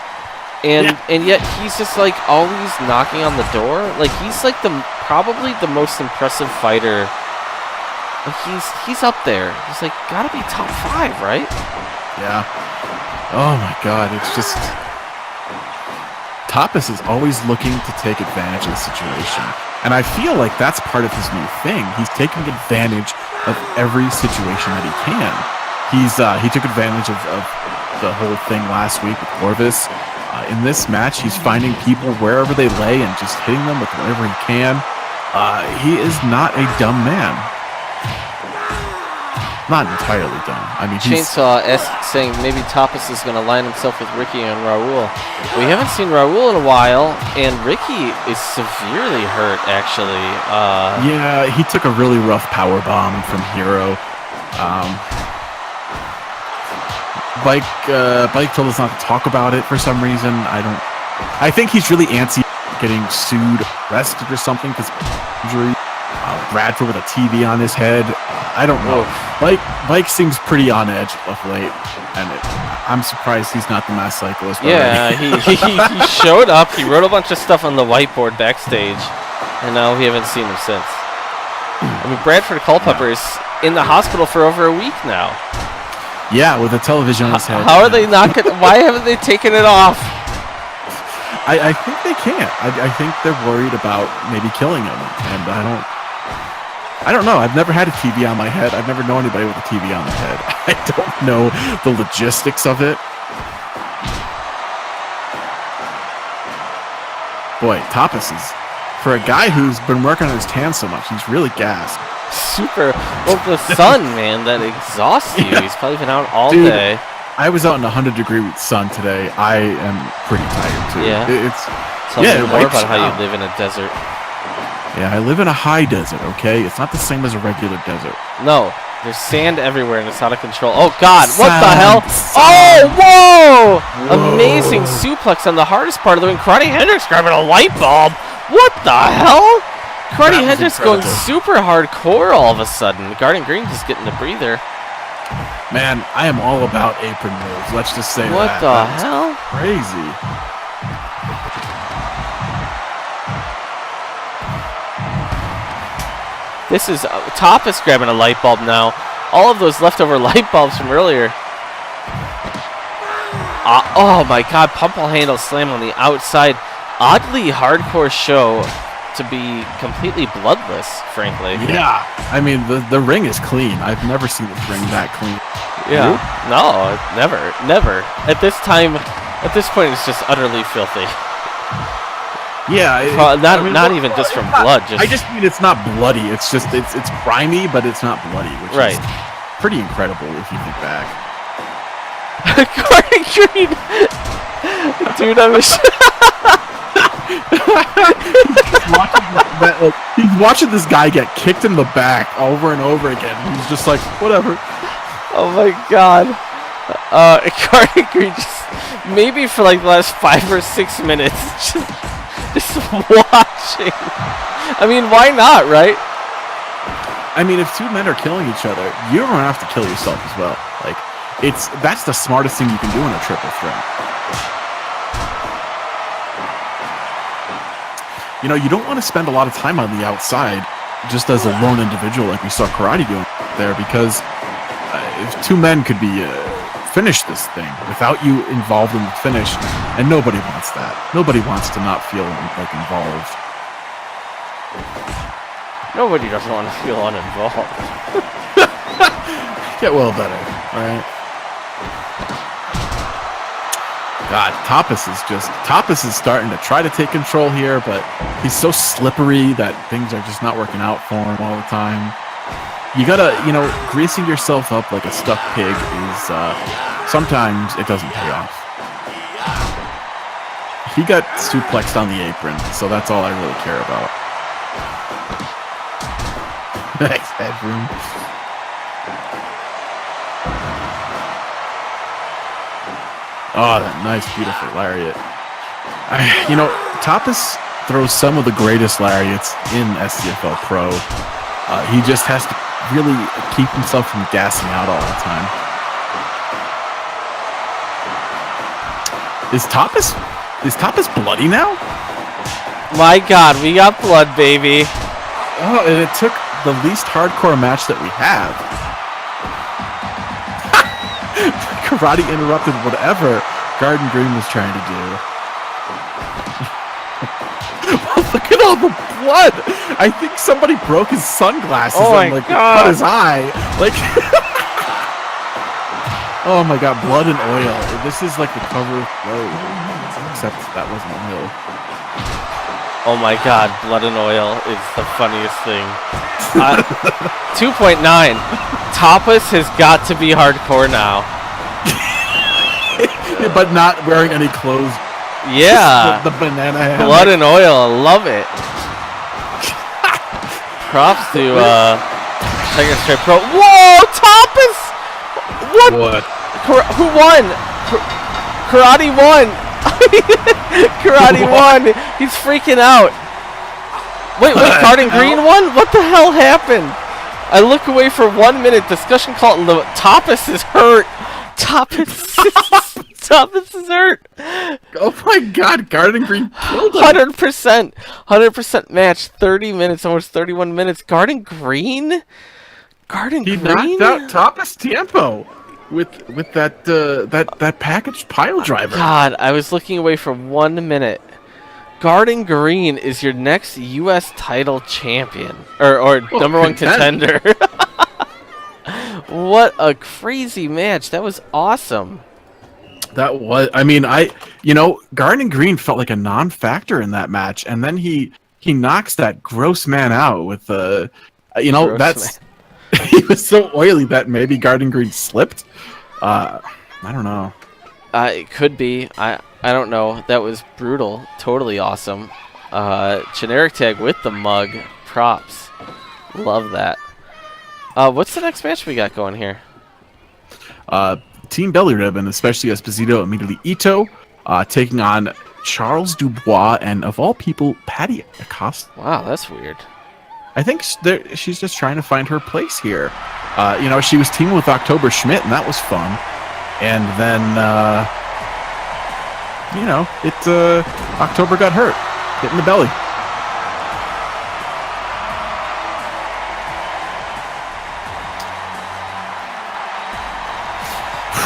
And yet he's just like always knocking on the door. Like he's like probably the most impressive fighter. Like he's up there. He's like gotta be top 5, right? Yeah. Oh my God, it's just Tapas is always looking to take advantage of the situation. And I feel like that's part of his new thing. He's taking advantage of every situation that he can. He took advantage of the whole thing last week with Corvus. In this match, he's finding people wherever they lay and just hitting them with whatever he can. He is not a dumb man. Not entirely dumb. I mean, Chainsaw saying maybe Tapas is going to line himself with Ricky and Raul. We haven't seen Raul in a while, and Ricky is severely hurt, actually. Yeah, he took a really rough power bomb from Hero. Bike told us not to talk about it for some reason. I think he's really antsy getting sued, arrested or something because injury. Bradford with a TV on his head. I don't know. Bike seems pretty on edge of late, and I'm surprised he's not the mass cyclist. Yeah, he showed up. He wrote a bunch of stuff on the whiteboard backstage, and now we haven't seen him since. I mean, Bradford Culpepper is in the hospital for over a week now. Yeah, with a television on his head. How are they not gonna, why haven't they taken it off? I think they can't. I think they're worried about maybe killing him, and I don't know. I've never had a TV on my head. I've never known anybody with a TV on their head. I don't know the logistics of it. Boy, Tapas is, for a guy who's been working on his tan so much, he's really gassed. Super. Well, the sun, man, that exhausts you. He's probably been out all day. I was out in 100-degree sun today. I am pretty tired too. Yeah. Tell me more about how you live in a desert. Yeah, I live in a high desert, okay? It's not the same as a regular desert. No. There's sand everywhere and it's out of control. Oh God, what the Sand, hell? sand. Oh, whoa! Whoa. Amazing suplex on the hardest part of the ring. Karate Hendricks grabbing a light bulb. What the hell? Karate That was Hendricks going incredible. super hardcore all of a sudden. Garden Green just getting a breather. Man, I am all about apron moves. Let's just say What that. the That's hell? crazy. This is Tapas grabbing a light bulb now. All of those leftover light bulbs from earlier. Oh my God, pumple handle slam on the outside. Oddly hardcore show to be completely bloodless, frankly. Yeah, I mean the ring is clean. I've never seen this ring that clean. Yeah. No, never. At this point, it's just utterly filthy. Yeah, Not even just from blood. I just mean it's not bloody. It's just it's grimy, but it's not bloody, which Right. is pretty incredible if you think back. Garden Green, dude, I'm He's watching this guy get kicked in the back over and over again. And he's just like, whatever. Oh my God. Garden Green just maybe for like the last 5 or 6 minutes just watching. I mean, why not, right? I mean, if two men are killing each other, you don't have to kill yourself as well. Like, that's the smartest thing you can do in a triple threat. You know, you don't want to spend a lot of time on the outside just as a lone individual like we saw Karate doing there, because if two men could be finish this thing without you involved in the finish, and nobody wants that. Nobody wants to not feel like involved. Nobody doesn't want to feel uninvolved. Get well better, all right? God, Tapas is starting to try to take control here, but he's so slippery that things are just not working out for him all the time. You gotta, greasing yourself up like a stuck pig is, sometimes it doesn't pay off. He got suplexed on the apron, so that's all I really care about. Nice headroom. Oh, that nice, beautiful lariat. Tapas throws some of the greatest lariats in SCFL Pro. He just has to really keep himself from gassing out all the time. Is Tapas bloody now? My God, we got blood, baby. Oh, and it took the least hardcore match that we have. Karate interrupted whatever Garden Green was trying to do. Look at all the blood! I think somebody broke his sunglasses and cut his eye. Oh my God, blood and oil. This is like the cover of Road, except that wasn't oil. Oh my God, blood and oil is the funniest thing. 2.9. Tapas has got to be hardcore now. But not wearing any clothes. Yeah. The banana hammock. Blood and oil, I love it. Props to Tiger Stripe Pro. Whoa, Tapas! What? Who won? Karate won. Karate won. He's freaking out. Wait, Garden Green won? What the hell happened? I look away for 1 minute. Discussion called. Tapas is hurt. Tapas is hurt. Oh my God, Garden Green killed him. 100% match. 30 minutes, almost 31 minutes. Garden Green? He knocked out Tapas Tiempo with that packaged pile driver. God, I was looking away for 1 minute. Garden Green is your next U.S. title champion. Or number one contender. What a crazy match. That was awesome. That was, Garden Green felt like a non-factor in that match, and then he knocks that gross man out with he was so oily that maybe Garden Green slipped. I don't know. It could be. I don't know. That was brutal. Totally awesome. Generic tag with the mug. Props. Love that. What's the next match we got going here? Team Belly Ribbon, especially Esposito and immediately Ito, taking on Charles Dubois and, of all people, Patty Acosta. Wow, that's weird. I think she's just trying to find her place here. She was teaming with October Schmidt, and that was fun. And then, October got hurt, hit in the belly.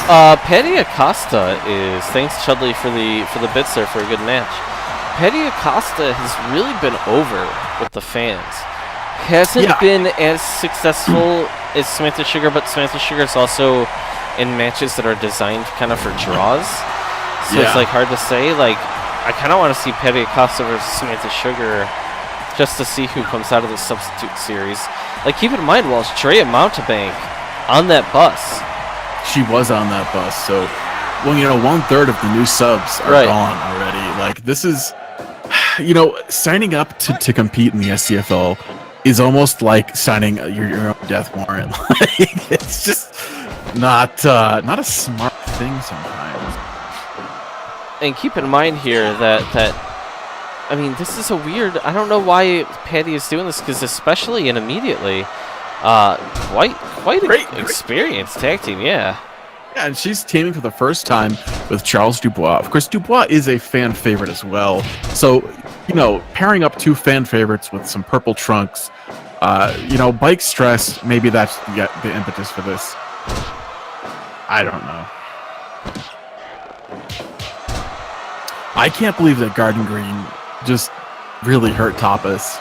Patty Acosta is, thanks Chudley for the bits there for a good match. Patty Acosta has really been over with the fans. Hasn't been as successful as Samantha Sugar, but Samantha Sugar is also in matches that are designed kind of for draws. So it's like hard to say. Like, I kind of want to see Patty Acosta versus Samantha Sugar just to see who comes out of the substitute series. Like, keep in mind, Walsh, Drea Mountebank on that bus. She was on that bus, so 1/3 of the new subs are gone already. Like, this is, signing up to compete in the SCFL is almost like signing your own death warrant. Like, it's just not a smart thing sometimes. And keep in mind here that I mean, this is a weird. I don't know why Patty is doing this, because especially and immediately, quite great experienced tag team, yeah. Yeah, and she's teaming for the first time with Charles Dubois. Of course, Dubois is a fan favorite as well. So, pairing up two fan favorites with some purple trunks, bike stress, maybe that's the impetus for this. I don't know. I can't believe that Garden Green just really hurt Tapas.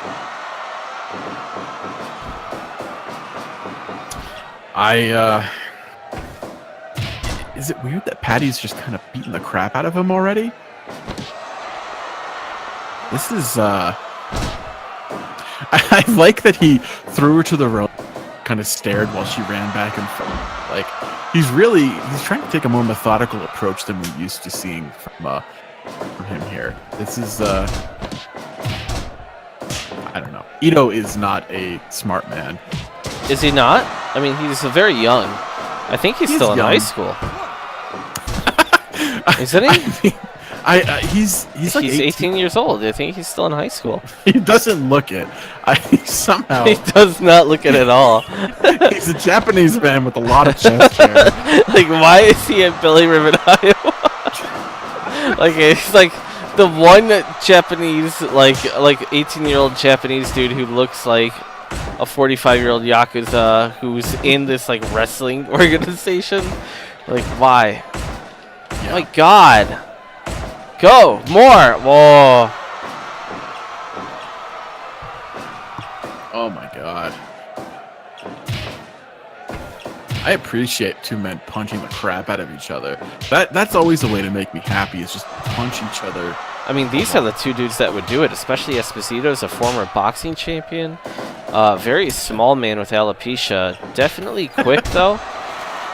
Is it weird that Patty's just kind of beating the crap out of him already? This is, I like that he threw her to the rope, kind of stared while she ran back and forth. Like, he's trying to take a more methodical approach than we're used to seeing from him here. This is, I don't know. Ito is not a smart man. Is he not? I mean, he's very young. I think he's still in high school. Isn't he? He's like 18 years old. I think he's still in high school. He doesn't look it. Somehow he does not look it at all. He's a Japanese man with a lot of chest hair. Like, why is he at Billy Ribbon, Iowa? Like, it's like the one Japanese, like 18-year-old Japanese dude who looks like a 45-year-old Yakuza who's in this, like, wrestling organization. Like, why? Yeah. Oh my God. Go! More! Whoa. Oh my God. I appreciate two men punching the crap out of each other. That's always a way to make me happy, is just punch each other. I mean, these are the two dudes that would do it, especially Esposito is a former boxing champion. Very small man with alopecia. Definitely quick, though.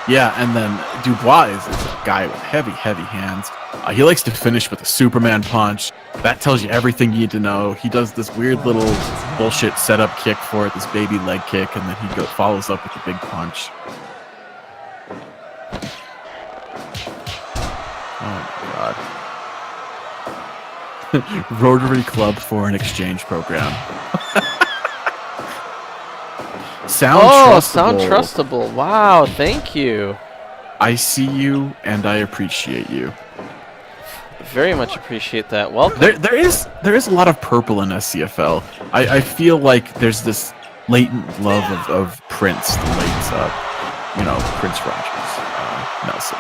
Yeah, and then Dubois is a guy with heavy hands. He likes to finish with a Superman punch. That tells you everything you need to know. He does this weird little bullshit setup kick for it, this baby leg kick, and then he follows up with a big punch. Oh my God. Rotary Club for an exchange program. Sound trustable. Wow, thank you. I see you and I appreciate you. Very much appreciate that. Welcome. There is a lot of purple in SCFL. I feel like there's this latent love of Prince, the late Prince Rogers, Nelson.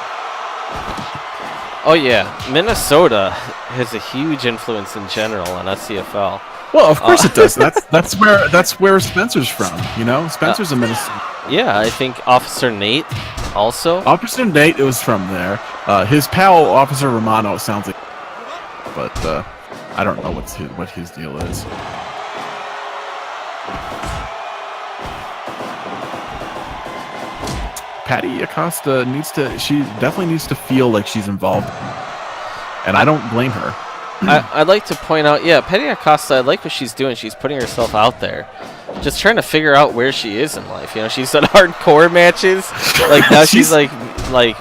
Oh yeah, Minnesota has a huge influence in general on SCFL. Well, of course it does. That's where Spencer's from. Spencer's a Minnesota. Yeah, I think Officer Nate also. Officer Nate, it was from there. His pal, Officer Romano, sounds like, but I don't know what his deal is. Patty Acosta she definitely needs to feel like she's involved, and I don't blame her. I'd like to point out, yeah, Patty Acosta, I like what she's doing. She's putting herself out there. just trying to figure out where she is in life. You know, she's done hardcore matches. Like now she's like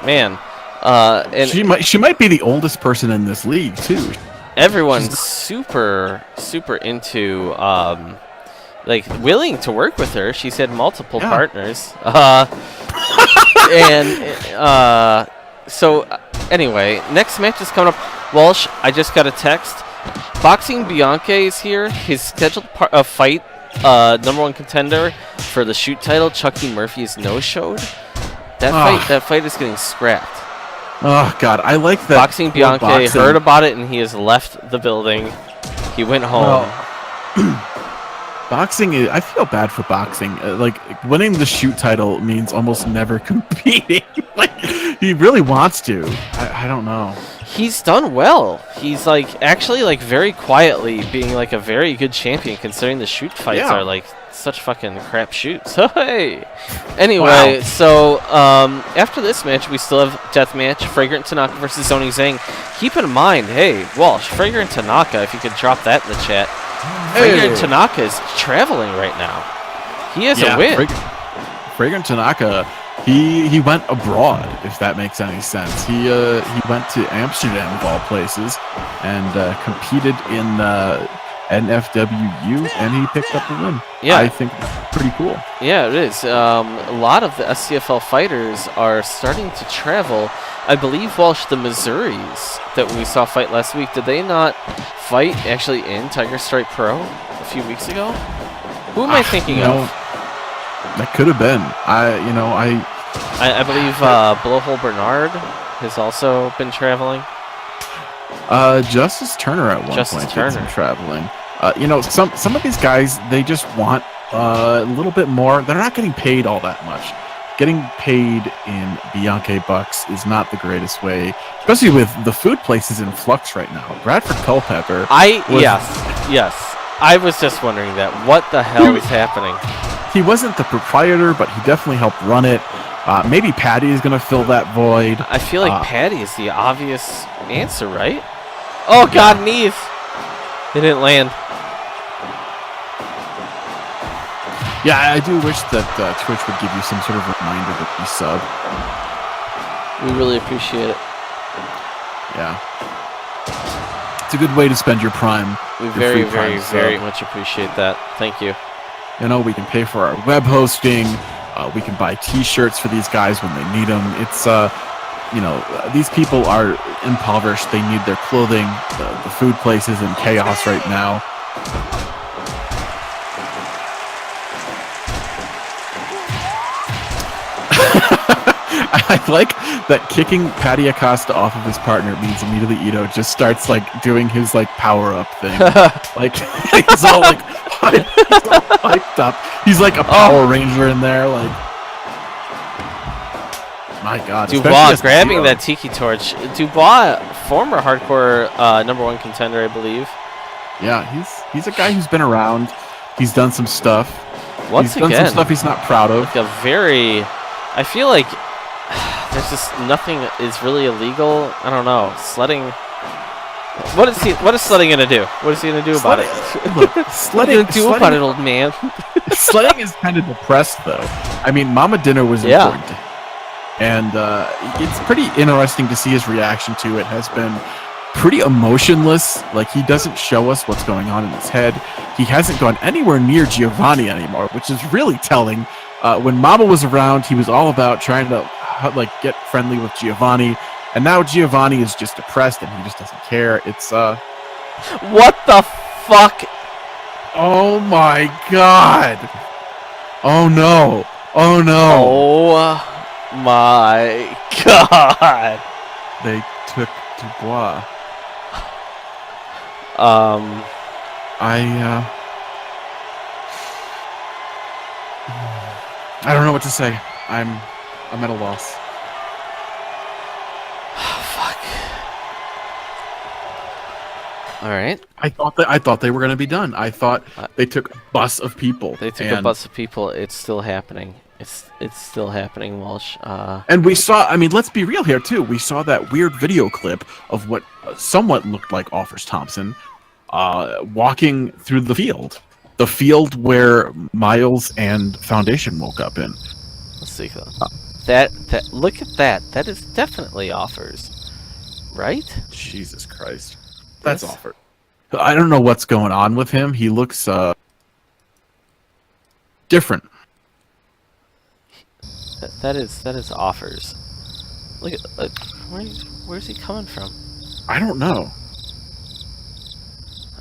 man. And she might be the oldest person in this league too. Everyone's super into like willing to work with her. She's had multiple partners. So anyway, next match is coming up. Walsh, I just got a text. Boxing Bianca is here. His scheduled fight, #1 contender for the shoot title, Chucky Murphy, is no-showed. That fight is getting scrapped. Oh God, I like that. Boxing Bianca heard about it and he has left the building. He went home. Boxing, I feel bad for boxing. Like winning the shoot title means almost never competing. Like he really wants to. I don't know. He's done well. He's actually very quietly being a very good champion, considering the shoot fights are such fucking crap shoots. Hey. Anyway, so after this match, we still have death match: Fragrant Tanaka versus Zoni Zhang. Keep in mind, hey Walsh, Fragrant Tanaka, if you could drop that in the chat. Fragrant Tanaka is traveling right now. He has a win. Fragrant Tanaka, he went abroad, if that makes any sense. He went to Amsterdam of all places and competed in NFWU, and he picked up the win. Yeah, I think that's pretty cool. Yeah, it is. A lot of the SCFL fighters are starting to travel. I believe, Walsh, the Missouris that we saw fight last week, did they not fight actually in Tiger Stripe Pro a few weeks ago? Who am I thinking of? That could have been. I believe Blowhole Bernard has also been traveling. Justice Turner at one point did some traveling. Some of these guys, they just want a little bit more. They're not getting paid all that much. Getting paid in Bianca bucks is not the greatest way, especially with the food places in flux right now. Bradford Culpepper. Yes. I was just wondering that. What the hell is happening? He wasn't the proprietor, but he definitely helped run it. Maybe Patty is going to fill that void. I feel like Patty is the obvious answer, right? Oh, God, knees. It didn't land. Yeah, I do wish that Twitch would give you some sort of reminder to resub. We really appreciate it. Yeah. It's a good way to spend your prime. We very much appreciate that. Thank you. We can pay for our web hosting. We can buy T-shirts for these guys when they need them. It's, these people are impoverished. They need their clothing. The food place is in chaos right now. I like that kicking Patty Acosta off of his partner means immediately Ito just starts doing his power-up thing. He's all hyped up. He's like a Power Ranger in there. My God. Dubois grabbing that tiki torch. Dubois, former hardcore #1 contender, I believe. Yeah, he's a guy who's been around. He's done some stuff. He's done some stuff he's not proud of. I feel like there's just nothing is really illegal. I don't know. Sledding. What is sledding gonna do? What is he gonna do about it? Look, sledding. What are you gonna do about it, old man? Sledding is kind of depressed, though. I mean, Mama Dinner was important to him. And it's pretty interesting to see his reaction to it. Has been pretty emotionless. He doesn't show us what's going on in his head. He hasn't gone anywhere near Giovanni anymore, which is really telling. When Mama was around, he was all about trying to get friendly with Giovanni, and now Giovanni is just depressed and he just doesn't care. It's what the fuck? Oh my God! Oh no! Oh no! Oh my God! They took Dubois. I don't know what to say. I'm at a loss. Fuck. All right. I thought they were going to be done. I thought they took a bus of people. They took a bus of people. It's still happening. It's still happening, Walsh. And we saw. I mean, let's be real here too. We saw that weird video clip of what somewhat looked like Offers Thompson walking through the field. the field where Miles and Foundation woke up in. Let's see. That look at that. That is definitely offers, right? Jesus Christ, that's offer. I don't know what's going on with him. He looks different. That is offers. Look at where's he coming from? I don't know.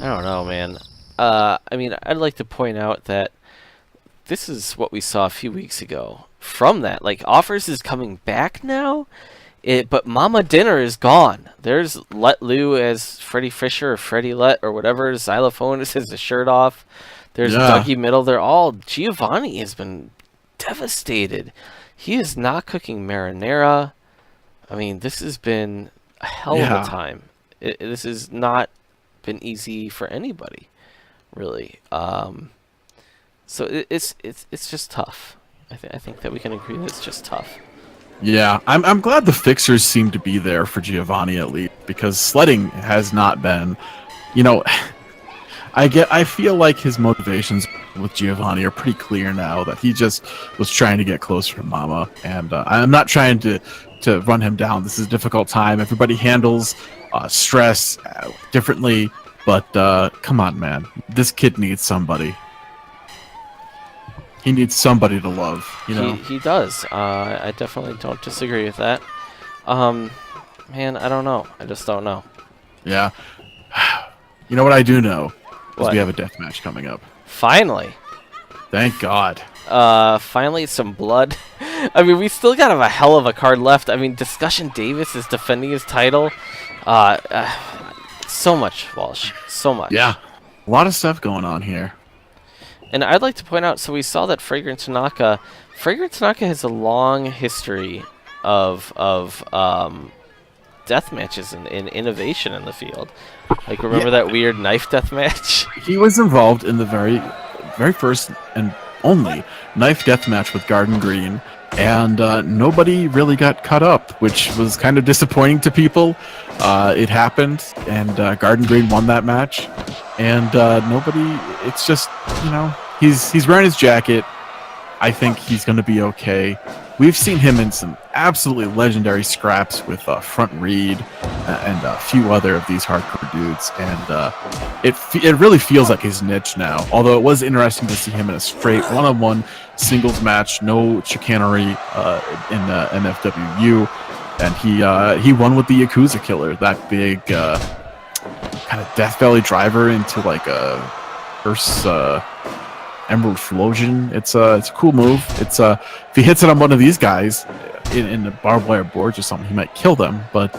I don't know, man. I mean, I'd like to point out that this is what we saw a few weeks ago. From that, like, offers is coming back now, but Mama Dinner is gone. There's Let Lou as Freddy Fischer or Freddy Let or whatever. Xylophone has his shirt off. There's Dougie Middle. They're all. Giovanni has been devastated. He is not cooking marinara. I mean, this has been a hell of a time. This has not been easy for anybody, really. So it's just tough. I think that we can agree that it's just tough. Yeah, I'm glad the fixers seem to be there for Giovanni at least, because sledding has not been, you know. I feel like his motivations with Giovanni are pretty clear now, that he just was trying to get closer to Mama, and I'm not trying to run him down. This is a difficult time. Everybody handles stress differently, but come on, man. This kid needs somebody. He needs somebody to love, you know? He does. I definitely don't disagree with that. Man, I don't know. I just don't know. Yeah. You know what I do know? Is What? we have a death match coming up. Finally. Thank God. Finally some blood. I mean, we still got a hell of a card left. I mean, Discussion Davis is defending his title. So much, Walsh. So much. Yeah. A lot of stuff going on here. And I'd like to point out, so we saw that Fragrant Tanaka has a long history of death matches and innovation in the field. Like, remember that weird knife death match? He was involved in the very first and only knife death match with Garden Green, and nobody really got cut up, which was kind of disappointing to people. It happened, and Garden Green won that match, and nobody. It's just, you know, he's wearing his jacket. I think he's going to be okay. We've seen him in some absolutely legendary scraps with Front Reed and a few other of these hardcore dudes, and it really feels like his niche now. Although it was interesting to see him in a straight one-on-one singles match, no chicanery in NFWU, and he won with the Yakuza Killer, that big kind of Death Valley driver into like a first. Emerald Flosion. It's a cool move. It's if he hits it on one of these guys in the barbed wire boards or something, he might kill them. But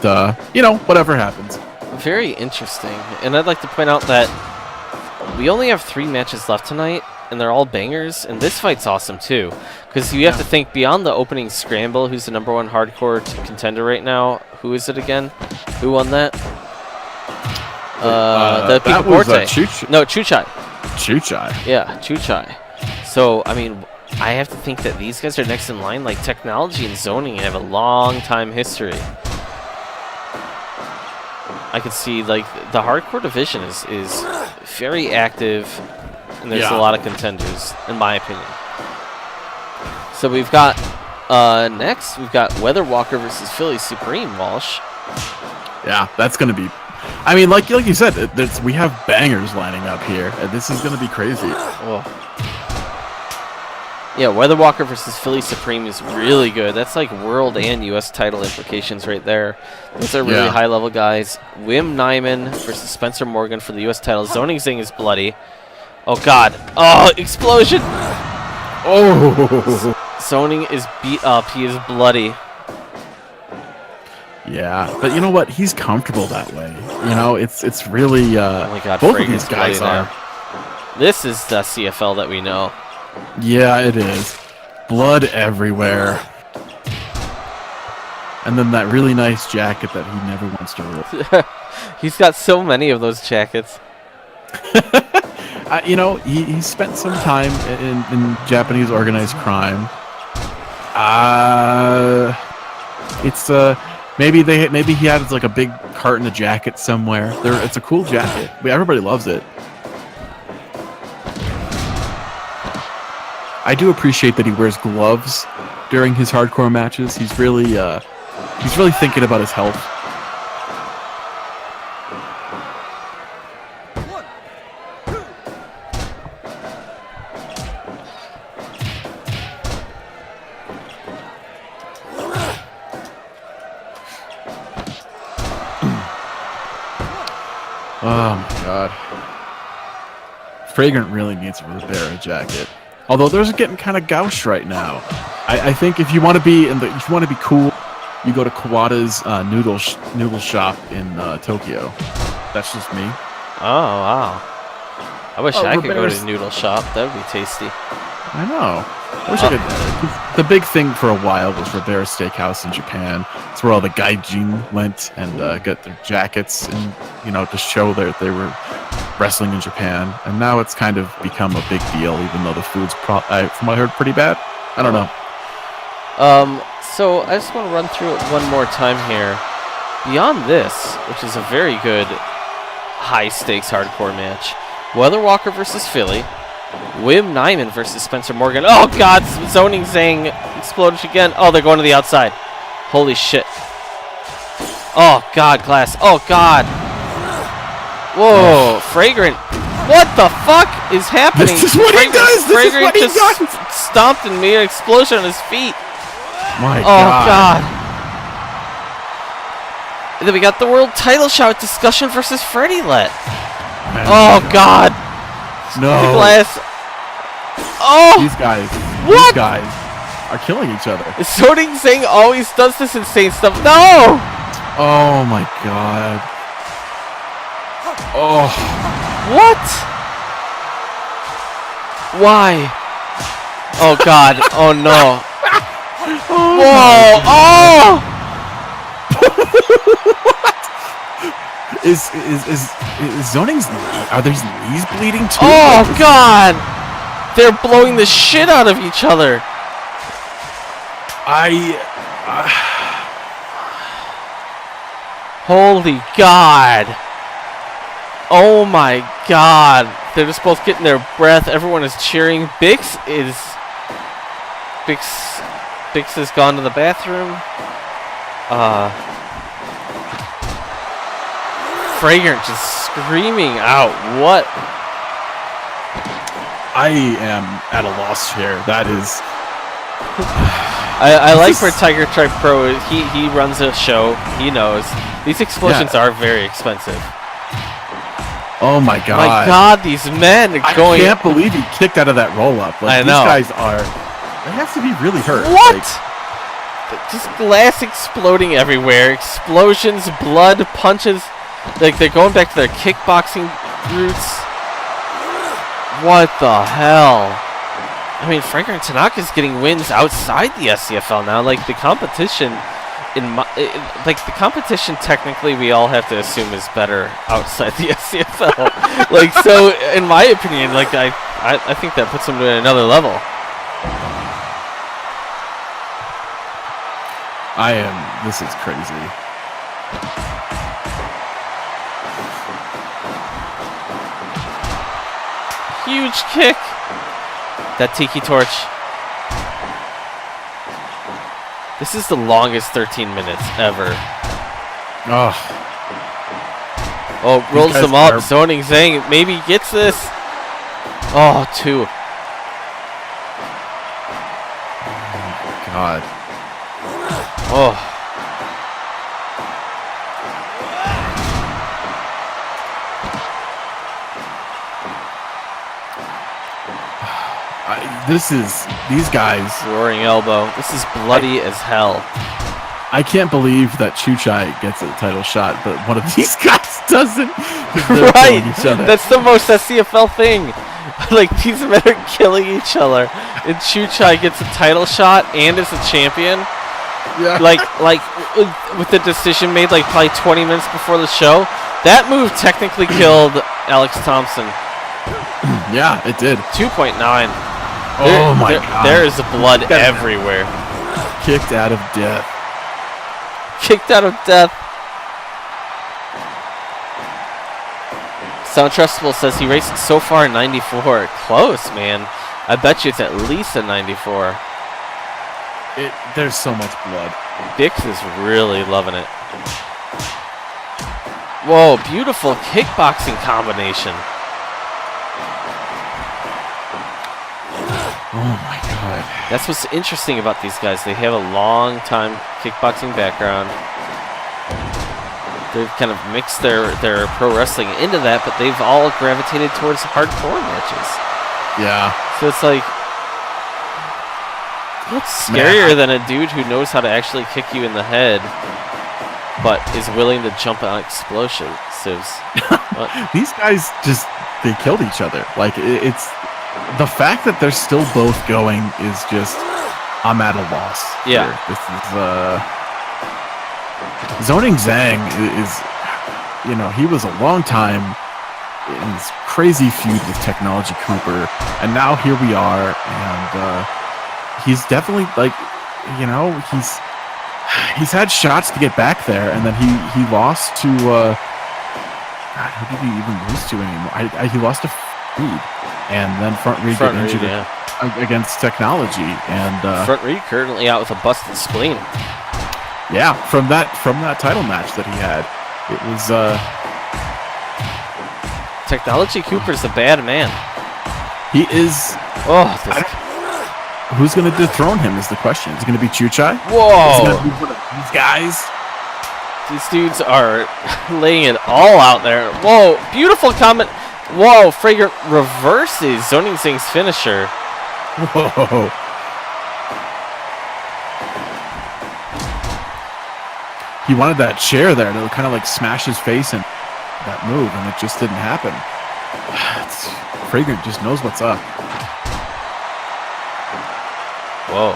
you know, whatever happens. Very interesting. And I'd like to point out that we only have 3 matches left tonight, and they're all bangers. And this fight's awesome too, because you have to think beyond the opening scramble. Who's the #1 hardcore contender right now? Who is it again? Who won that? The that was Chuchai. Chuchai. Yeah, Chuchai. So, I mean, I have to think that these guys are next in line. Like, technology and zoning have a long time history. I could see, like, the hardcore division is very active, and there's a lot of contenders, in my opinion. So we've got, next, we've got Weather Walker versus Philly Supreme, Walsh. Yeah, that's going to be... I mean, like you said, we have bangers lining up here, and this is going to be crazy. Oh. Yeah, Weather Walker versus Philly Supreme is really good. That's like world and U.S. title implications right there. Those are really high-level guys. Wim Nyman versus Spencer Morgan for the U.S. title. Zoning Zing is bloody. Oh, God. Oh, explosion! Oh! Zoning is beat up. He is bloody. Yeah, but you know what? He's comfortable that way. You know, it's really Oh my God, both of these guys are. This is the CFL that we know. Yeah, it is. Blood everywhere. And then that really nice jacket that he never wants to wear. He's got so many of those jackets. You know, he spent some time in Japanese organized crime. It's maybe he had like a big carton of jackets somewhere. It's a cool jacket. Everybody loves it. I do appreciate that he wears gloves during his hardcore matches. He's really thinking about his health. Oh my god. Fragrant really needs a Rivera jacket. Although those are getting kind of gauche right now. I think if you want to be cool, you go to Kawada's noodle shop in Tokyo. That's just me. Oh wow! I wish I could go Rivera's- to Noodle Shop. That would be tasty. I know. I wish I could. The big thing for a while was Rivera Steakhouse in Japan. It's where all the gaijin went and got their jackets and to show that they were wrestling in Japan. And now it's kind of become a big deal, even though the food's from what I heard pretty bad. I don't know. So I just want to run through it one more time here. Beyond this, which is a very good high stakes hardcore match, Weather Walker versus Philly. Wim Nyman versus Spencer Morgan. Oh god, Zoning Zang exploded again. Oh, they're going to the outside. Holy shit. Oh god, Glass. Oh god. Whoa, Fragrant. What the fuck is happening? This is what he does. This is what he just does. stomped and made an explosion on his feet. My Oh god. god. And then we got the world title shot discussion versus Freddie Let. Oh god. No. Glass. Oh! These guys What? are killing each other. Zoning Zang always does this insane stuff. No! Oh my god. Oh. What? Why? Oh god. Oh no. Whoa! Oh! Is Zoning's are these knees bleeding too? Oh god! They're blowing the shit out of each other. Holy god. Oh my god. They're just both getting their breath. Everyone is cheering. Bix has gone to the bathroom. Fragrant just screaming out. What? I am at a loss here. That is. I like where Tiger Stripe Pro is. He runs a show. He knows these explosions are very expensive. Oh my god! My god, these men are going. I can't believe he kicked out of that roll up. Like, I know. These guys are. They have to be really hurt. What? Like, Just glass exploding everywhere. Explosions, blood, punches. Like they're going back to their kickboxing roots. What the hell? I mean, Fragrant Tanaka's getting wins outside the SCFL now. Like the competition, the competition technically we all have to assume is better outside the SCFL. Like so, in my opinion, like I think that puts them to another level. This is crazy. Huge kick. That Tiki Torch. This is the longest 13 minutes ever. Oh, Oh, rolls guys them up. are- Zoning Zang maybe gets this. Oh, two. god. Oh. These guys. Roaring elbow. This is bloody as hell. I can't believe that Chuchai gets a title shot, but one of these guys doesn't. They're Right. killing each other. That's the most SCFL thing. Like, these men are killing each other. And Chuchai gets a title shot and is a champion. Yeah. Like with the decision made like probably 20 minutes before the show. That move technically killed Alex Thompson. Yeah, it did. 2.9. Oh my god. There is blood everywhere. Kicked out of death. Kicked out of death. Sound Trustable says he raced so far in 94. Close, man. I bet you it's at least a 94. There's so much blood. Dix is really loving it. Whoa, beautiful kickboxing combination. Oh my god. That's what's interesting about these guys. They have a long time kickboxing background. They've kind of mixed their pro wrestling into that, but they've all gravitated towards hardcore matches. Yeah. So it's like, what's scarier than a dude who knows how to actually kick you in the head, but is willing to jump on explosives? These guys they killed each other. Like, it's the fact that they're still both going is just, I'm at a loss. Yeah. Here. This is, Zoning Zhang is, he was a long time in this crazy feud with Technology Cooper, and now here we are, and he's definitely, he's had shots to get back there, and then he lost to, God, who did he even lose to anymore? He lost to Reed, and then Front Reed got injured against Technology, and Front Reed currently out with a busted spleen. Yeah, from that title match that he had, it was Technology Cooper's a bad man. He is. Oh, who's going to dethrone him is the question. Is it going to be Chuchai? Whoa! Is it going to be one of these guys? These dudes are laying it all out there. Whoa, beautiful comment. Whoa, Fragrant reverses Zoning Zhang's finisher. Whoa. He wanted that chair there to kind of like smash his face in that move, and it just didn't happen. Fragrant just knows what's up. Whoa.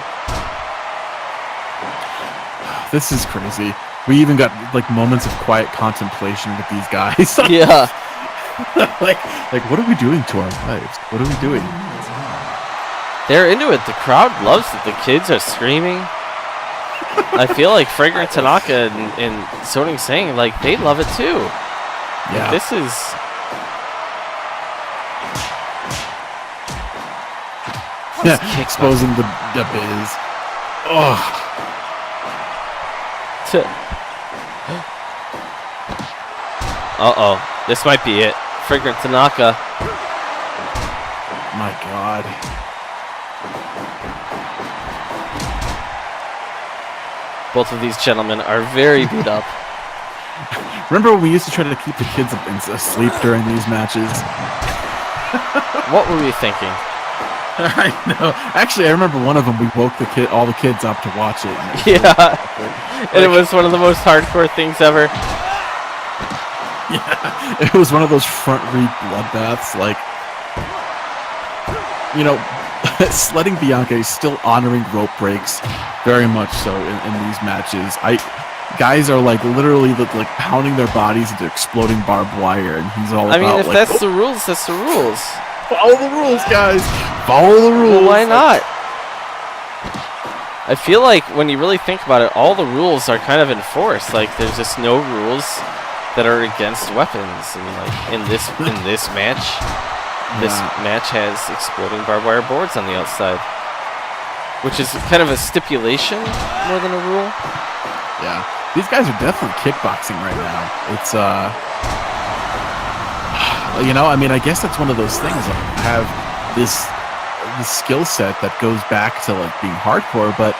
This is crazy. We even got like moments of quiet contemplation with these guys. Yeah. like what are we doing to our lives? What are we doing? They're into it. The crowd loves it. The kids are screaming. I feel like Fragrant Tanaka and Zoning Zhang, like, they love it too. Yeah. This is... Yeah, exposing the biz. Oh. Uh-oh. This might be it. Fragrant Tanaka. My God. Both of these gentlemen are very beat up. Remember when we used to try to keep the kids asleep during these matches? What were we thinking? I know. Actually, I remember one of them. We woke all the kids up to watch it. Yeah, and it was one of the most hardcore things ever. Yeah, it was one of those front read bloodbaths. Like, Sledding Bianca is still honoring rope breaks, very much so in these matches. Guys are like literally like pounding their bodies into exploding barbed wire, and he's all. I mean, if that's the rules, that's the rules. Follow the rules, guys. Follow the rules. Well, why not? I feel like when you really think about it, all the rules are kind of enforced. Like, there's just no rules that are against weapons. And like in this match, this match has exploding barbed wire boards on the outside, which is kind of a stipulation more than a rule. Yeah, these guys are definitely kickboxing right now. It's I mean, I guess that's one of those things. Like, have this skill set that goes back to like being hardcore, but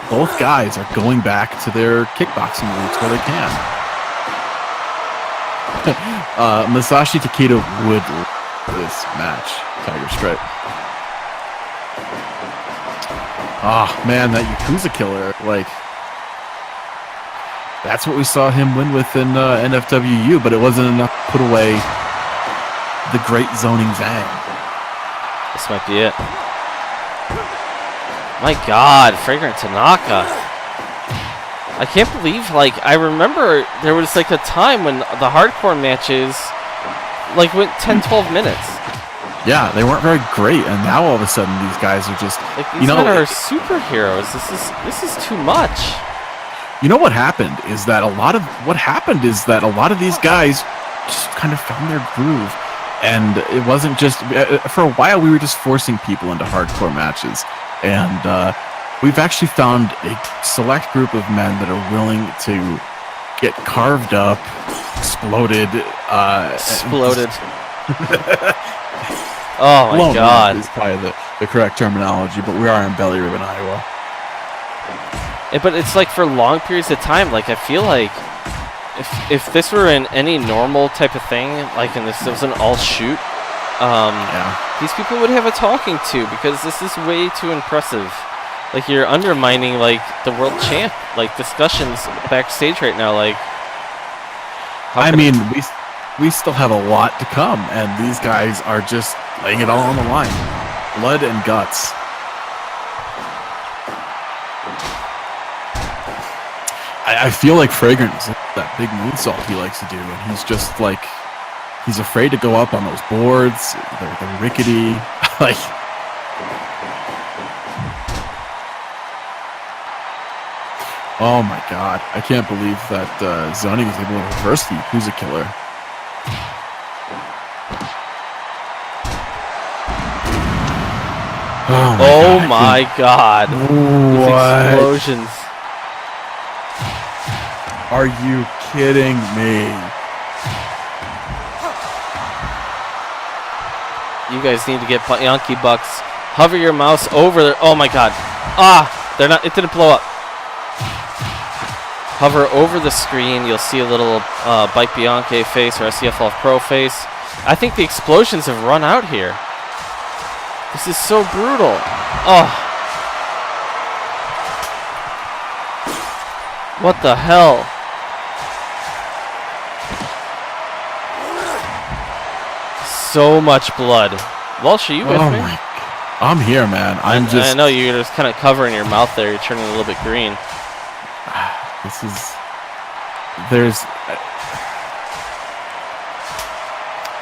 both guys are going back to their kickboxing roots where they can. Masashi Takeda would this match, Tiger Stripe. Oh man, that Yakuza killer, like, that's what we saw him win with in NFWU, but it wasn't enough to put away the great Zoning Zhang. This might be it. My God, Fragrant Tanaka. I can't believe, like, I remember there was like a time when the hardcore matches like went 10-12 minutes. Yeah, they weren't very great, and now all of a sudden these guys are just like, these men are superheroes. This is too much. You know what happened is that a lot of these guys just kind of found their groove. And it wasn't just for a while we were just forcing people into hardcore matches, and we've actually found a select group of men that are willing to get carved up, exploded. Oh my God! Is probably the correct terminology, but we are in Belly Ribbon, Iowa. But it's like for long periods of time. Like I feel like if this were in any normal type of thing, like in this was an all shoot, these people would have a talking to because this is way too impressive. Like you're undermining like the world champ, like discussions backstage right now. Like, I mean, we still have a lot to come, and these guys are just laying it all on the line, blood and guts. I feel like Fragrance, that big moonsault he likes to do, and he's just like, he's afraid to go up on those boards. They're rickety, like. Oh my God! I can't believe that Zoni was able to reverse the Yakuza Killer. Oh my God! What? These explosions! Are you kidding me? You guys need to get Yankee Bucks. Hover your mouse over there. Oh my God! They're not. It didn't blow up. Hover over the screen, you'll see a little Bike Bianche face or SCFL Pro face. I think the explosions have run out here. This is so brutal. Oh. What the hell? So much blood. Walsh, are you with me? I'm here, man. I know you're just kind of covering your mouth there. You're turning a little bit green. There's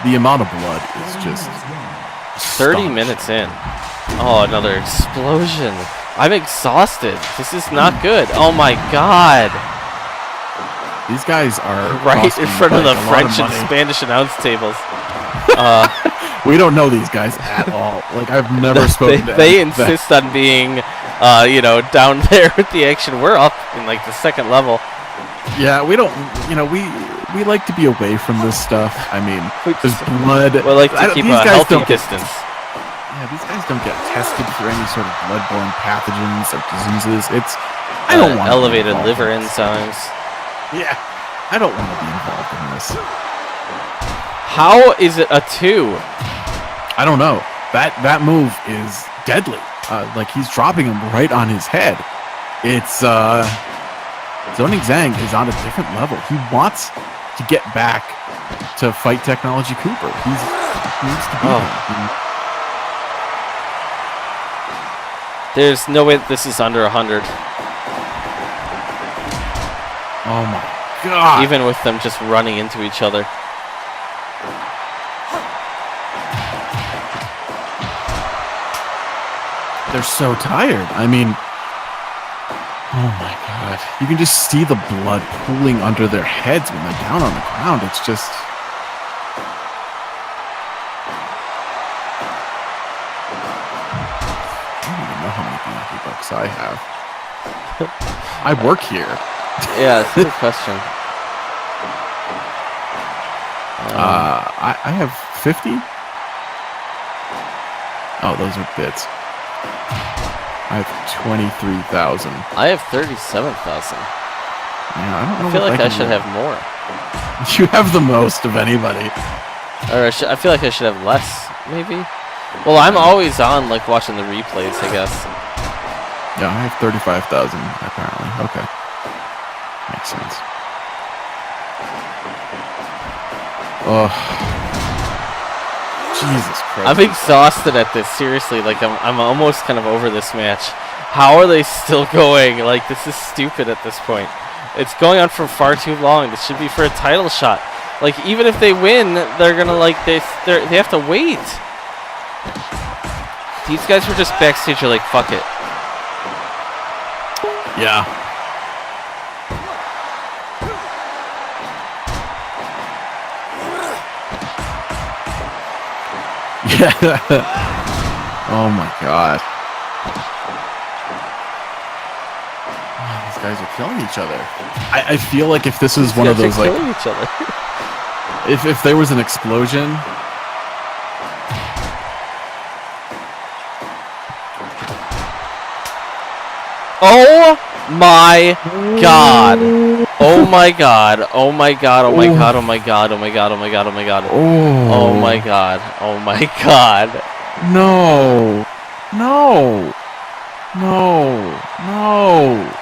the amount of blood is just 30 minutes in. Oh, another explosion. I'm exhausted. This is not good. Oh my God. These guys are right in front of the French and money. Spanish announce tables. We don't know these guys at all. Like, I've never spoken to them. They insist on being, down there with the action. We're up in, like, the second level. Yeah, we don't, we like to be away from this stuff. I mean, there's blood. We like to keep a healthy distance. Yeah, these guys don't get tested for any sort of bloodborne pathogens or diseases. I don't want elevated liver enzymes. Yeah, I don't want to be involved in this. How is it a 2? I don't know. That move is deadly. Like he's dropping him right on his head. It's Zoning Zhang is on a different level. He wants to get back to Fight Technology Cooper. He needs to be there. There's no way that this is under 100. Oh my God. Even with them just running into each other. They're so tired. I mean, oh my God. You can just see the blood pooling under their heads when they're down on the ground. It's just... I don't even know how many Yankee Bucks I have. I work here. Yeah, it's a good question. I have 50. Oh, those are bits. I have 23,000. I have 37,000. Yeah, I don't know. I feel like I should have more. You have the most of anybody. Or I feel like I should have less, maybe. Well, I'm always on, like, watching the replays, I guess. Yeah, I have 35,000 apparently. Okay, makes sense. Oh, Jesus Christ! I'm exhausted at this. Seriously, like I'm almost kind of over this match. How are they still going? Like, this is stupid at this point. It's going on for far too long. This should be for a title shot. Like, even if they win, they're gonna they have to wait. These guys were just backstage. Are like, fuck it. Yeah. Oh my god. Man, these guys are killing each other. I feel like if this is one of those, like, killing each other. if there was an explosion. Oh my god. Oh my god. Oh my god. Oh my god. Oh my god. Oh my god. Oh my god. Oh my god. Oh my god. Oh my god. No. No. No. No.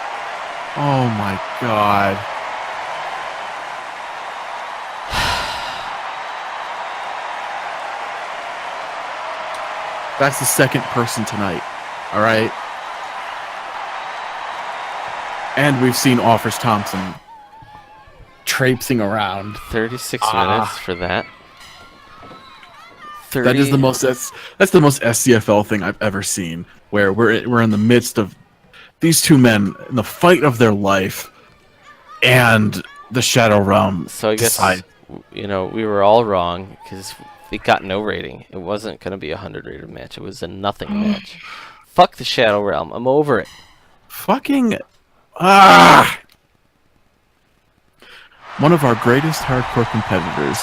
Oh my god. That's the second person tonight. All right. And we've seen Offers Thompson traipsing around. 36 minutes for that. 30. That is the most. That's the most SCFL thing I've ever seen. Where we're in the midst of these two men in the fight of their life, and the Shadow Realm. So I guess we were all wrong because it got no rating. It wasn't going to be a 100 rated match. It was a nothing match. Fuck the Shadow Realm. I'm over it. Fucking one of our greatest hardcore competitors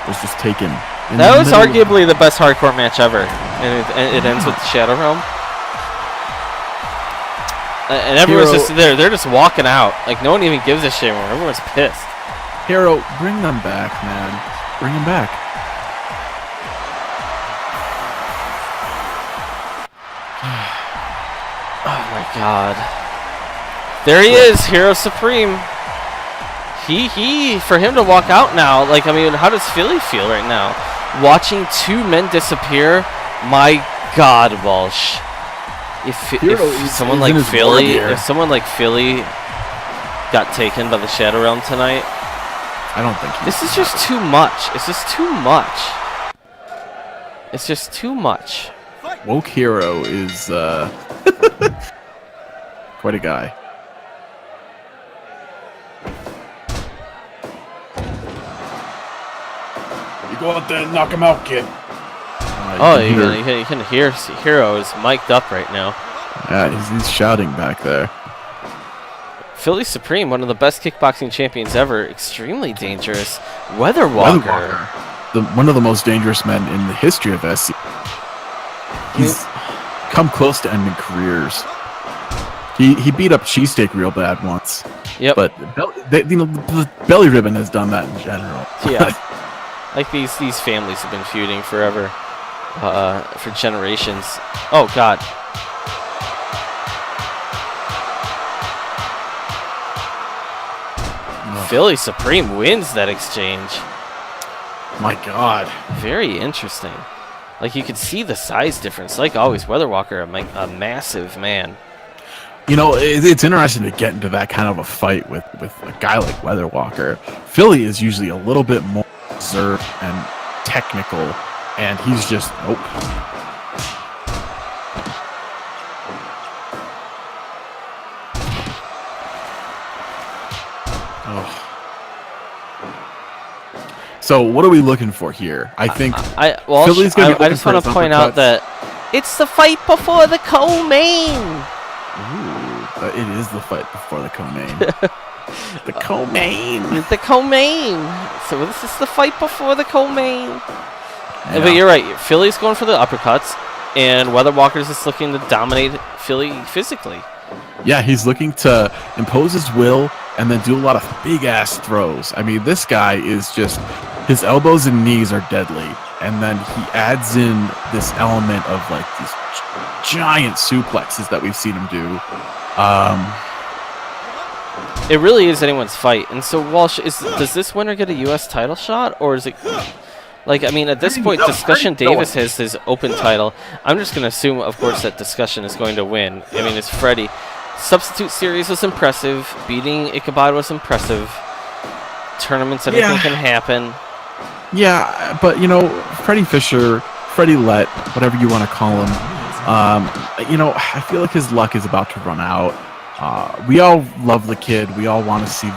was just taken. That was arguably the best hardcore match ever, and it ends with the Shadow Realm. And everyone's just there. They're just walking out. Like, no one even gives a shit anymore. Everyone's pissed. Hero, bring them back, man. Bring them back. Oh my god. There he is, Hero Supreme. For him to walk out now, like, I mean, how does Philly feel right now? Watching two men disappear? My god, Walsh. If someone like Philly got taken by the Shadow Realm tonight, I don't think this is just too much. It's just too much. It's just too much. Woke Hero is quite a guy. You go out there and knock him out, kid. You can hear Hero is mic'd up right now. Yeah, he's shouting back there. Philly Supreme, one of the best kickboxing champions ever, extremely dangerous. Weather Walker. One of the most dangerous men in the history of SC. He's come close to ending careers. He beat up Cheesesteak real bad once. Yep. But the Belly Ribbon has done that in general. Yeah. Like these families have been feuding forever, for generations. Oh god. Philly Supreme wins that exchange. My god. Very interesting. Like, you could see the size difference. Like always, Weather Walker, a massive man. You know, it's interesting to get into that kind of a fight with a guy like Weather Walker. Philly is usually a little bit more reserved and technical, and he's just nope. Oh. So what are we looking for here? I think Philly's gonna be I just want to point out that it's the fight before the co-main. Ooh, it is the fight before the co-main. The co-main. The co-main. So this is the fight before the co-main. Yeah. But you're right. Philly's going for the uppercuts, and Weather Walker's just looking to dominate Philly physically. Yeah, he's looking to impose his will and then do a lot of big-ass throws. I mean, this guy is just... His elbows and knees are deadly. And then he adds in this element of, like, these giant suplexes that we've seen him do. It really is anyone's fight. And so, Walsh, does this winner get a U.S. title shot? Or is it... Like, I mean, at this point, Discussion Davis has his open title. I'm just going to assume, of course, that Discussion is going to win. I mean, it's Freddy. Substitute series was impressive. Beating Ichabod was impressive. Tournaments, anything can happen. Yeah, but, you know, Freddy Fischer, Freddy Lett, whatever you want to call him, you know, I feel like his luck is about to run out. We all love the kid. We all want to see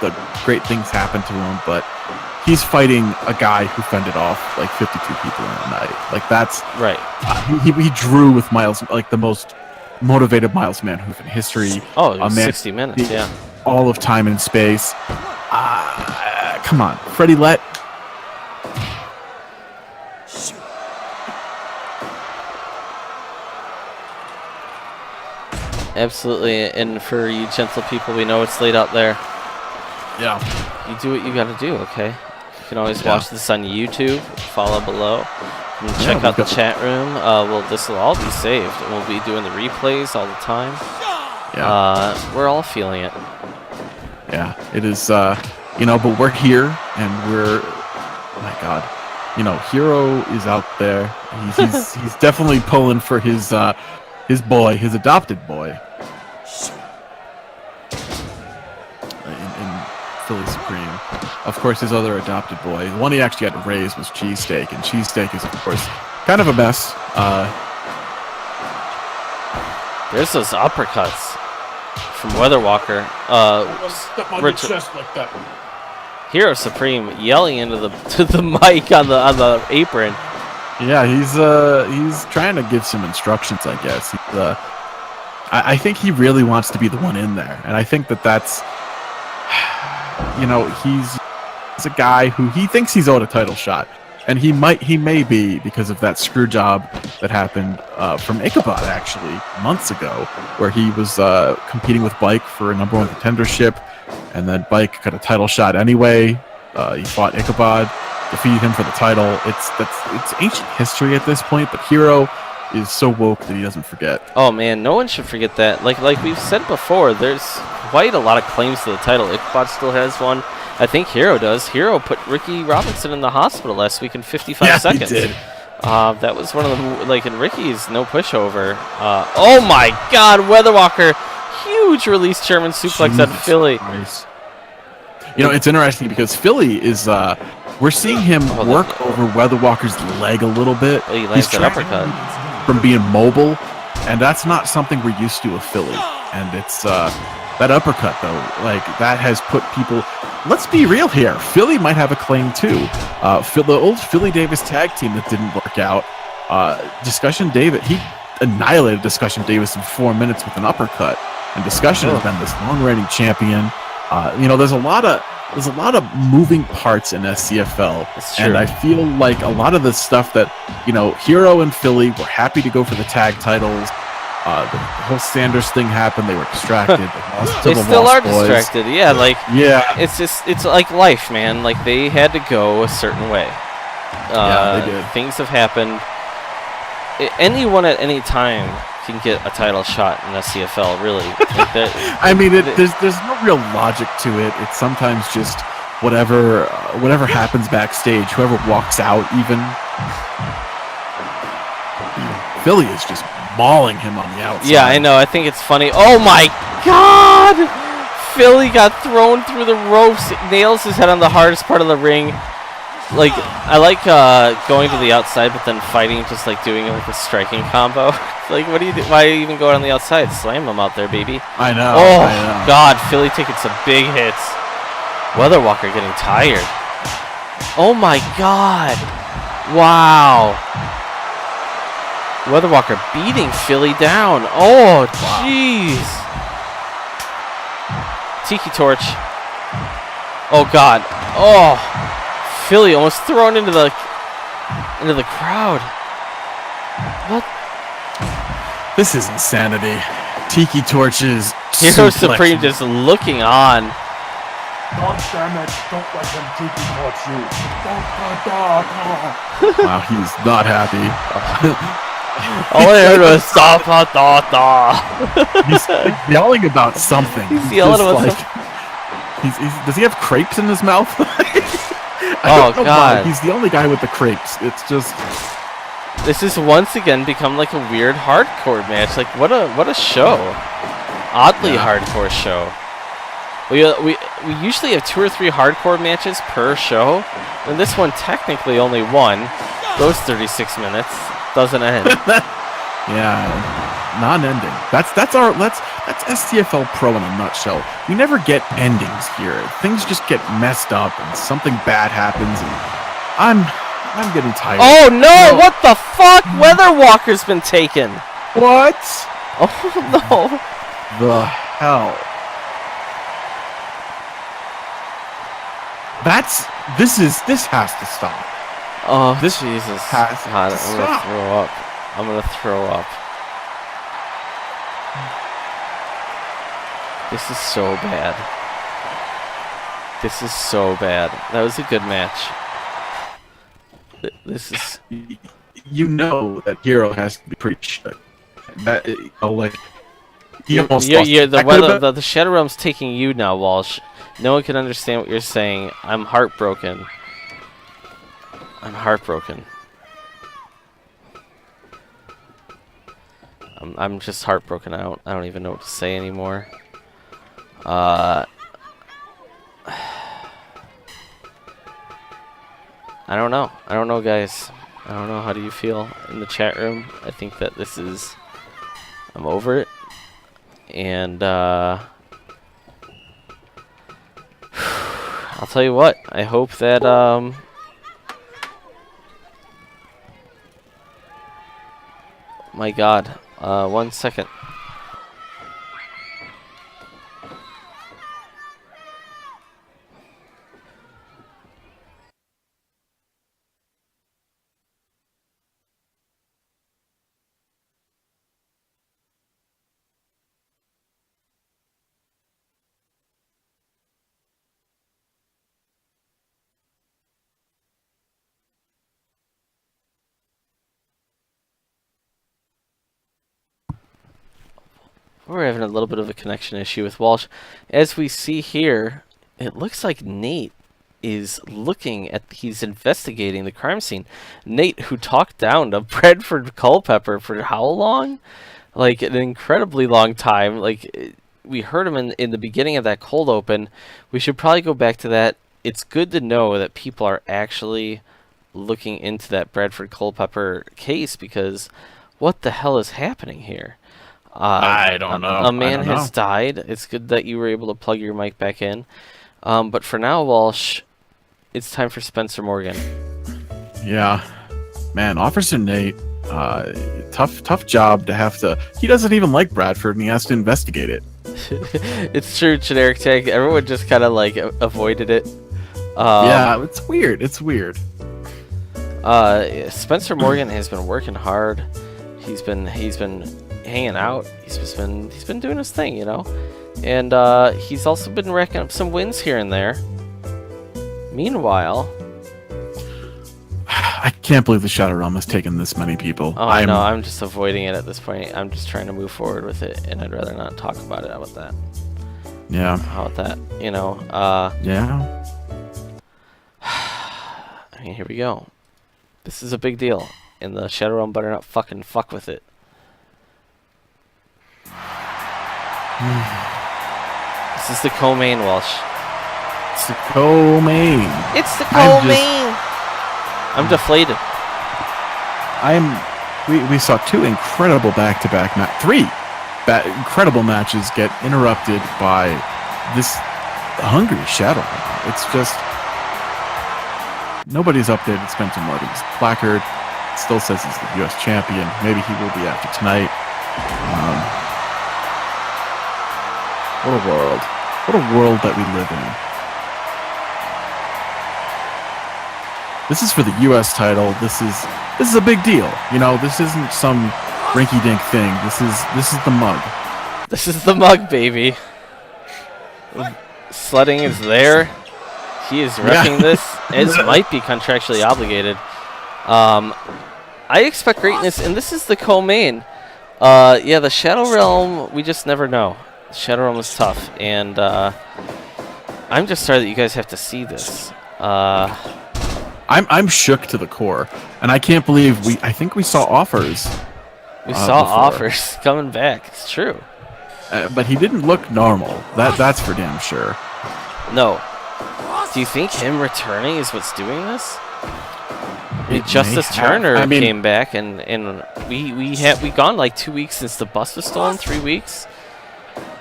the great things happen to him, but he's fighting a guy who fended off like 52 people in a night. Like that's Right. He drew with Miles, like the most motivated Miles Manhoof in history. Oh, it A was man- 60 minutes. Yeah. All of time and space. Come on, Freddie Lett. Absolutely. And for you gentle people, we know it's late out there. Yeah. You do what you got to do. Okay. You can always Yeah. watch this on YouTube. Follow below. And check we've out the got- chat room. This will all be saved. And we'll be doing the replays all the time. Yeah. We're all feeling it. Yeah, it is, but we're here, and we're, oh my God, Hero is out there. He's definitely pulling for his boy, his adopted boy. In Philly Supreme. Of course, his other adopted boy, the one he actually had to raise was Cheesesteak, and Cheesesteak is, of course, kind of a mess. There's those uppercuts from Weather Walker. Richard, like that. Hero Supreme yelling into the mic on the apron. Yeah, he's trying to give some instructions, I guess. I think he really wants to be the one in there, and I think that's, he's a guy who he thinks he's owed a title shot, and he may be because of that screw job that happened from Ichabod actually months ago, where he was competing with Bike for a #1 contendership, and then Bike got a title shot anyway. He fought Ichabod, defeated him for the title. It's ancient history at this point, but Hero is so woke that he doesn't forget. Oh man, no one should forget that. Like we've said before, there's quite a lot of claims to the title. Ichabod still has one. I think Hero does. Hero put Ricky Robinson in the hospital last week in 55 seconds. He did. That was one of the, and Ricky's no pushover. Oh my God, Weather Walker, huge release German suplex at Philly. Christ. It's interesting because Philly is, we're seeing him work over Weather Walker's leg a little bit. He lands that trying uppercut. from being mobile, and that's not something we're used to with Philly. And it's that uppercut though, that has put people. Let's be real here. Philly might have a claim too. The old Philly Davis tag team that didn't work out. Discussion Davis, he annihilated Discussion Davis in 4 minutes with an uppercut. And Discussion has been this long-reigning champion. There's a lot of moving parts in SCFL, and I feel like a lot of the stuff that Hero and Philly were happy to go for the tag titles. The whole Sanders thing happened. They were distracted. They still are distracted. Yeah, yeah. It's like life, man. Like they had to go a certain way. Yeah, they did. Things have happened. Anyone at any time can get a title shot in SCFL, really. I mean, there's no real logic to it. It's sometimes just whatever happens backstage. Whoever walks out, even. Philly is just mauling him on the outside. Yeah, I know. I think it's funny. Oh my God! Philly got thrown through the ropes. Nails his head on the hardest part of the ring. I like going to the outside, but then fighting, just doing a striking combo. What do you do? Why even go on the outside? Slam him out there, baby. I know. Oh I know. God, Philly taking some big hits. Weather Walker getting tired. Oh my God! Wow. Weather Walker beating Philly down. Oh jeez. Tiki Torch. Oh God. Oh. Philly almost thrown into the crowd. What? This is insanity. Tiki Torches. Hero Supreme just looking on. God damn it, don't let him tiki torch you. Wow, he's not happy. All I heard was stop, He's yelling about something. He's yelling about something. Does he have crepes in his mouth? Oh God! He's the only guy with the crepes. It's just. This has once again become a weird hardcore match. What a show! Oddly hardcore show. We usually have 2 or 3 hardcore matches per show, and this one technically only one. Those 36 minutes doesn't end. Yeah. non-ending. That's SCFL Pro in a nutshell. We never get endings here. Things just get messed up and something bad happens, and I'm getting tired. Oh no! What the fuck? Weather Walker's been taken. What? Oh no! The hell? This has to stop. Oh, This Jesus. has God, to I'm gonna stop. throw up. I'm gonna throw up. This is so bad. This is so bad. That was a good match. This is... You know that Hero has to be pretty shit. That, like, he almost lost. The Shadow Realm's taking you now, Walsh. No one can understand what you're saying. I'm heartbroken. I'm heartbroken. I'm just heartbroken out. I don't even know what to say anymore. I don't know. I don't know, guys. I don't know. How do you feel in the chat room? I think that this is... I'm over it. And, I'll tell you what. I hope that, my God. 1 second. We're having a little bit of a connection issue with Walsh. As we see here, it looks like Nate is looking at... He's investigating the crime scene. Nate, who talked down to Bradford Culpepper for how long? Like, an incredibly long time. Like, we heard him in the beginning of that cold open. We should probably go back to that. It's good to know that people are actually looking into that Bradford Culpepper case, because what the hell is happening here? I don't know. A man has died. It's good that you were able to plug your mic back in. But for now, Walsh, it's time for Spencer Morgan. Yeah. Man, Officer Nate, tough job to have to... He doesn't even like Bradford, and he has to investigate it. It's true, generic tag. Everyone just kind of, like, avoided it. Yeah, it's weird. It's weird. Spencer Morgan has been working hard. He's been hanging out. He's been doing his thing, you know. And he's also been racking up some wins here and there. Meanwhile, I can't believe the Shadow Realm has taken this many people. oh, I know. I'm just avoiding it at this point. I'm just trying to move forward with it, and I'd rather not talk about it. How about that? Yeah. How about that? You know. Yeah. I mean, here we go. This is a big deal, and the Shadow Realm better not fucking fuck with it. This is the co-main, Walsh. It's the co-main. It's the co-main. I'm deflated. We saw two incredible back-to-back three incredible matches get interrupted by this hungry Shadow. It's just nobody's updated Spencer Morgan's placard. It still says he's the U.S. champion. Maybe he will be after tonight. What a world. What a world that we live in. This is for the U.S. title. This is a big deal. You know, this isn't some rinky-dink thing. This is the mug. This is the mug, baby. Sledding is there. He is wrecking this. It might be contractually obligated. I expect greatness, and this is the co-main. Yeah, the Shadow Realm, we just never know. Shadow Realm is tough, and I'm just sorry that you guys have to see this. I'm shook to the core, and I can't believe I think we saw offers. We saw offers coming back. It's true. But he didn't look normal. That's for damn sure. No. Do you think him returning is what's doing this? Justice Turner came back, and we gone like 2 weeks since the bus was stolen. 3 weeks.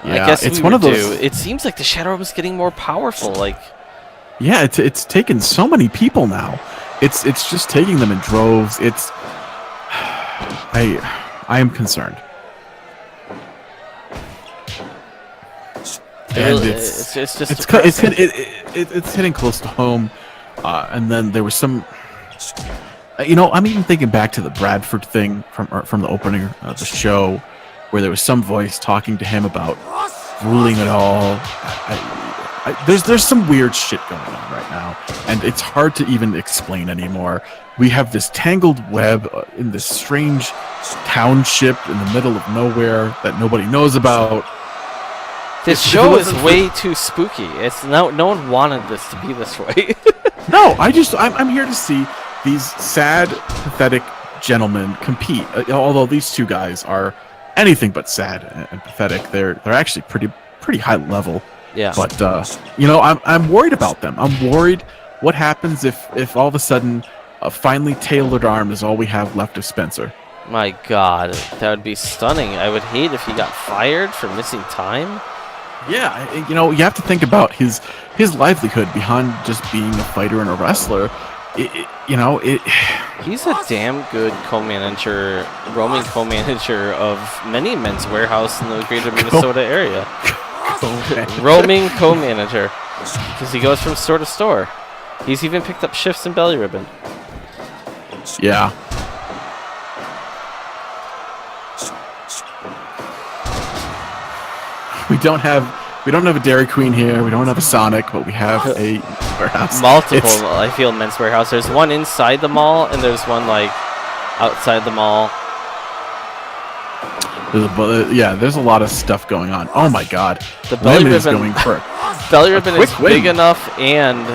Yeah, I guess it's we one would of those. It seems like the Shadow Realm is getting more powerful. Like, yeah, it's taken so many people now. It's just taking them in droves. I am concerned. And it's hitting close to home. And then there was some, I'm even thinking back to the Bradford thing from the opening of the show, where there was some voice talking to him about ruling it all. There's some weird shit going on right now, and it's hard to even explain anymore. We have this tangled web in this strange township in the middle of nowhere that nobody knows about. This show is way too spooky. It's no one wanted this to be this way. No, I'm here to see these sad, pathetic gentlemen compete. Although these two guys are anything but sad and pathetic, they're actually pretty high level. Yeah. But I'm worried about them. I'm worried what happens if all of a sudden a finely tailored arm is all we have left of Spencer. My God, that would be stunning. I would hate if he got fired for missing time. Yeah, you have to think about his livelihood beyond just being a fighter and a wrestler. He's a damn good co-manager, roaming co-manager of many Men's Warehouse in the greater Minnesota area. Roaming co-manager, because he goes from store to store. He's even picked up shifts in Belly Ribbon. Yeah. We don't have a Dairy Queen here. We don't have a Sonic, but we have a warehouse. Multiple, I feel, Men's Warehouse. There's one inside the mall, and there's one like outside the mall. There's a lot of stuff going on. Oh my God, the Belly Ribbon is going for Belly Ribbon is win. big enough and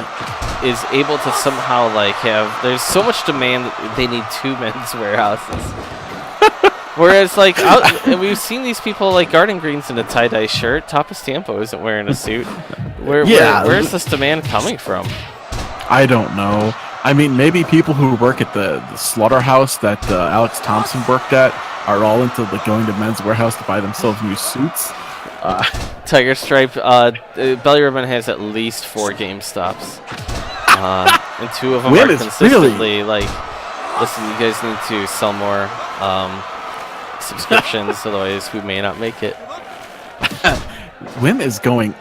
is able to somehow there's so much demand that they need 2 Men's Warehouses. Whereas, and we've seen these people like Garden Green's in a tie-dye shirt. Tapas Tampo isn't wearing a suit. Where's this demand coming from? I don't know. I mean, maybe people who work at the slaughterhouse that Alex Thompson worked at are all into going to Men's Warehouse to buy themselves new suits. Tiger Stripe, Belly Ribbon has at least 4 GameStops. And 2 of them are consistently listen, you guys need to sell more subscriptions, otherwise we may not make it. Wim is going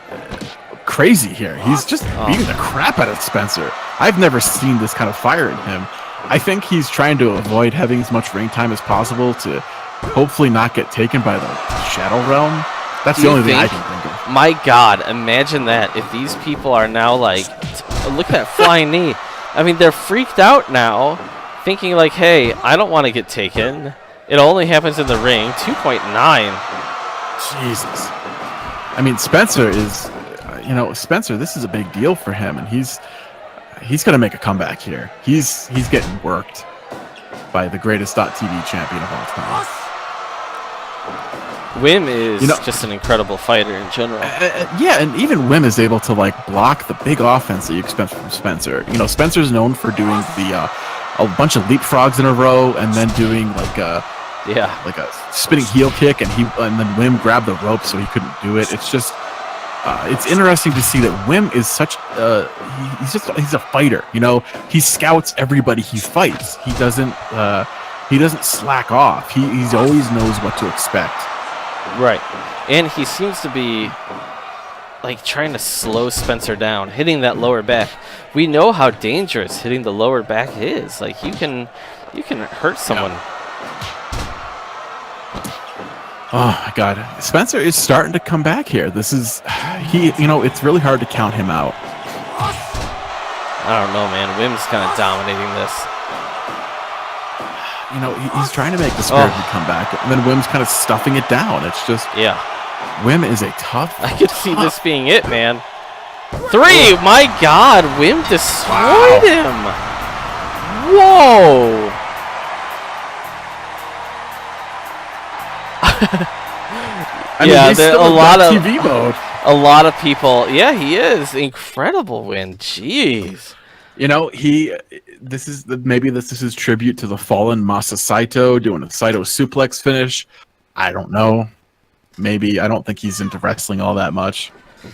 crazy here. He's just beating the crap out of Spencer. I've never seen this kind of fire in him. I think he's trying to avoid having as much ring time as possible to hopefully not get taken by the Shadow Realm. That's the only thing I can think of. My God, imagine that. If these people are now look at that flying knee. I mean, they're freaked out now, thinking hey, I don't want to get taken. It only happens in the ring. 2.9. Jesus. I mean, Spencer is, Spencer, this is a big deal for him, and he's going to make a comeback here. He's getting worked by the greatest .TV champion of all time. Wim is just an incredible fighter in general. Yeah, and even Wim is able to block the big offense that you expect from Spencer. Spencer's known for doing a bunch of leapfrogs in a row, and then doing a spinning heel kick, and then Wim grabbed the rope so he couldn't do it. It's just it's interesting to see that Wim is such he's a fighter. He scouts everybody he fights. He doesn't slack off. He always knows what to expect. Right, and he seems to be trying to slow Spencer down, hitting that lower back. We know how dangerous hitting the lower back is. You can hurt someone. Oh my God, Spencer is starting to come back here. This is it's really hard to count him out. I don't know, man. Wim's kind of dominating this. He's trying to make the spirited comeback, and then Wim's kind of stuffing it down. It's just Wim is a tough. I could see this being it, man. 3, my God, Wim destroyed him. Whoa. He's still a lot of TV mode. A lot of people. Yeah, he is incredible. Win. Jeez. You know, maybe this is his tribute to the fallen Masa Saito doing a Saito suplex finish. I don't know. Maybe. I don't think he's into wrestling all that much.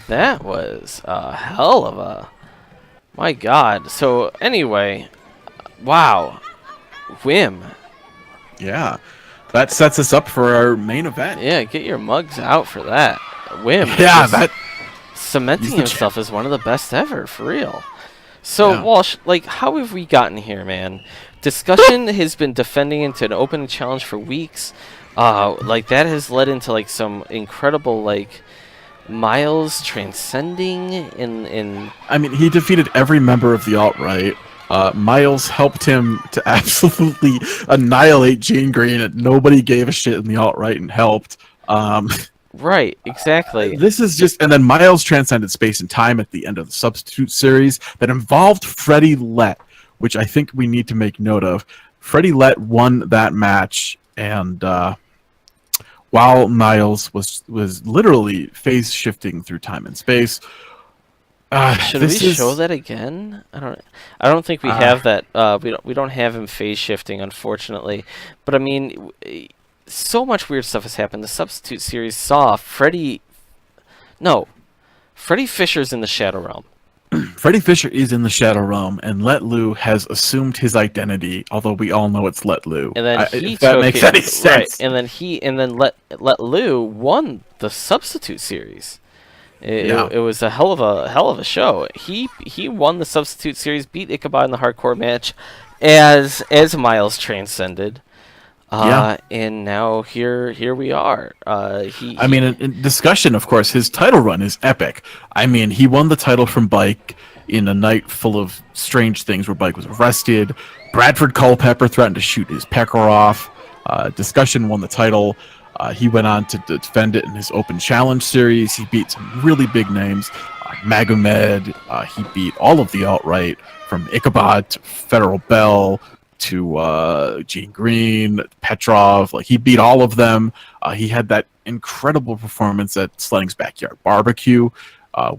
That was a hell of a... My God. So, anyway, wow. Whim. Yeah. That sets us up for our main event. Yeah, get your mugs out for that. Whim. Yeah, is that... cementing the himself as one of the best ever, for real. So, Yeah. Walsh, like, how have we gotten here, man? Discussion has been defending into an open challenge for weeks. Like, that has led into, like, some incredible, like, Miles transcending in... I mean, he defeated every member of the alt-right. Miles helped him to absolutely annihilate Gene Green, and nobody gave a shit in the alt-right and helped. Right, exactly. This is just... And then Miles transcended space and time at the end of the Substitute series that involved Freddie Lett, which I think we need to make note of. Freddie Lett won that match, and while Miles was literally phase shifting through time and space. Should we show that again? I don't think we have that. We don't have him phase shifting, unfortunately. But I mean, so much weird stuff has happened. The Substitute series saw Freddy Fischer's in the Shadow Realm. Freddy Fischer is in the Shadow Realm, and Let Lou has assumed his identity, although we all know it's Let Lou. And then if that makes any sense. Right, and then Let Lou won the Substitute series. It was a hell of a show. He won the Substitute series, beat Ichabod in the hardcore match, as Miles transcended. And now here we are. I mean, in discussion, of course, his title run is epic. I mean, he won the title from Bike in a night full of strange things where Bike was arrested. Bradford Culpepper threatened to shoot his pecker off. Discussion won the title. He went on to defend it in his Open Challenge series. He beat some really big names. Magomed. He beat all of the alt-right, from Ichabod to Federal Bell to Gene Green, Petrov. Like, he beat all of them. He had that incredible performance at Sledding's Backyard Barbecue,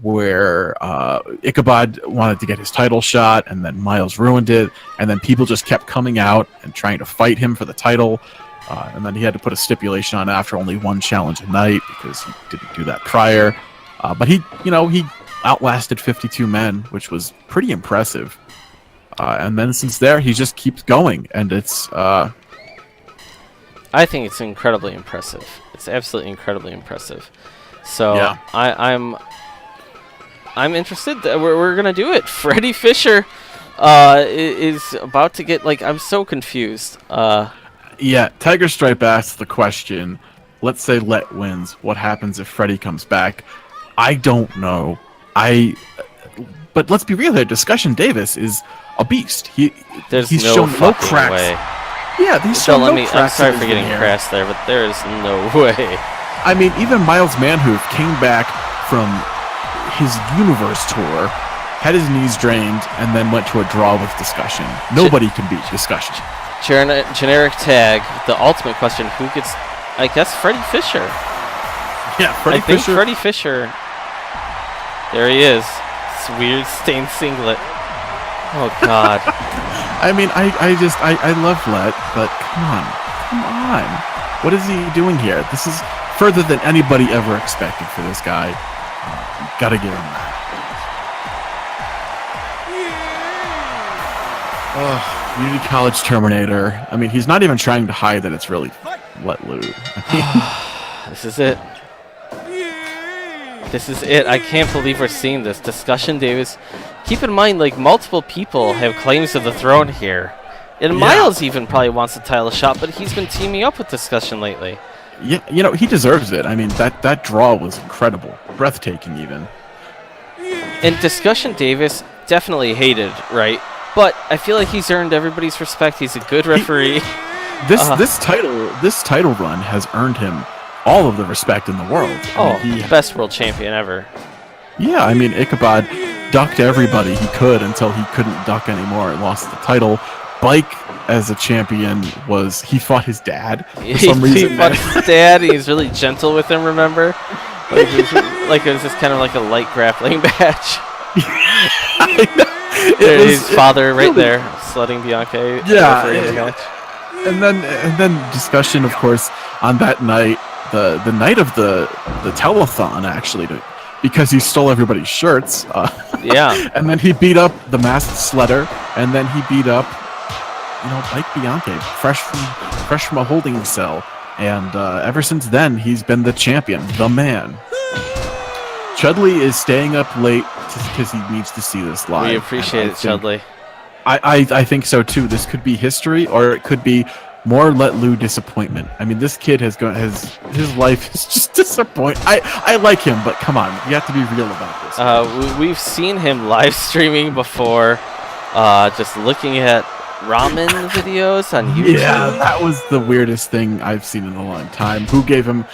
where Ichabod wanted to get his title shot, and then Miles ruined it, and then people just kept coming out and trying to fight him for the title. And then he had to put a stipulation on after only one challenge a night because he didn't do that prior. But he outlasted 52 men, which was pretty impressive. And then since there, he just keeps going, and it's... I think it's incredibly impressive. It's absolutely incredibly impressive. So yeah. I'm interested. We're gonna do it. Freddy Fischer is about to get, like, I'm so confused. Yeah, Tiger Stripe asked the question, let's say Let wins, what happens if Freddy comes back? I don't know. But let's be real here, Discussion Davis is a beast. He's no shown no fucking cracks. way. Yeah, he's shown no cracks. I'm sorry for in getting here. crass there, but there is no way. I mean, even Miles Manhoof came back from his Universe tour, had his knees drained, and then went to a draw with Discussion. Nobody can beat Discussion. Generic tag. The ultimate question: who gets? I guess Freddy Fischer. Yeah, Freddy Fischer. Freddy Fischer. There he is. This weird stained singlet. Oh God. I mean, I love Let, but come on. What is he doing here? This is further than anybody ever expected for this guy. Gotta give him that. Unity College Terminator. I mean, he's not even trying to hide that it's really Let Lou. This is it. This is it. I can't believe we're seeing this. Discussion Davis. Keep in mind, like, multiple people have claims to the throne here. And Miles even probably wants a title shot, but he's been teaming up with Discussion lately. Yeah, he deserves it. I mean, that draw was incredible. Breathtaking, even. And Discussion Davis definitely hated, right? But I feel like he's earned everybody's respect. He's a good referee. This title run has earned him all of the respect in the world. Best world champion ever. Yeah, I mean, Ichabod ducked everybody he could until he couldn't duck anymore and lost the title. Bike, as a champion, he fought his dad for some reason. He fought his dad. He's really gentle with him, remember? Like it was just kind of like a light grappling match. His father right there, sledding Bianca. Yeah, refereeing the match. and then discussion, of course, on that night, the night of the telethon, actually, because he stole everybody's shirts. Yeah. And then he beat up the masked sledder, and then he beat up, Mike Bianchi, fresh from a holding cell, and ever since then, he's been the champion, the man. Chudley is staying up late because he needs to see this live. We appreciate it, Chudley. I think so too. This could be history, or it could be more Let Lou disappointment. I mean, this kid his life is just disappointing. I like him, but come on, you have to be real about this. We've seen him live streaming before, just looking at ramen videos on YouTube. Yeah, that was the weirdest thing I've seen in a long time. Who gave him?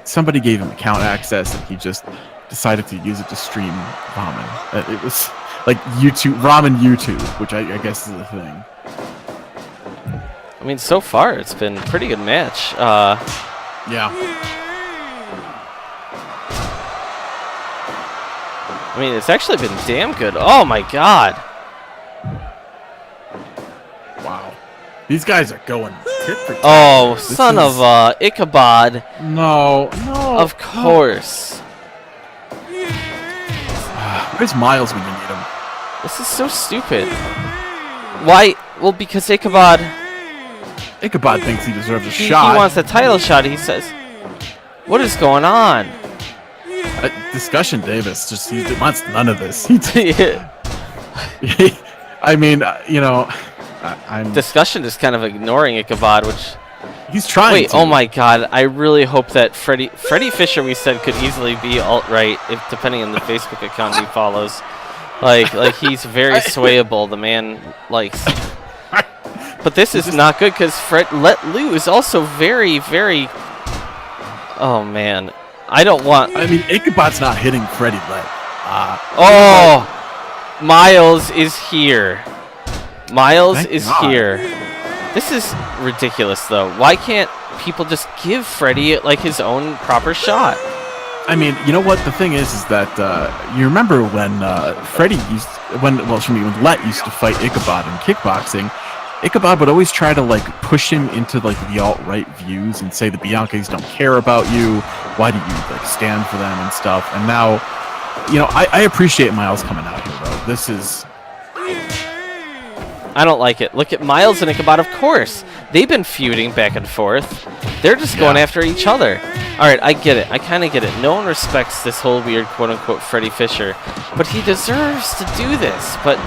Somebody gave him account access, and he just decided to use it to stream ramen. It was like ramen YouTube, which I guess is a thing. I mean, so far it's been a pretty good match. Yeah. I mean, it's actually been damn good. Oh my god. Wow. These guys are going tit for tat. Oh, son of Ichabod. No. Of course. Where's Miles when you need him? This is so stupid. Why? Well, because Ichabod thinks he deserves a shot. He wants a title shot, he says. What is going on? Discussion Davis, he wants none of this. I mean, I'm... Discussion is kind of ignoring Ichabod, which... He's trying Wait, to. oh my god, I really hope that Freddy Fischer, we said, could easily be alt-right, depending on the Facebook account he follows. Like he's very swayable, the man likes... But this is not good, because Let Lou is also very, very... Oh, man. I don't want... I mean, Ichabod's not hitting Freddy Let. Miles is here. Miles Thank is God. here. This is ridiculous, though. Why can't people just give Freddy, like, his own proper shot? I mean, you know what? The thing is that you remember when when Let used to fight Ichabod in kickboxing, Ichabod would always try to push him into the alt-right views and say the Bianchis don't care about you. Why do you stand for them and stuff? And now, I appreciate Miles coming out here though. This is. I don't like it. Look at Miles and Ichabod, of course. They've been feuding back and forth. They're just going after each other. All right, I get it. I kind of get it. No one respects this whole weird quote-unquote Freddy Fischer, but he deserves to do this. But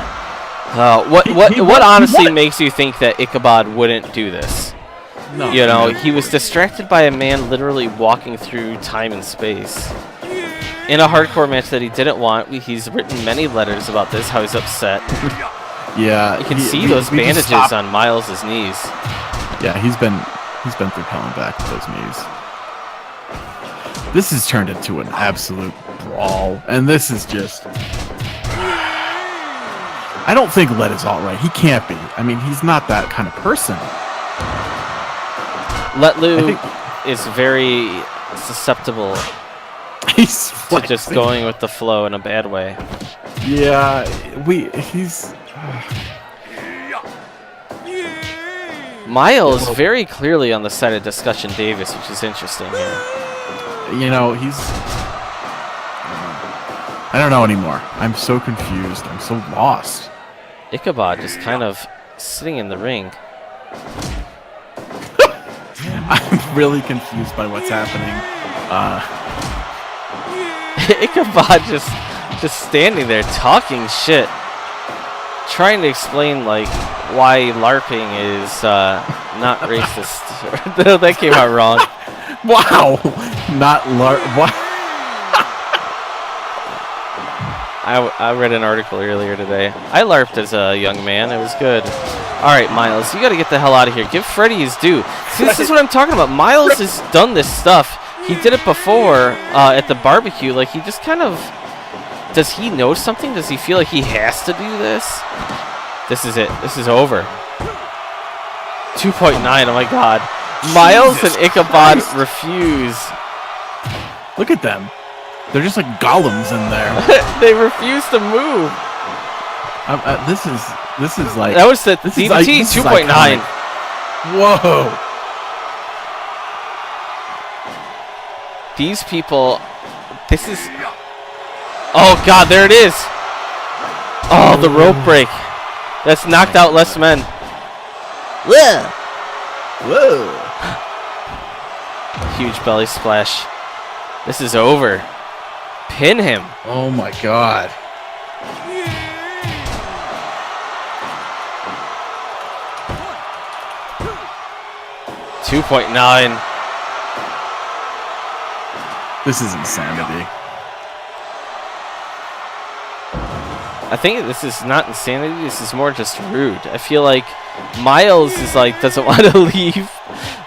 what honestly makes you think that Ichabod wouldn't do this? No. He was distracted by a man literally walking through time and space. In a hardcore match that he didn't want, he's written many letters about this, how he's upset. Yeah, You can see those bandages on Miles' knees. Yeah, he's been through hell and back with those knees. This has turned into an absolute brawl, and this is just. I don't think Let is all right. He can't be. I mean, he's not that kind of person. Let Lou is very susceptible He's to just going with the flow in a bad way. Yeah, he's. Miles very clearly on the side of Discussion Davis, which is interesting here. He's. I don't know anymore. I'm so confused. I'm so lost. Ichabod just kind of sitting in the ring. I'm really confused by what's happening. Ichabod just standing there talking shit, trying to explain why LARPing is not racist. That came out wrong. Wow, not LARP. What? I read an article earlier today. I LARPed as a young man. It was good. All right, Miles, you got to get the hell out of here. Give Freddy his due. See, this is what I'm talking about. Miles has done this stuff. He did it before at the barbecue. He just kind of... Does he know something? Does he feel like he has to do this? This is it. This is over. 2.9. Oh, my God. Miles and Ichabod refuse. Look at them. They're just like golems in there. They refuse to move. This is like That was the this is DDT this is 2.9. iconic. Whoa! These people, this is. Oh God, there it is. Oh, the rope break. That's knocked out less men. Whoa! Whoa! Huge belly splash. This is over. Pin him. Oh my God! 2.9. This is insanity. I think this is not insanity. This is more just rude. I feel like Miles is like doesn't want to leave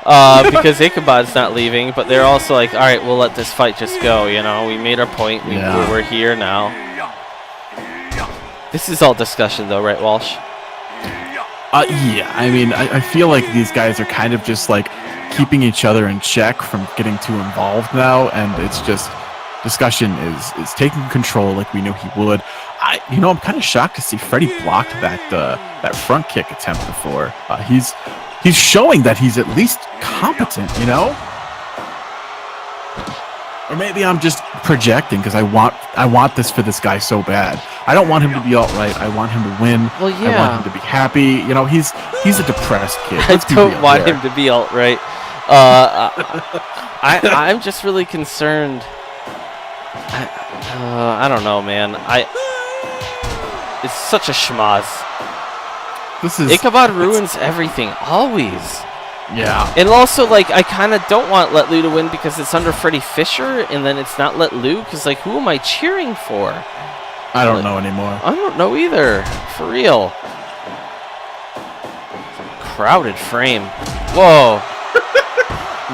because Ichabod's not leaving, but they're also like, all right, we'll let this fight just go. You know, we made our point. We're here now. This is all discussion, though, right, Walsh? Yeah. I mean, I feel like these guys are kind of just like keeping each other in check from getting too involved now, and it's just discussion is taking control like we knew he would. I'm kind of shocked to see Freddy blocked that front kick attempt before. He's showing that he's at least competent, you know. Or maybe I'm just projecting because I want this for this guy so bad. I don't want him to be alt-right. I want him to win. Well, yeah. I want him to be happy. You know, he's a depressed kid. I don't want him to be alt-right. I'm just really concerned. I don't know, man. It's such a schmoz. Ichabod ruins everything, always. Yeah. And also, like, I kind of don't want Let Lou to win because it's under Freddy Fischer, and then it's not Let Lou, because, like, who am I cheering for? I don't know anymore. I don't know either. For real. Crowded frame. Whoa.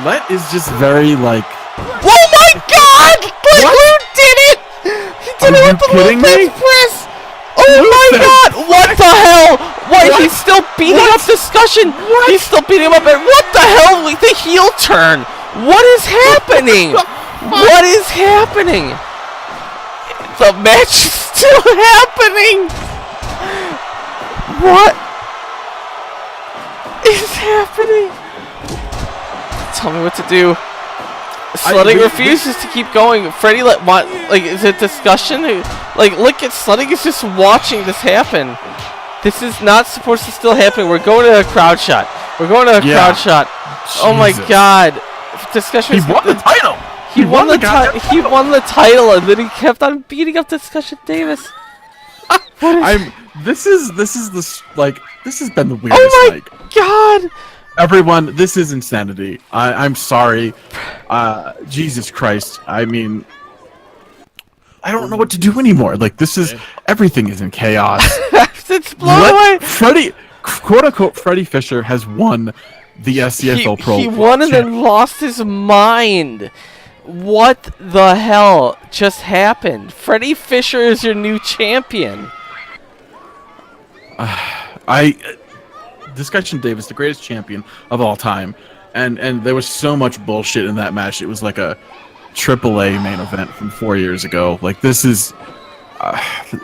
Let is just very, like... Oh my God! Let Lou did it! He did it with the Lopez press! Oh my God! What the hell? What? He's still beating up discussion. What? He's still beating him up. What the hell? The heel turn. What is happening? What is happening? The match is still happening. What is happening? Tell me what to do. Slutting refuses to keep going. Freddy is it discussion? Like, look at Slutting is just watching this happen. This is not supposed to still happen. We're going to a crowd shot. Crowd shot. Jesus. Oh my God. Discussion. He won the title. He won the title. He won the title, and then he kept on beating up Discussion Davis. This has been the weirdest. Oh my God. Everyone, this is insanity. I'm sorry. Jesus Christ. I mean, I don't know what to do anymore. Like, everything is in chaos. It's blown away. Quote-unquote, Freddy Fischer has won the SCFL Pro World. He won and then lost his mind. What the hell just happened? Freddy Fischer is your new champion. Discussion Davis, the greatest champion of all time, and there was so much bullshit in that match. It was like a AAA main event from 4 years ago. Like, this is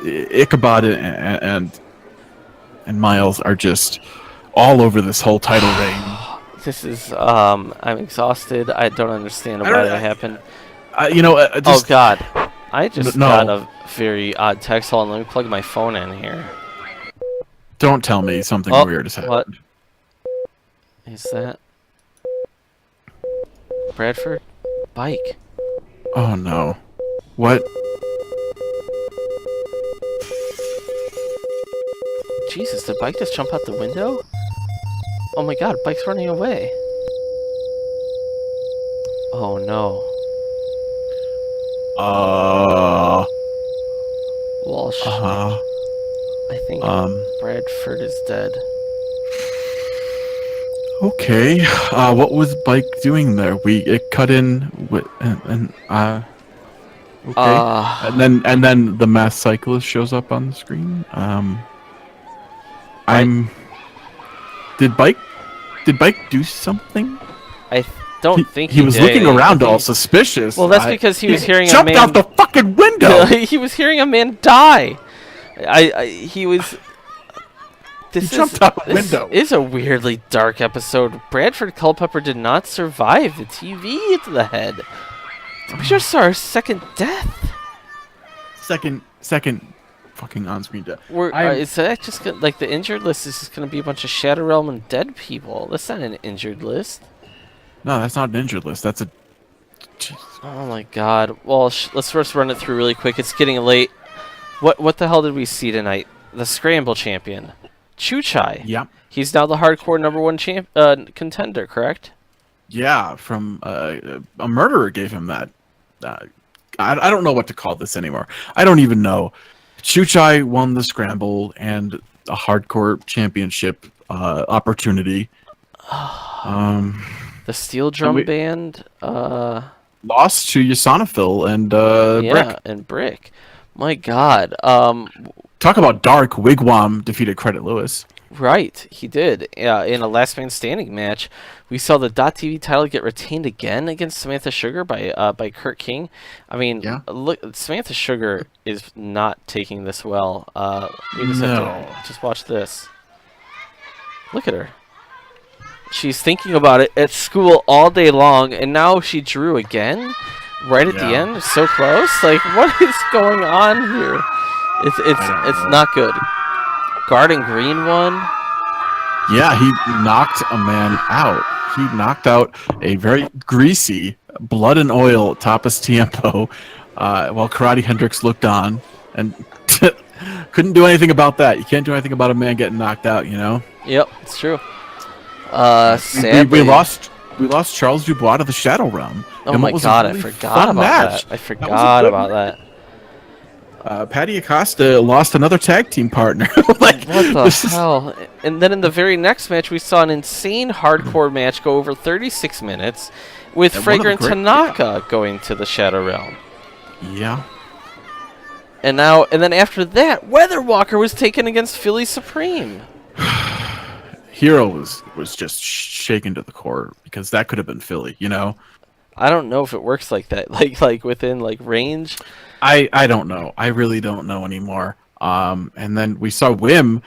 Ichabod and Miles are just all over this whole title reign. This is I'm exhausted. I don't understand why that happened. Oh God, I just got a very odd text. Hold on, let me plug my phone in here. Don't tell me something weird has happened. What is that? Bradford? Bike. Oh no. What? Jesus, did Bike just jump out the window? Oh my God, Bike's running away. Oh no. Walsh. I think Bradford is dead. Okay. What was Bike doing there? It cut in with okay. And then the masked cyclist shows up on the screen. Did Bike do something? I don't think he was did. looking around all suspicious. Well, that's because he was hearing a man jumped out the fucking window. He was hearing a man die. He was. This jumped out the this window. is a weirdly dark episode. Bradford Culpepper did not survive the TV to the head. We just saw our second death. Second fucking on-screen death. Is that just like the injured list is just going to be a bunch of Shadow Realm and dead people? That's not an injured list. No, that's not an injured list. That's a... Jeez. Oh my god. Well, let's first run it through really quick. It's getting late. What the hell did we see tonight? The Scramble champion. Chuchai. Yep. He's now the hardcore #1 contender, correct? Yeah, from a murderer gave him that. I don't know what to call this anymore. I don't even know. Chuchai won the Scramble and a hardcore championship opportunity. The Steel Drum Band. Lost to Yasanafil and Brick. And Brick. My god. Talk about dark. Wigwam defeated Credit Lewis. Right, he did. In a last man standing match, we saw the .TV title get retained again against Samantha Sugar by Kurt King. I mean, look, Samantha Sugar is not taking this well. We just have to just watch this. Look at her. She's thinking about it at school all day long, and now she drew again, right at the end, so close. Like, what is going on here? It's not good. Garden Green won. Yeah, he knocked a man out. He knocked out a very greasy blood and oil Tapas Tiempo while Karate Hendrix looked on and couldn't do anything about that. You can't do anything about a man getting knocked out, you know? Yep, it's true. Sadly, we lost Charles Dubois to the Shadow Realm. Oh my god, I forgot about that. I forgot about that. Patty Acosta lost another tag team partner. Like, what the hell? And then in the very next match, we saw an insane hardcore match go over 36 minutes with Fragrant Tanaka going to the Shadow Realm. Yeah. And then after that, Weather Walker was taken against Philly Supreme. Hero was just shaken to the core because that could have been Philly, you know? I don't know if it works like that, like within like range. I don't know. I really don't know anymore. And then we saw Wim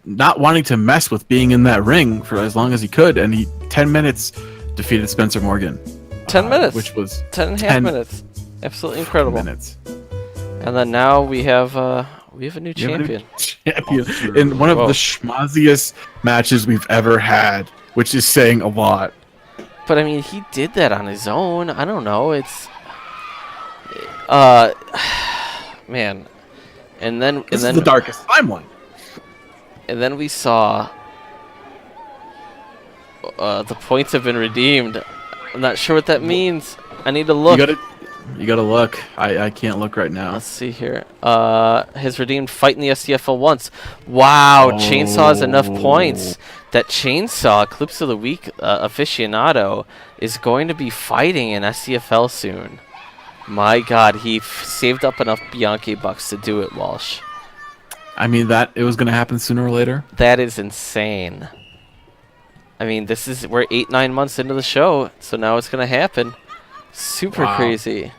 not wanting to mess with being in that ring for as long as he could, and he 10 minutes defeated Spencer Morgan. 10 minutes, which was 10.5 minutes. Absolutely incredible. Minutes. And then now we have a new champion. In one of the schmozziest matches we've ever had, which is saying a lot. But I mean, he did that on his own. I don't know. It's man. And then This is the darkest timeline. And then we saw the points have been redeemed. I'm not sure what that means. I need to look. You gotta look. I can't look right now. Let's see here. Has redeemed fight in the SCFL once. Wow, Chainsaw has enough points that Chainsaw, Clips of the Week aficionado, is going to be fighting in SCFL soon. My God, he saved up enough Bianchi bucks to do it, Walsh. I mean, it was gonna happen sooner or later. That is insane. I mean, we're 8-9 months into the show, so now it's gonna happen. Super crazy.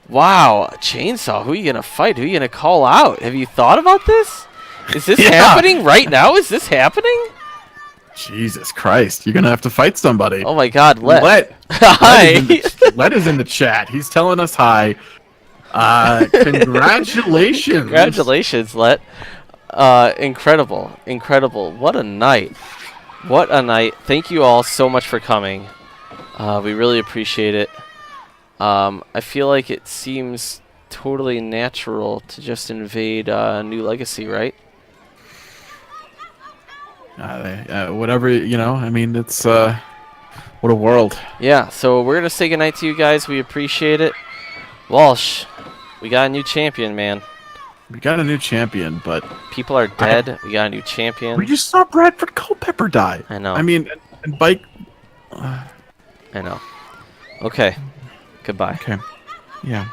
Wow, Chainsaw, who are you gonna fight? Who are you gonna call out? Have you thought about this? Is this happening right now? Is this happening? Jesus Christ, you're gonna have to fight somebody. Oh my God, Let. Hi. Let is in the chat. He's telling us hi. Congratulations. Congratulations, Let. Incredible. What a night. What a night. Thank you all so much for coming. We really appreciate it. I feel like it seems totally natural to just invade New Legacy, right? Whatever, you know, I mean, it's, what a world. Yeah, so we're going to say goodnight to you guys. We appreciate it. Walsh, we got a new champion, man. We got a new champion, but... People are dead. We got a new champion. We just saw Bradford Culpepper die. I know. I mean, and Bike... I know. Okay. Goodbye. Okay. Yeah.